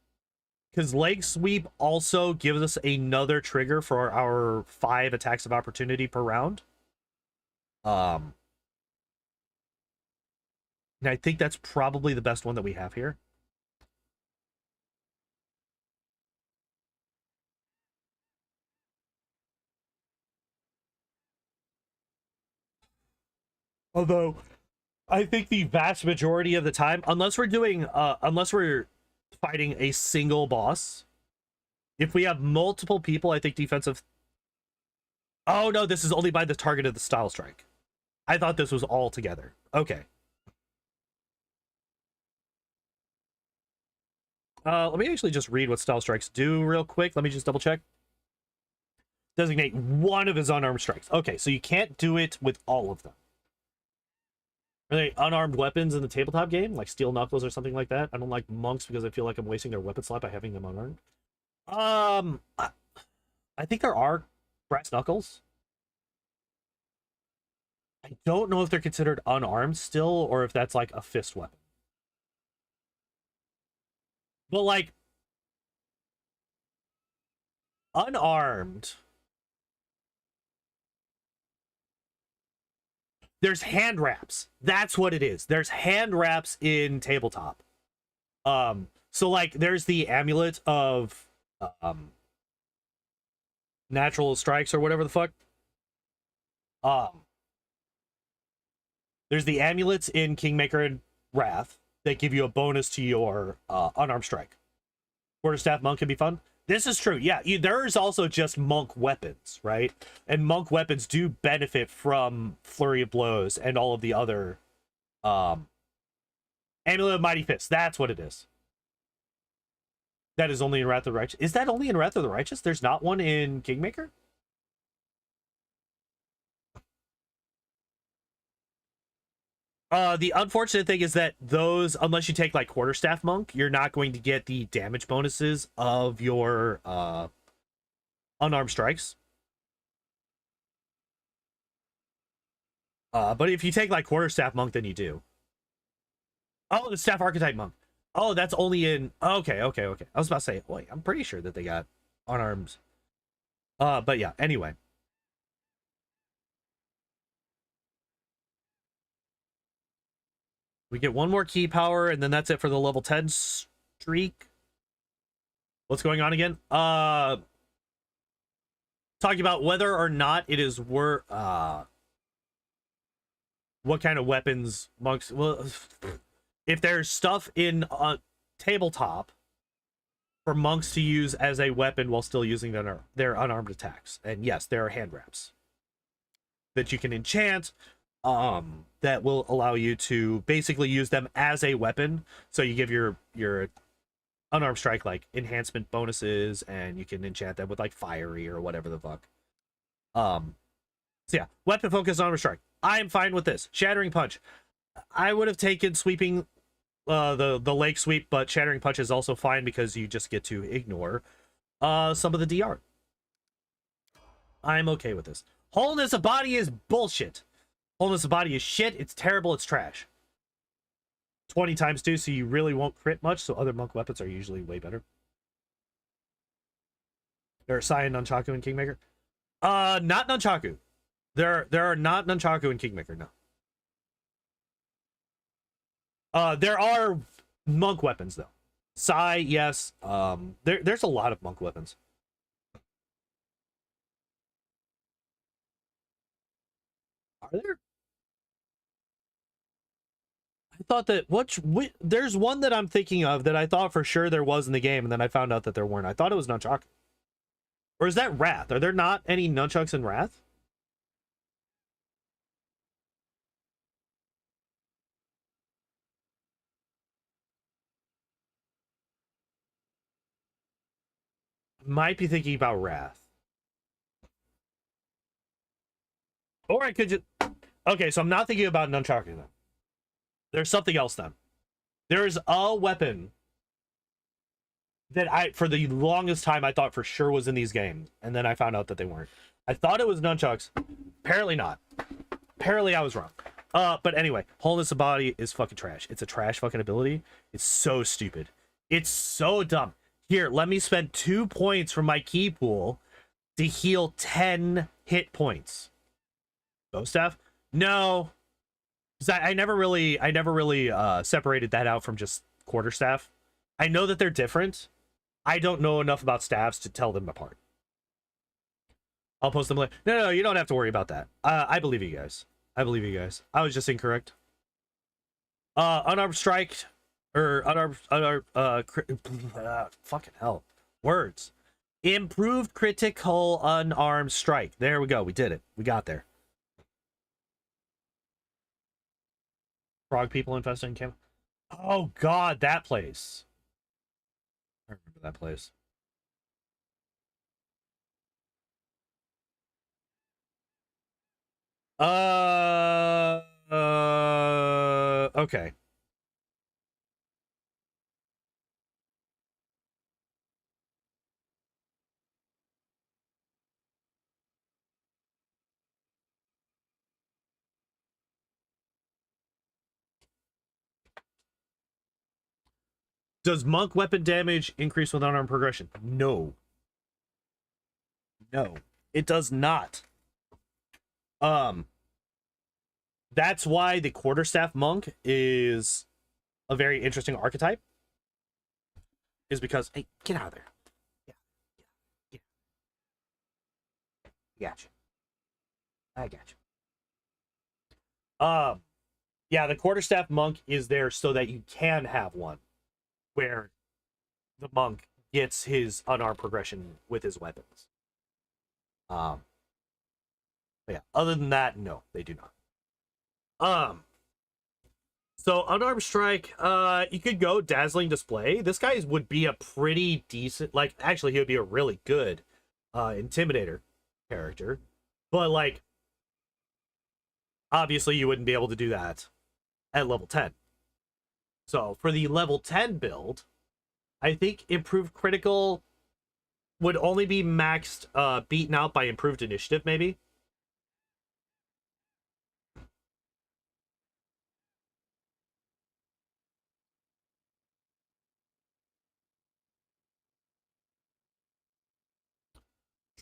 because leg sweep also gives us another trigger for our 5 attacks of opportunity per round. And I think that's probably the best one that we have here. Although I think the vast majority of the time, unless we're fighting a single boss, if we have multiple people, I think defensive. Oh no, this is only by the target of the style strike. I thought this was all together. Okay. Let me actually just read what style strikes do real quick. Let me just double check. Designate one of his unarmed strikes. Okay, so you can't do it with all of them. Are they unarmed weapons in the tabletop game, like steel knuckles or something like that? I don't like monks because I feel like I'm wasting their weapon slot by having them unarmed. I think there are brass knuckles. I don't know if they're considered unarmed still, or if that's like a fist weapon. But like unarmed, there's hand wraps. That's what it is. There's hand wraps in tabletop. So like there's the amulet of natural strikes or whatever the fuck. There's the amulets in Kingmaker and Wrath that give you a bonus to your unarmed strike. Quarterstaff monk can be fun. This is true. Yeah, there's also just monk weapons, right? And monk weapons do benefit from flurry of blows and all of the other amulet of mighty fist. That's what it is. That is only in Wrath of the Righteous. Is that only in Wrath of the Righteous? There's not one in Kingmaker? The unfortunate thing is that those, unless you take like Quarterstaff Monk, you're not going to get the damage bonuses of your unarmed strikes. But if you take like Quarterstaff Monk, then you do. Oh, the Staff Archetype Monk. Oh, that's only in... Okay. I was about to say, wait, I'm pretty sure that they got unarmed. But yeah, anyway. We get one more key power, and then that's it for the level 10 streak. What's going on again? Talking about whether or not it is worth... what kind of weapons monks... Well, if there's stuff in tabletop for monks to use as a weapon while still using their unarmed attacks. And yes, there are hand wraps that you can enchant that will allow you to basically use them as a weapon. So you give your unarmed strike like enhancement bonuses, and you can enchant them with like fiery or whatever the fuck. So yeah, weapon focus, unarmed strike. I am fine with this. Shattering punch. I would have taken sweeping the lake sweep, but shattering punch is also fine because you just get to ignore some of the DR. I'm okay with this. Wholeness of body is bullshit. Wholeness of body is shit. It's terrible. It's trash. 20 times 2, so you really won't crit much, so other monk weapons are usually way better. There are Saiyan, Nunchaku, and Kingmaker. Not Nunchaku. There are not Nunchaku and Kingmaker, no. There are monk weapons, though. Sai, yes. There's a lot of monk weapons. Are there? I thought that there's one that I'm thinking of that I thought for sure there was in the game, and then I found out that there weren't. I thought it was Nunchaku. Or is that Wrath? Are there not any nunchucks in Wrath? Might be thinking about Wrath. Or I could just... Okay, so I'm not thinking about Nunchaku then. There's something else then. There's a weapon that for the longest time, I thought for sure was in these games. And then I found out that they weren't. I thought it was nunchucks. Apparently not. Apparently I was wrong. But anyway, wholeness of body is fucking trash. It's a trash fucking ability. It's so stupid. It's so dumb. Here, let me spend 2 points from my key pool to heal 10 hit points. Bow staff? No. Because I never really separated that out from just quarterstaff. I know that they're different. I don't know enough about staffs to tell them apart. I'll post them later. No, you don't have to worry about that. I believe you guys. I believe you guys. I was just incorrect. Unarmed strike, or fucking hell. Words. Improved critical unarmed strike. There we go. We did it. We got there. Frog people infesting camp. Oh god, that place. I remember that place. Okay. Does monk weapon damage increase with unarmed progression? No. No, it does not. That's why the quarterstaff monk is a very interesting archetype. Is because, hey, get out of there. Yeah. Gotcha. I got you. Yeah, the quarterstaff monk is there so that you can have one where the monk gets his unarmed progression with his weapons. But yeah, other than that, no, they do not. So unarmed strike, you could go dazzling display. This guy would be a pretty decent, like, actually he would be a really good intimidator character, but like obviously you wouldn't be able to do that at level 10. So for the level 10 build, I think improved critical would only be maxed beaten out by improved initiative, maybe.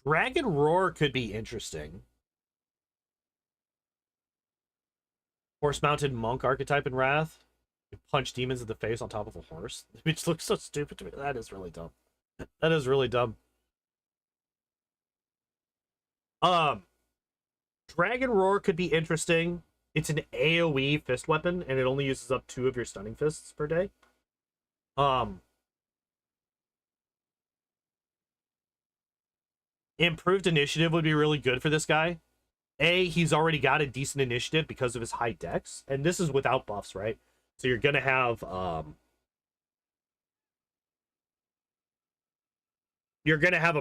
Dragon Roar could be interesting. Horse-mounted monk archetype in Wrath. You punch demons in the face on top of a horse. Which looks so stupid to me. That is really dumb. That is really dumb. Dragon Roar could be interesting. It's an AoE fist weapon, and it only uses up 2 of your stunning fists per day. Improved initiative would be really good for this guy. He's already got a decent initiative because of his high dex, and this is without buffs, right? So you're gonna have a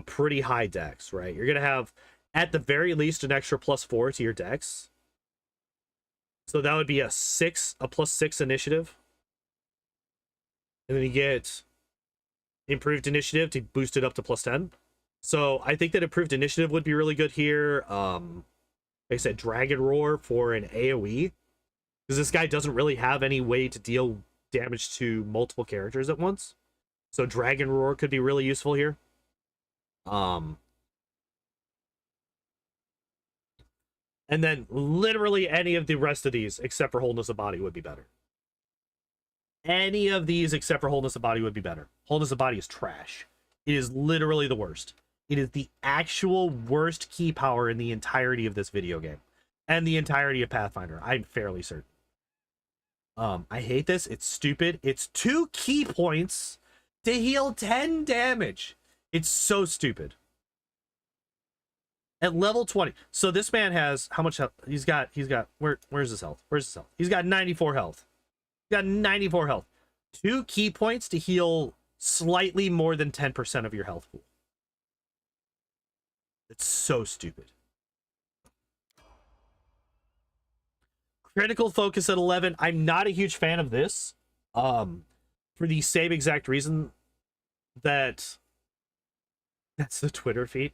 pretty high dex, right? You're gonna have at the very least an extra +4 to your dex. So that would be a +6 initiative. And then you get improved initiative to boost it up to +10. So I think that improved initiative would be really good here. Like I said, Dragon Roar for an AoE. Because this guy doesn't really have any way to deal damage to multiple characters at once. So Dragon Roar could be really useful here. And then literally any of the rest of these, except for Wholeness of Body, would be better. Any of these except for Wholeness of Body would be better. Wholeness of Body is trash. It is literally the worst. It is the actual worst key power in the entirety of this video game. And the entirety of Pathfinder, I'm fairly certain. I hate this. It's stupid. It's 2 key points to heal 10 damage. It's so stupid. At level 20. So this man has how much health? He's got where's his health? Where's his health? He's got 94 health. He's got 94 health. 2 key points to heal slightly more than 10% of your health pool. It's so stupid. Critical focus at 11. I'm not a huge fan of this. For the same exact reason that that's the Twitter feed.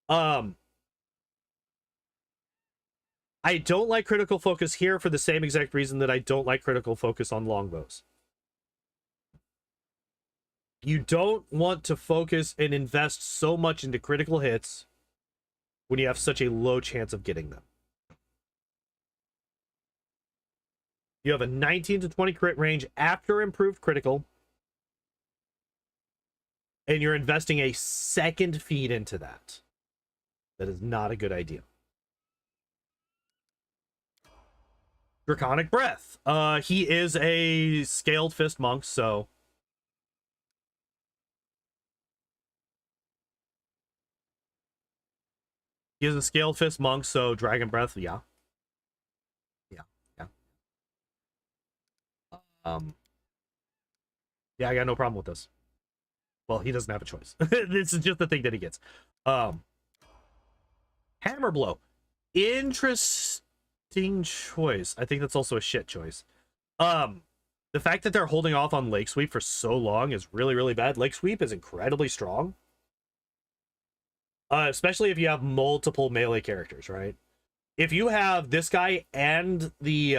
I don't like critical focus here for the same exact reason that I don't like critical focus on longbows. You don't want to focus and invest so much into critical hits when you have such a low chance of getting them. You have a 19 to 20 crit range after improved critical, and you're investing a second feed into that. That is not a good idea. Draconic Breath. He is a Scaled Fist monk, so he is a Scaled Fist monk, so Dragon Breath, yeah. Yeah. Yeah, I got no problem with this. Well, he doesn't have a choice. This is just the thing that he gets. Hammer Blow. Interesting choice. I think that's also a shit choice. The fact that they're holding off on Lake Sweep for so long is really, really bad. Lake Sweep is incredibly strong. Especially if you have multiple melee characters, right? If you have this guy and the,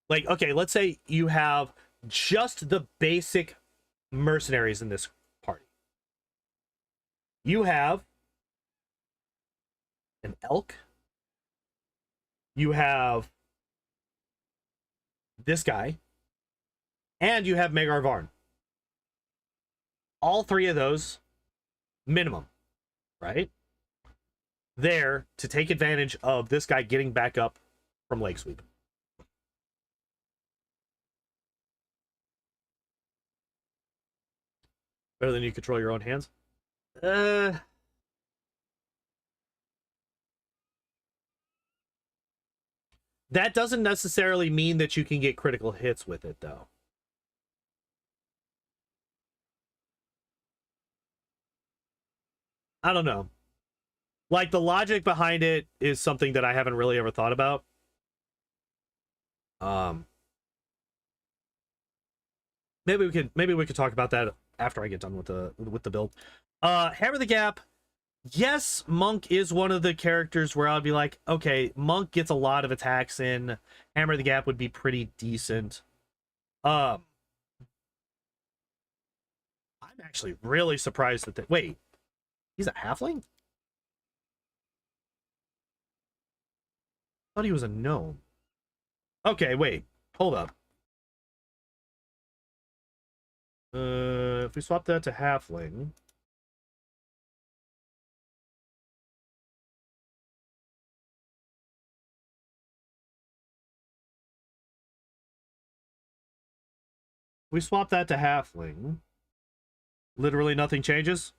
like, okay, let's say you have just the basic mercenaries in this party. You have an elk. You have this guy. And you have Magar Varn. All 3 of those, minimum, right? There to take advantage of this guy getting back up from Lake Sweep. Better than you control your own hands? That doesn't necessarily mean that you can get critical hits with it, though. I don't know. Like, the logic behind it is something that I haven't really ever thought about. Maybe we could talk about that after I get done with the build. Hammer the Gap. Yes, Monk is one of the characters where I'd be like, okay, Monk gets a lot of attacks in. Hammer the Gap would be pretty decent. I'm actually really surprised that wait, he's a halfling? I thought he was a gnome. Okay, wait, hold up. If we swap that to halfling. We swap that to halfling. Literally nothing changes.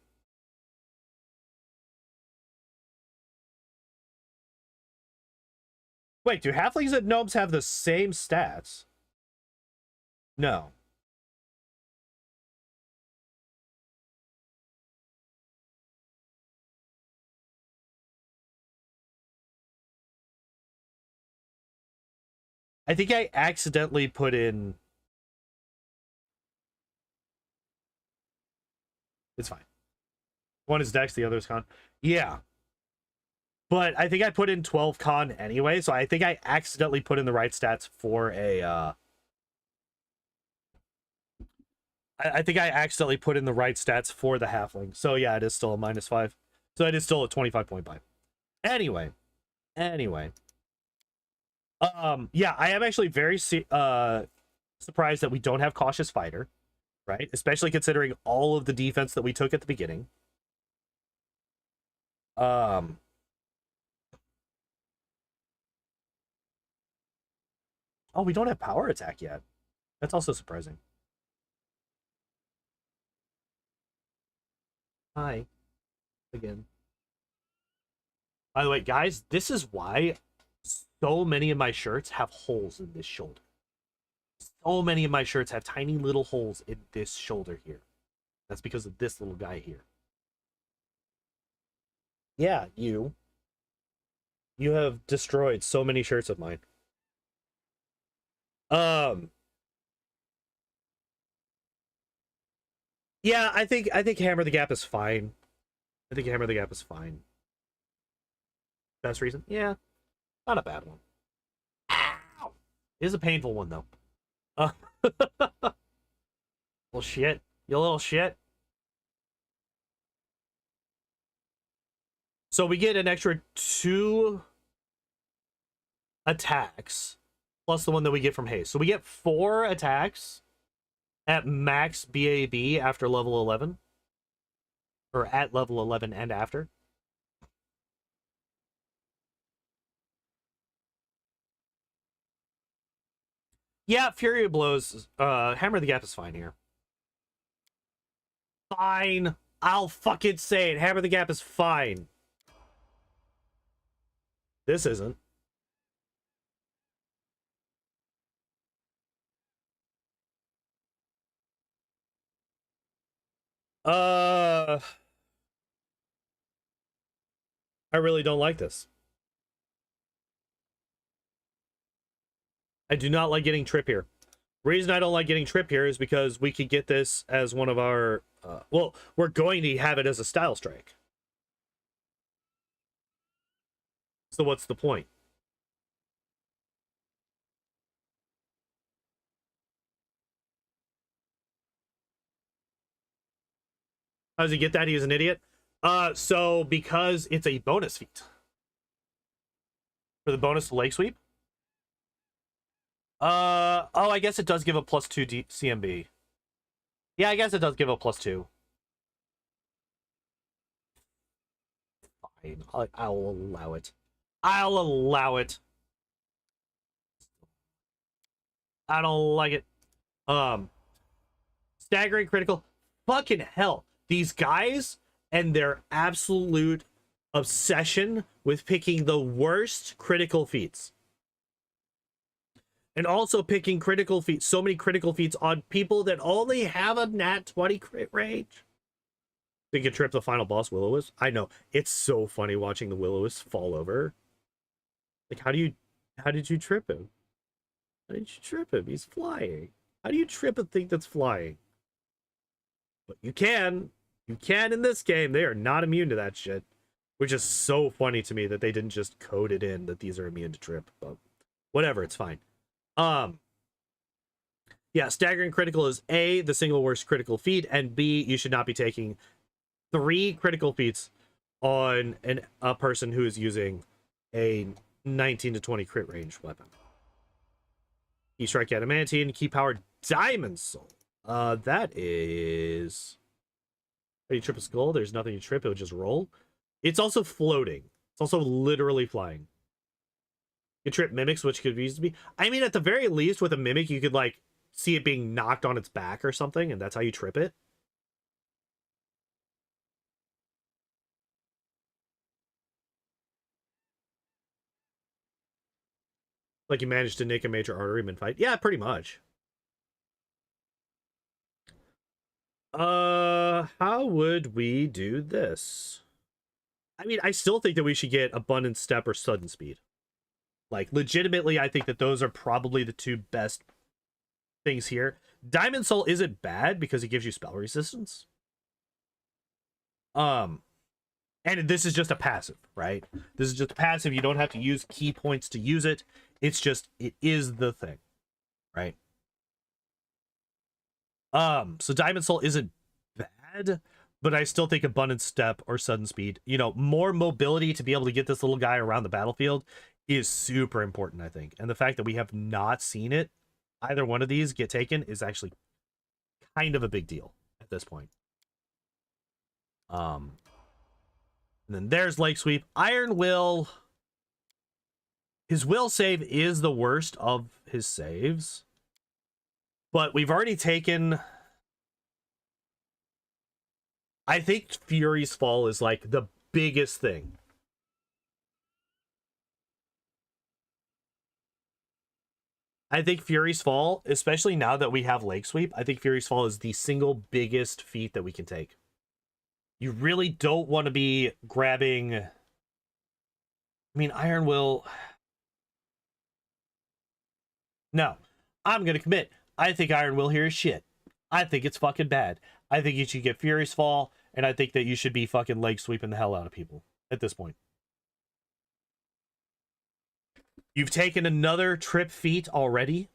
Wait, do halflings and gnomes have the same stats? No. I think I accidentally put in... It's fine. One is Dex, the other is Con. Yeah. But I think I put in 12 Con anyway, so I think I accidentally put in the right stats for a... I think I accidentally put in the right stats for the halfling. So yeah, it is still a -5. So it is still a 25 point buy. Anyway. Yeah, I am actually very surprised that we don't have Cautious Fighter, right? Especially considering all of the defense that we took at the beginning. Oh, we don't have Power Attack yet. That's also surprising. Hi. Again. By the way, guys, this is why so many of my shirts have holes in this shoulder. So many of my shirts have tiny little holes in this shoulder here. That's because of this little guy here. Yeah, you. You have destroyed so many shirts of mine. Yeah, I think Hammer the Gap is fine. I think Hammer the Gap is fine. Best reason? Yeah. Not a bad one. Ow! It is a painful one though. Little shit. You little shit. So we get an extra 2 attacks plus the one that we get from haste. So we get 4 attacks at max BAB after level 11. Or at level 11 and after. Yeah, Fury of Blows. Hammer the Gap is fine here. Fine. I'll fucking say it. Hammer the Gap is fine. This isn't. I really don't like this. I do not like getting Trip here. The reason I don't like getting Trip here is because we could get this as one of our... well, we're going to have it as a Style Strike. So what's the point? How does he get that? He's an idiot. So because it's a bonus feat. For the bonus Lake Sweep? Oh, I guess it does give a +2 CMB. Yeah, I guess it does give a +2. Fine. I'll allow it. I'll allow it. I don't like it. Staggering critical. Fucking hell. These guys and their absolute obsession with picking the worst critical feats. And also picking critical feats, so many critical feats on people that only have a nat 20 crit range. Think you trip the final boss, Will-O-Wisp? I know. It's so funny watching the Will-O-Wisp fall over. Like, how did you trip him? How did you trip him? He's flying. How do you trip a thing that's flying? But you can. You can in this game. They are not immune to that shit. Which is so funny to me that they didn't just code it in that these are immune to trip. But whatever, it's fine. Yeah, staggering critical is A, the single worst critical feat, and B, you should not be taking 3 critical feats on a person who is using a 19 to 20 crit range weapon. Key Strike Adamantine, Key Power Diamond Soul. That is... How do you trip a skull? There's nothing to trip, it would just roll. It's also floating. It's also literally flying. You trip mimics, which could be used to be... I mean, at the very least, with a mimic, you could, like, see it being knocked on its back or something, and that's how you trip it. Like you managed to nick a major artery mid-fight. Yeah, pretty much. How would we do this? I mean, I still think that we should get Abundant Step or Sudden Speed. Like, legitimately, I think that those are probably the two best things here. Diamond Soul isn't bad because it gives you spell resistance. And this is just a passive, right? This is just a passive. You don't have to use key points to use it. It's just, it is the thing, right? So Diamond Soul isn't bad, but I still think Abundant Step or Sudden Speed, you know, more mobility to be able to get this little guy around the battlefield is super important, I think. And the fact that we have not seen it, either one of these get taken, is actually kind of a big deal at this point. And then there's Lake Sweep. Iron Will. His will save is the worst of his saves. But we've already taken... I think Fury's Fall is like the biggest thing. I think Fury's Fall, especially now that we have Lake Sweep, I think Fury's Fall is the single biggest feat that we can take. You really don't want to be grabbing... I mean, Iron Will... No. I'm going to commit. I think Iron Will here is shit. I think it's fucking bad. I think you should get Fury's Fall, and I think that you should be fucking leg sweeping the hell out of people at this point. You've taken another trip feat already.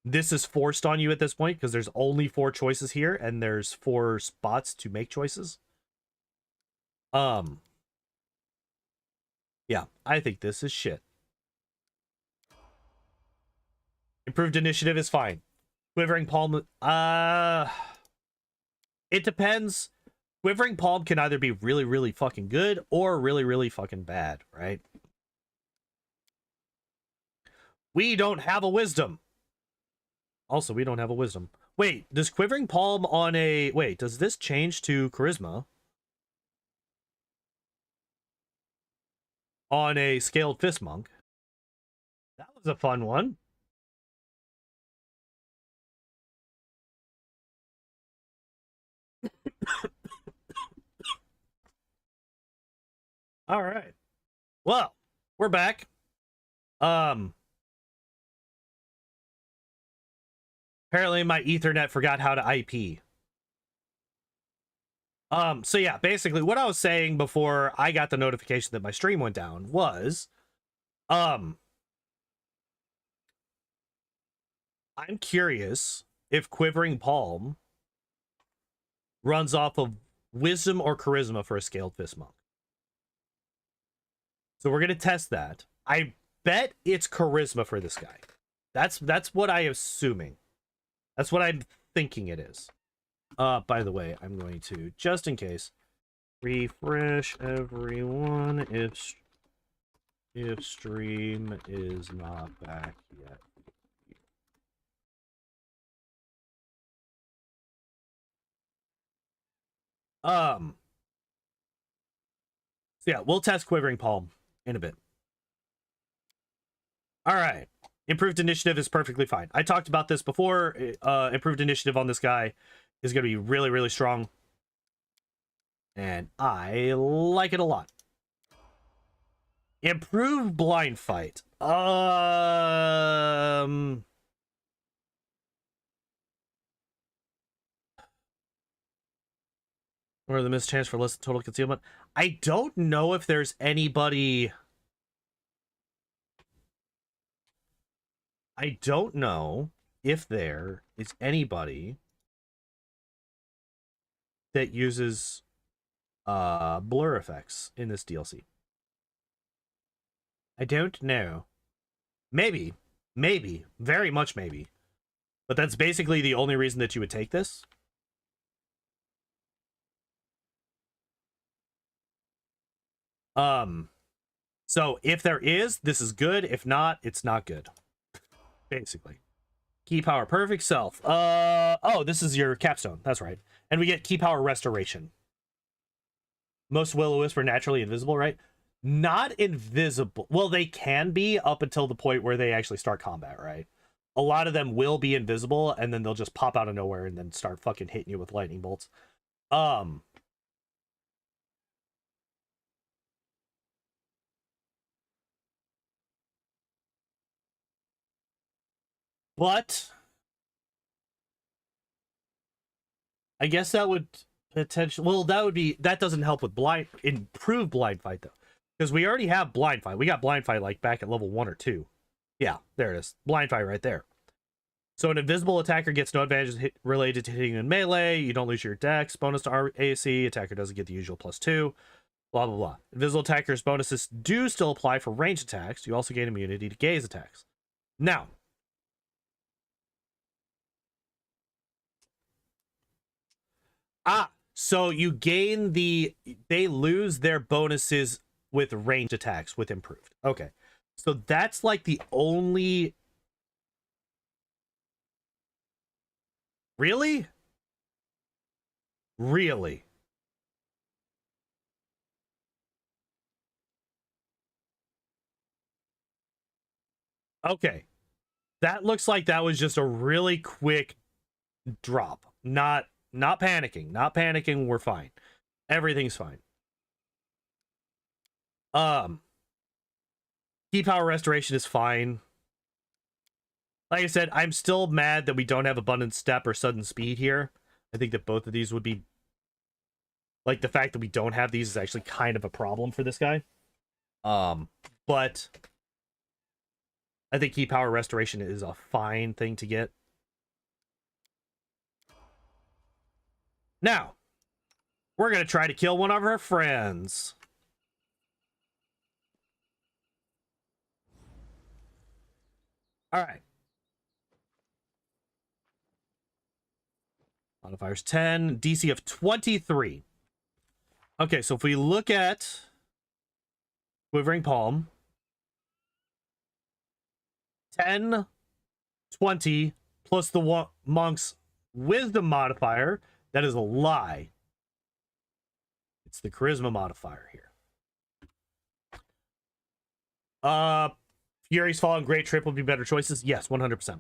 This is forced on you at this point because there's only 4 choices here, and there's 4 spots to make choices. Yeah, I think this is shit. Improved initiative is fine. Quivering Palm, it depends. Quivering Palm can either be really, really fucking good or really, really fucking bad, right? We don't have a wisdom. Also, we don't have a wisdom. Wait, does Quivering Palm on a... Wait, does this change to Charisma? On a Scaled Fist Monk? That was a fun one. All right. Well, we're back. Apparently my Ethernet forgot how to IP. So yeah, basically what I was saying before I got the notification that my stream went down was, I'm curious if Quivering Palm runs off of Wisdom or Charisma for a Scaled Fist Monk. So we're going to test that. I bet it's Charisma for this guy. That's what I'm assuming. That's what I'm thinking it is. By the way, I'm going to, just in case, refresh everyone if stream is not back yet. So yeah, we'll test Quivering Palm in a bit. All right. Improved initiative is perfectly fine. I talked about this before. Improved initiative on this guy is going to be really, really strong. And I like it a lot. Improved blind fight. Or the mischance for less than total concealment. I don't know if there's anybody... I don't know if there is anybody that uses blur effects in this DLC. I don't know. Maybe, very much maybe. But that's basically the only reason that you would take this. So if there is, this is good. If not, it's not good. Basically. Key power, perfect self. Oh, this is your capstone. That's right. And we get key power restoration. Most will-o-wisps are naturally invisible, right? Not invisible. Well, they can be up until the point where they actually start combat, right? A lot of them will be invisible, and then they'll just pop out of nowhere and then start fucking hitting you with lightning bolts. But I guess that would potentially, well, that doesn't help with improve blind fight though, because we already have blind fight. We got blind fight like back at level 1 or 2. Yeah, there it is, blind fight right there. So an invisible attacker gets no advantages related to hitting in melee. You don't lose your dex bonus to ASC. Attacker doesn't get the usual +2. Blah blah blah. Invisible attackers bonuses do still apply for ranged attacks. You also gain immunity to gaze attacks. Now, so you gain they lose their bonuses with ranged attacks with improved. Okay. So that's like the only... Really? Really? Okay. That looks like that was just a really quick drop. Not panicking. Not panicking, we're fine. Everything's fine. Key power restoration is fine. Like I said, I'm still mad that we don't have abundant step or sudden speed here. I think that both of these would be... Like, the fact that we don't have these is actually kind of a problem for this guy. But I think key power restoration is a fine thing to get. Now, we're going to try to kill one of our friends. All right. Modifiers 10, DC of 23. Okay, so if we look at Quivering Palm, 10, 20, plus the monk's wisdom modifier, that is a lie. It's the charisma modifier here. Fury's Fall and Great Trip would be better choices. Yes, 100%.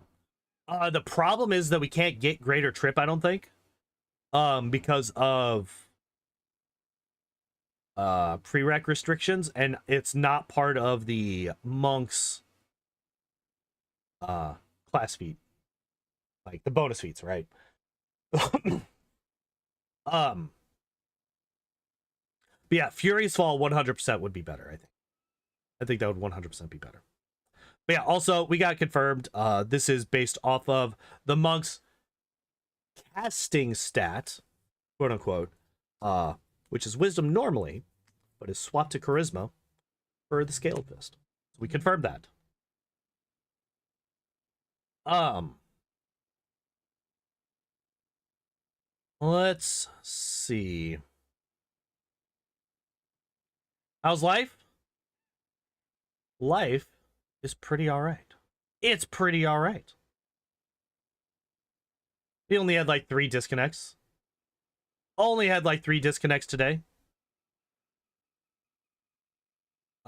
The problem is that we can't get Greater Trip, I don't think. Because of prereq restrictions, and it's not part of the monk's class feat. Like the bonus feats, right? But yeah, Fury's Fall 100% would be better, I think. I think that would 100% be better. But yeah, also, we got confirmed. This is based off of the monk's casting stat, quote unquote, which is wisdom normally, but is swapped to charisma for the scaled fist. So we confirmed that. Let's see. How's life? Life is pretty all right. It's pretty all right. We only had like 3 disconnects. Only had like 3 disconnects today.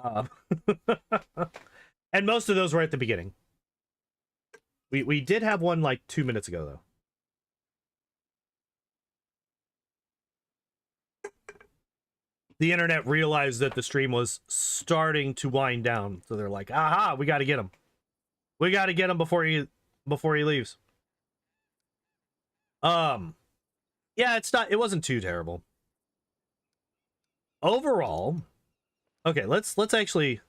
And most of those were at the beginning. We did have one like 2 minutes ago, though. The internet realized that the stream was starting to wind down, so they're like, aha, we got to get him. We got to get him before he leaves. Yeah, it wasn't too terrible. Overall, okay, let's actually...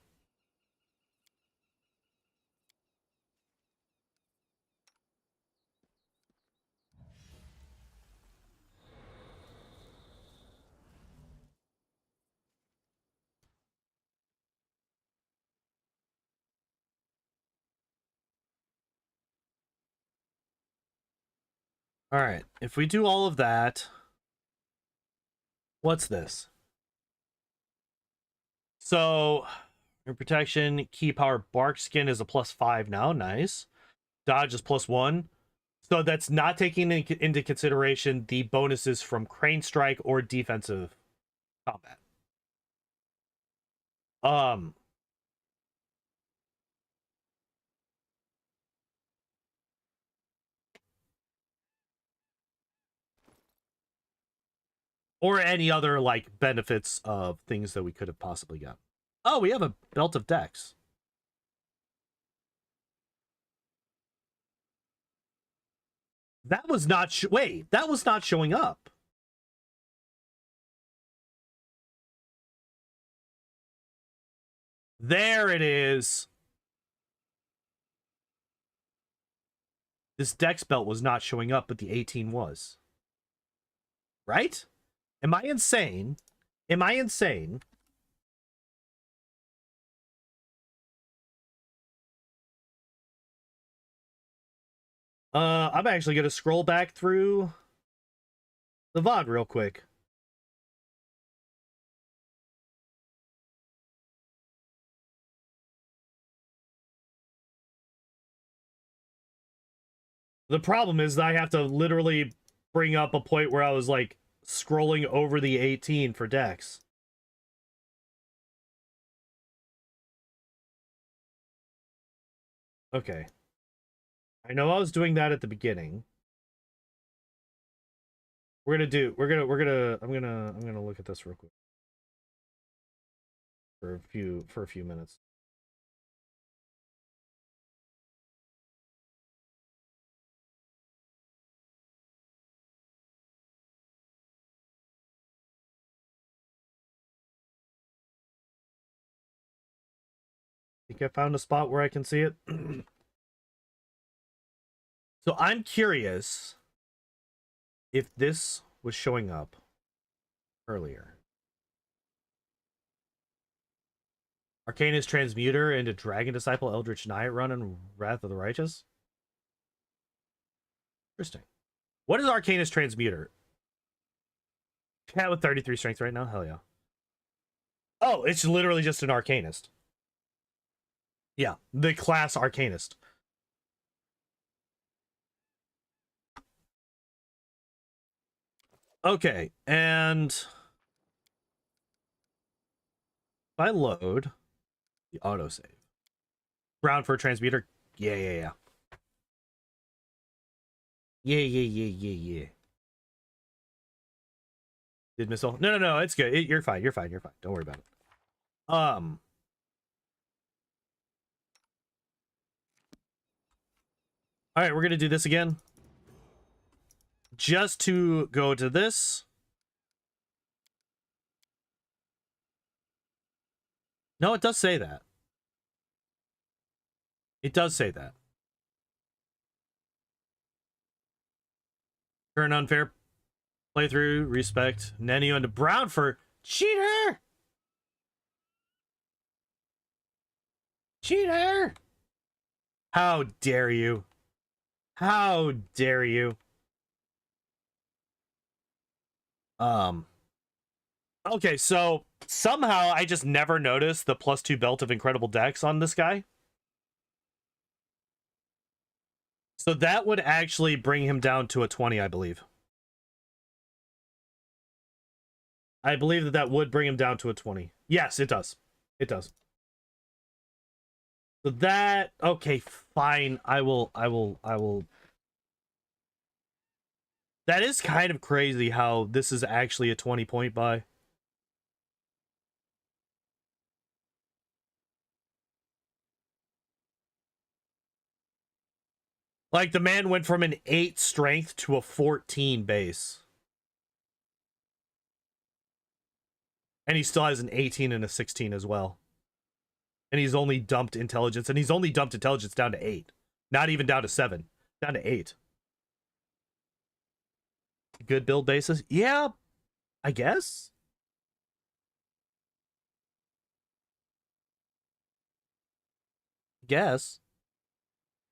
All right, if we do all of that, what's this? So, your protection, key power, bark skin is a +5 now. Nice. Dodge is +1. So that's not taking into consideration the bonuses from crane strike or defensive combat. Or any other like benefits of things that we could have possibly got. Oh, we have a belt of dex. That was not wait, that was not showing up. There it is. This dex belt was not showing up, but the 18 was. Right? Am I insane? Am I insane? I'm actually going to scroll back through the VOD real quick. The problem is that I have to literally bring up a point where I was like scrolling over the 18 for Dex. Okay. I know I was doing that at the beginning. I'm gonna look at this real quick. For a few minutes. I think I found a spot where I can see it. So I'm curious if this was showing up earlier. Arcanist Transmuter into Dragon Disciple, Eldritch Knight run, and Wrath of the Righteous. Interesting. What is Arcanist Transmuter? Cat with 33 strength right now? Hell yeah. Oh, it's literally just an Arcanist. Yeah, the class Arcanist. Okay, and if I load the autosave. Ground for a transmuter. Yeah. Yeah. Did missile? No, it's good. You're fine. You're fine. Don't worry about it. All right, we're gonna do this again. Just to go to this. No, it does say that. It does say that. Turn unfair playthrough, respect. Nenio into Brown for cheater! Cheater! How dare you? How dare you? Okay, so somehow I just never noticed the +2 belt of incredible dex on this guy. So that would actually bring him down to a 20, I believe. I believe that would bring him down to a 20. Yes, it does. It does. So that, okay, fine. I will. That is kind of crazy how this is actually a 20-point buy. Like, the man went from an 8 strength to a 14 base. And he still has an 18 and a 16 as well. And he's only dumped intelligence. And he's only dumped intelligence down to 8. Not even down to 7. Down to 8. Good build basis? Yeah, I guess.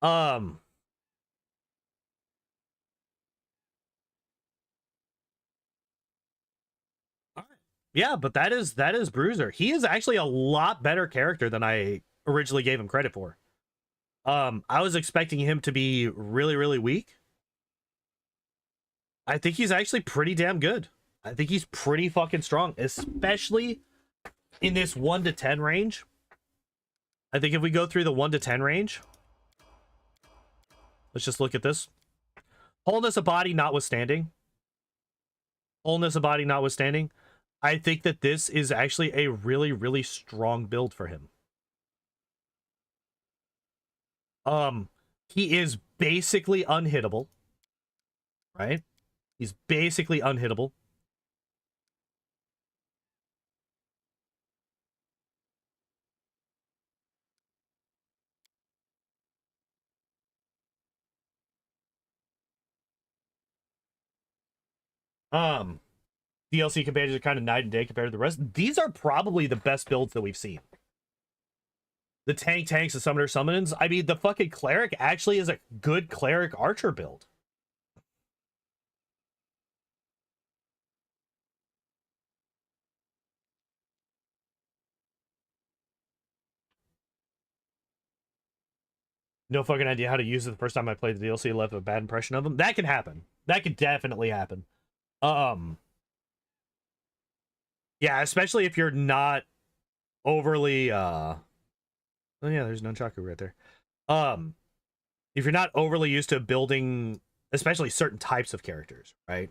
Um... Yeah, but that is Bruiser. He is actually a lot better character than I originally gave him credit for. I was expecting him to be really, really weak. I think he's actually pretty damn good. I think he's pretty fucking strong, especially in this 1 to 10 range. I think if we go through the 1 to 10 range, let's just look at this. Wholeness of body notwithstanding. I think that this is actually a really, really strong build for him. He is basically unhittable. right? He's basically unhittable. DLC companions are kind of night and day compared to the rest. These are probably the best builds that we've seen. The tanks, the summoner summons. I mean, the fucking cleric actually is a good cleric archer build. No fucking idea how to use it the first time I played the DLC. Left a bad impression of them. That can happen. That could definitely happen. Yeah, especially if you're not overly oh yeah, there's nunchaku right there. If you're not overly used to building especially certain types of characters, right?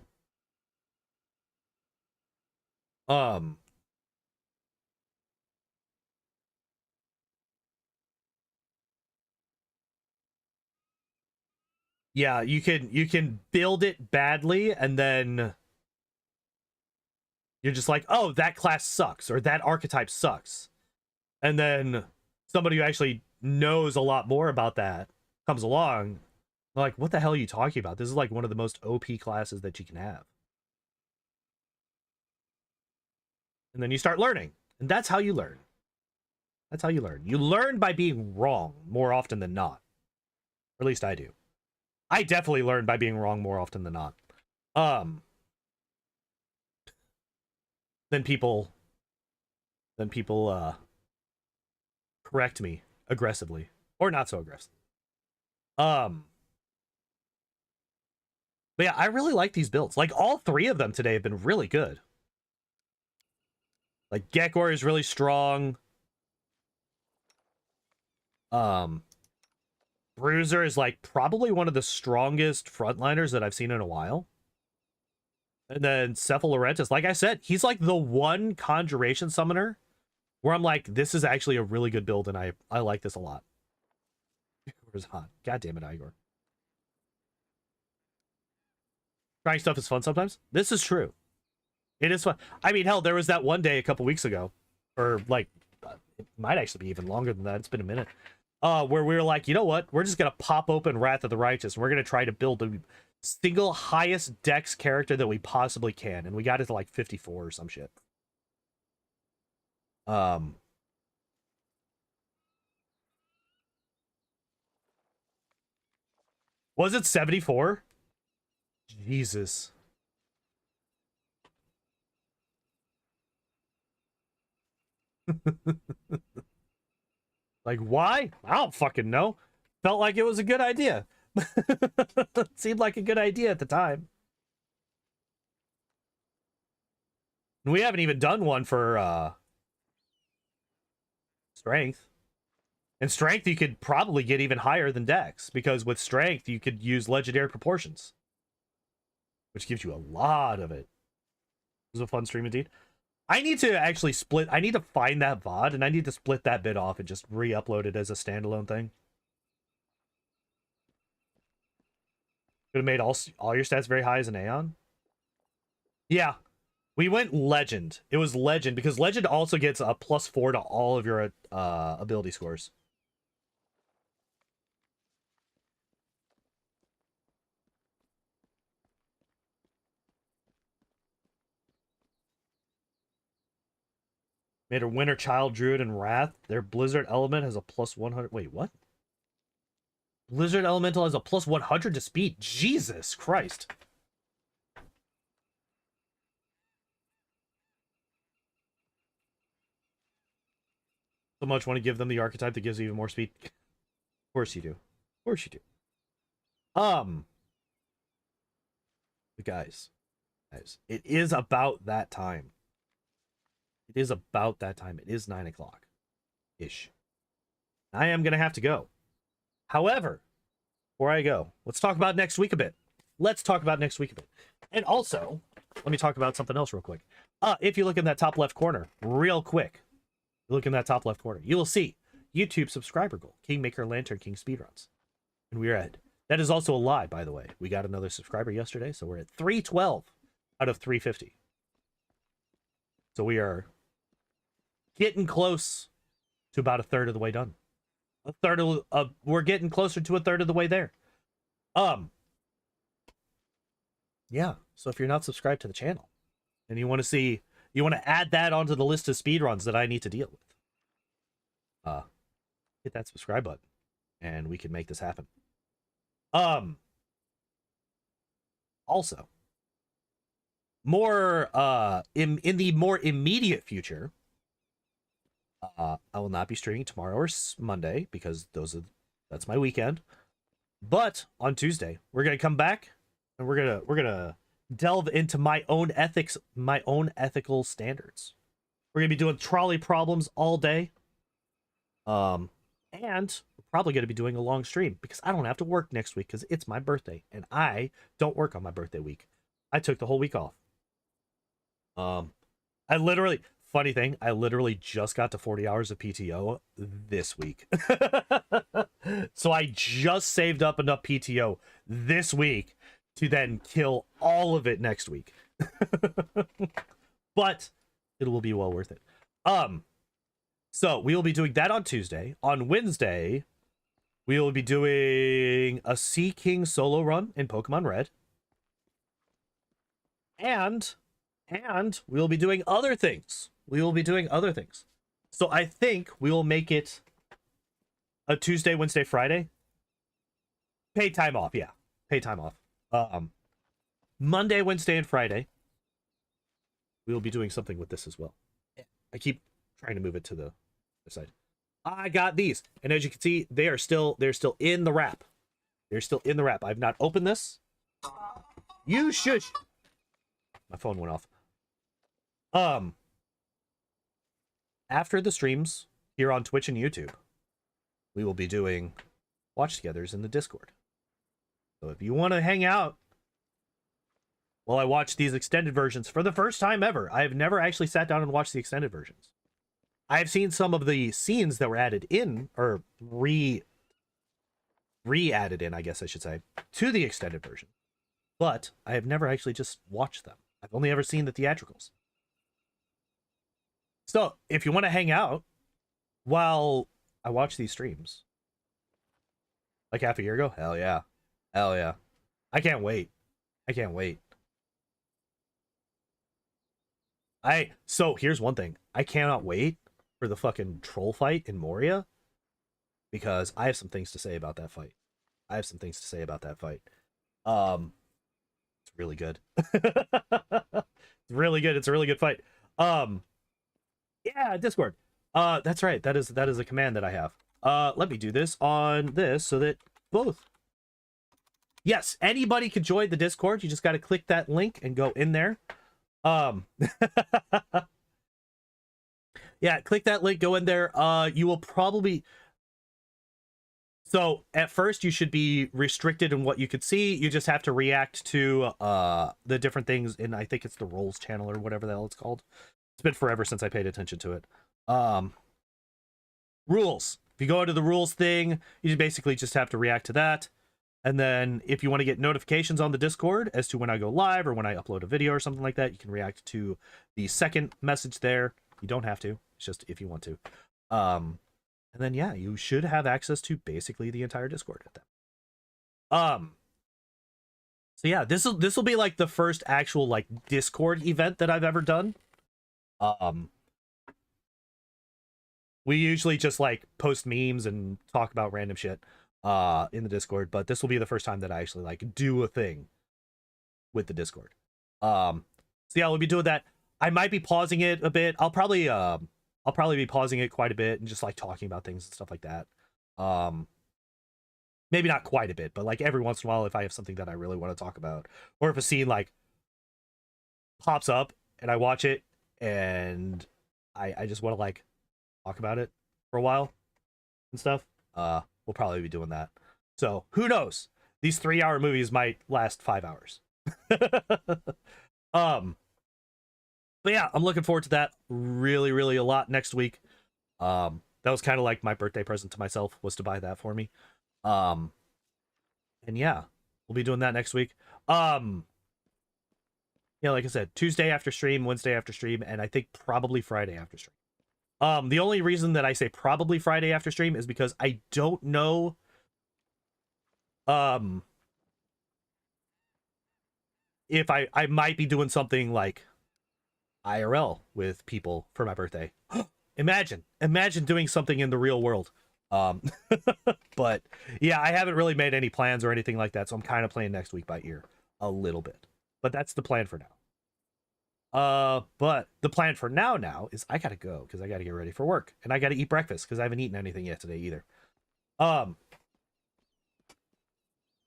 Yeah, you can build it badly and then you're just like, oh, that class sucks or that archetype sucks. And then somebody who actually knows a lot more about that comes along, like, what the hell are you talking about? This is like one of the most OP classes that you can have. And then you start learning. And that's how you learn. That's how you learn. You learn by being wrong more often than not. Or at least I do. I definitely learn by being wrong more often than not. Then people correct me aggressively. Or not so aggressive. But yeah, I really like these builds. Like, all three of them today have been really good. Like, Gekkor is really strong. Bruiser is, like, probably one of the strongest frontliners that I've seen in a while. And then Cephal Lorentus, like I said, he's, like, the one conjuration summoner where I'm like, this is actually a really good build, and I like this a lot. Where's hot? God damn it, Igor. Trying stuff is fun sometimes. This is true. It is fun. I mean, hell, there was that one day a couple weeks ago, or like, it might actually be even longer than that. It's been a minute. Where we were like, you know what? We're just gonna pop open Wrath of the Righteous. And we're gonna try to build the single highest dex character that we possibly can, and we got it to like 54 or some shit. Was it 74? Jesus. Like, why? I don't fucking know. Felt like it was a good idea. Seemed like a good idea at the time. And we haven't even done one for strength. And strength you could probably get even higher than dex, because with strength you could use legendary proportions, which gives you a lot of it. It was a fun stream indeed. I need to actually split. I need to find that VOD, and I need to split that bit off and just re-upload it as a standalone thing. Could have made all your stats very high as an Aeon. Yeah, we went Legend. It was Legend, because Legend also gets a +4 to all of your ability scores. Made a Winter Child, Druid, and Wrath. Their Blizzard element has a +100. Wait, what? Blizzard Elemental has a +100 to speed. Jesus Christ. So much want to give them the archetype that gives even more speed. Of course you do. Of course you do. Guys, it is about that time. It is about that time. It is 9 o'clock ish. I am gonna have to go. However, before I go, let's talk about next week a bit. And also, let me talk about something else real quick. If you look in that top left corner, real quick, look in that top left corner, you will see YouTube subscriber goal, Kingmaker Lantern King speedruns. And we are at That is also a lie, by the way. We got another subscriber yesterday, so we're at 312 out of 350. So we are getting close to about a third of the way done. We're getting closer to a third of the way there. Yeah, so if you're not subscribed to the channel and you want to add that onto the list of speedruns that I need to deal with, hit that subscribe button and we can make this happen. Also, more in the more immediate future, I will not be streaming tomorrow or Monday because that's my weekend. But on Tuesday, we're gonna come back and we're gonna delve into my own ethics, my own ethical standards. We're gonna be doing trolley problems all day. And we're probably gonna be doing a long stream because I don't have to work next week because it's my birthday and I don't work on my birthday week. I took the whole week off. Funny thing, I literally just got to 40 hours of PTO this week. So I just saved up enough PTO this week to then kill all of it next week. But it will be well worth it. So we will be doing that on Tuesday. On Wednesday, we will be doing a Sea King solo run in Pokemon Red. And we'll be doing other things. So I think we will make it a Tuesday, Wednesday, Friday. Paid time off, yeah. Paid time off. Monday, Wednesday, and Friday. We will be doing something with this as well. I keep trying to move it to the other side. I got these. And as you can see, they're still in the wrap. They're still in the wrap. I've not opened this. You should. My phone went off. After the streams here on Twitch and YouTube, we will be doing watch togethers in the Discord. So if you want to hang out while I watch these extended versions for the first time ever, I have never actually sat down and watched the extended versions. I have seen some of the scenes that were added in, or re-added in, I guess I should say, to the extended version. But I have never actually just watched them. I've only ever seen the theatricals. So, if you want to hang out while I watch these streams, like half a year ago, hell yeah. Hell yeah. I can't wait. So, here's one thing. I cannot wait for the fucking troll fight in Moria, because I have some things to say about that fight. It's really good. It's really good. It's a really good fight. Yeah, Discord. That's right. That is a command that I have. Let me do this on this so that both. Yes, anybody could join the Discord. You just got to click that link and go in there. Yeah, click that link, go in there. You will probably. So at first you should be restricted in what you could see. You just have to react to the different things in, I think it's the Rolls channel or whatever the hell it's called. It's been forever since I paid attention to it. Rules. If you go into the rules thing, you basically just have to react to that. And then if you want to get notifications on the Discord as to when I go live or when I upload a video or something like that, you can react to the second message there. You don't have to. It's just if you want to. And then, yeah, you should have access to basically the entire Discord at that. So yeah, this will be like the first actual like Discord event that I've ever done. We usually just like post memes and talk about random shit in the Discord, but this will be the first time that I actually like do a thing with the Discord. So yeah, we'll be doing that. I might be pausing it a bit. I'll probably be pausing it quite a bit and just like talking about things and stuff like that. Maybe not quite a bit, but like every once in a while, if I have something that I really want to talk about, or if a scene like pops up and I watch it and I just want to like talk about it for a while and stuff, we'll probably be doing that. So who knows? These 3-hour movies might last 5 hours. But yeah, I'm looking forward to that really, really a lot next week. That was kind of like my birthday present to myself, was to buy that for me. And And yeah, we'll be doing that next week. Yeah, like I said, Tuesday after stream, Wednesday after stream, and I think probably Friday after stream. The only reason that I say probably Friday after stream is because I don't know if I might be doing something like IRL with people for my birthday. Imagine doing something in the real world. But yeah, I haven't really made any plans or anything like that, so I'm kind of playing next week by ear a little bit. But that's the plan for now. But the plan for now is I gotta go because I gotta get ready for work and I gotta eat breakfast because I haven't eaten anything yet today either. But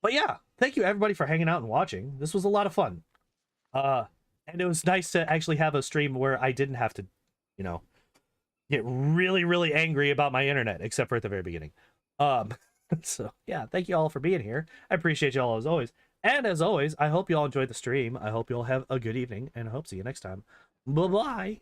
yeah, thank you everybody for hanging out and watching. This was a lot of fun. And it was nice to actually have a stream where I didn't have to, you know, get really, really angry about my internet, except for at the very beginning. So yeah, thank you all for being here. I appreciate you all as always. And as always, I hope you all enjoyed the stream. I hope you all have a good evening, and I hope to see you next time. Bye-bye.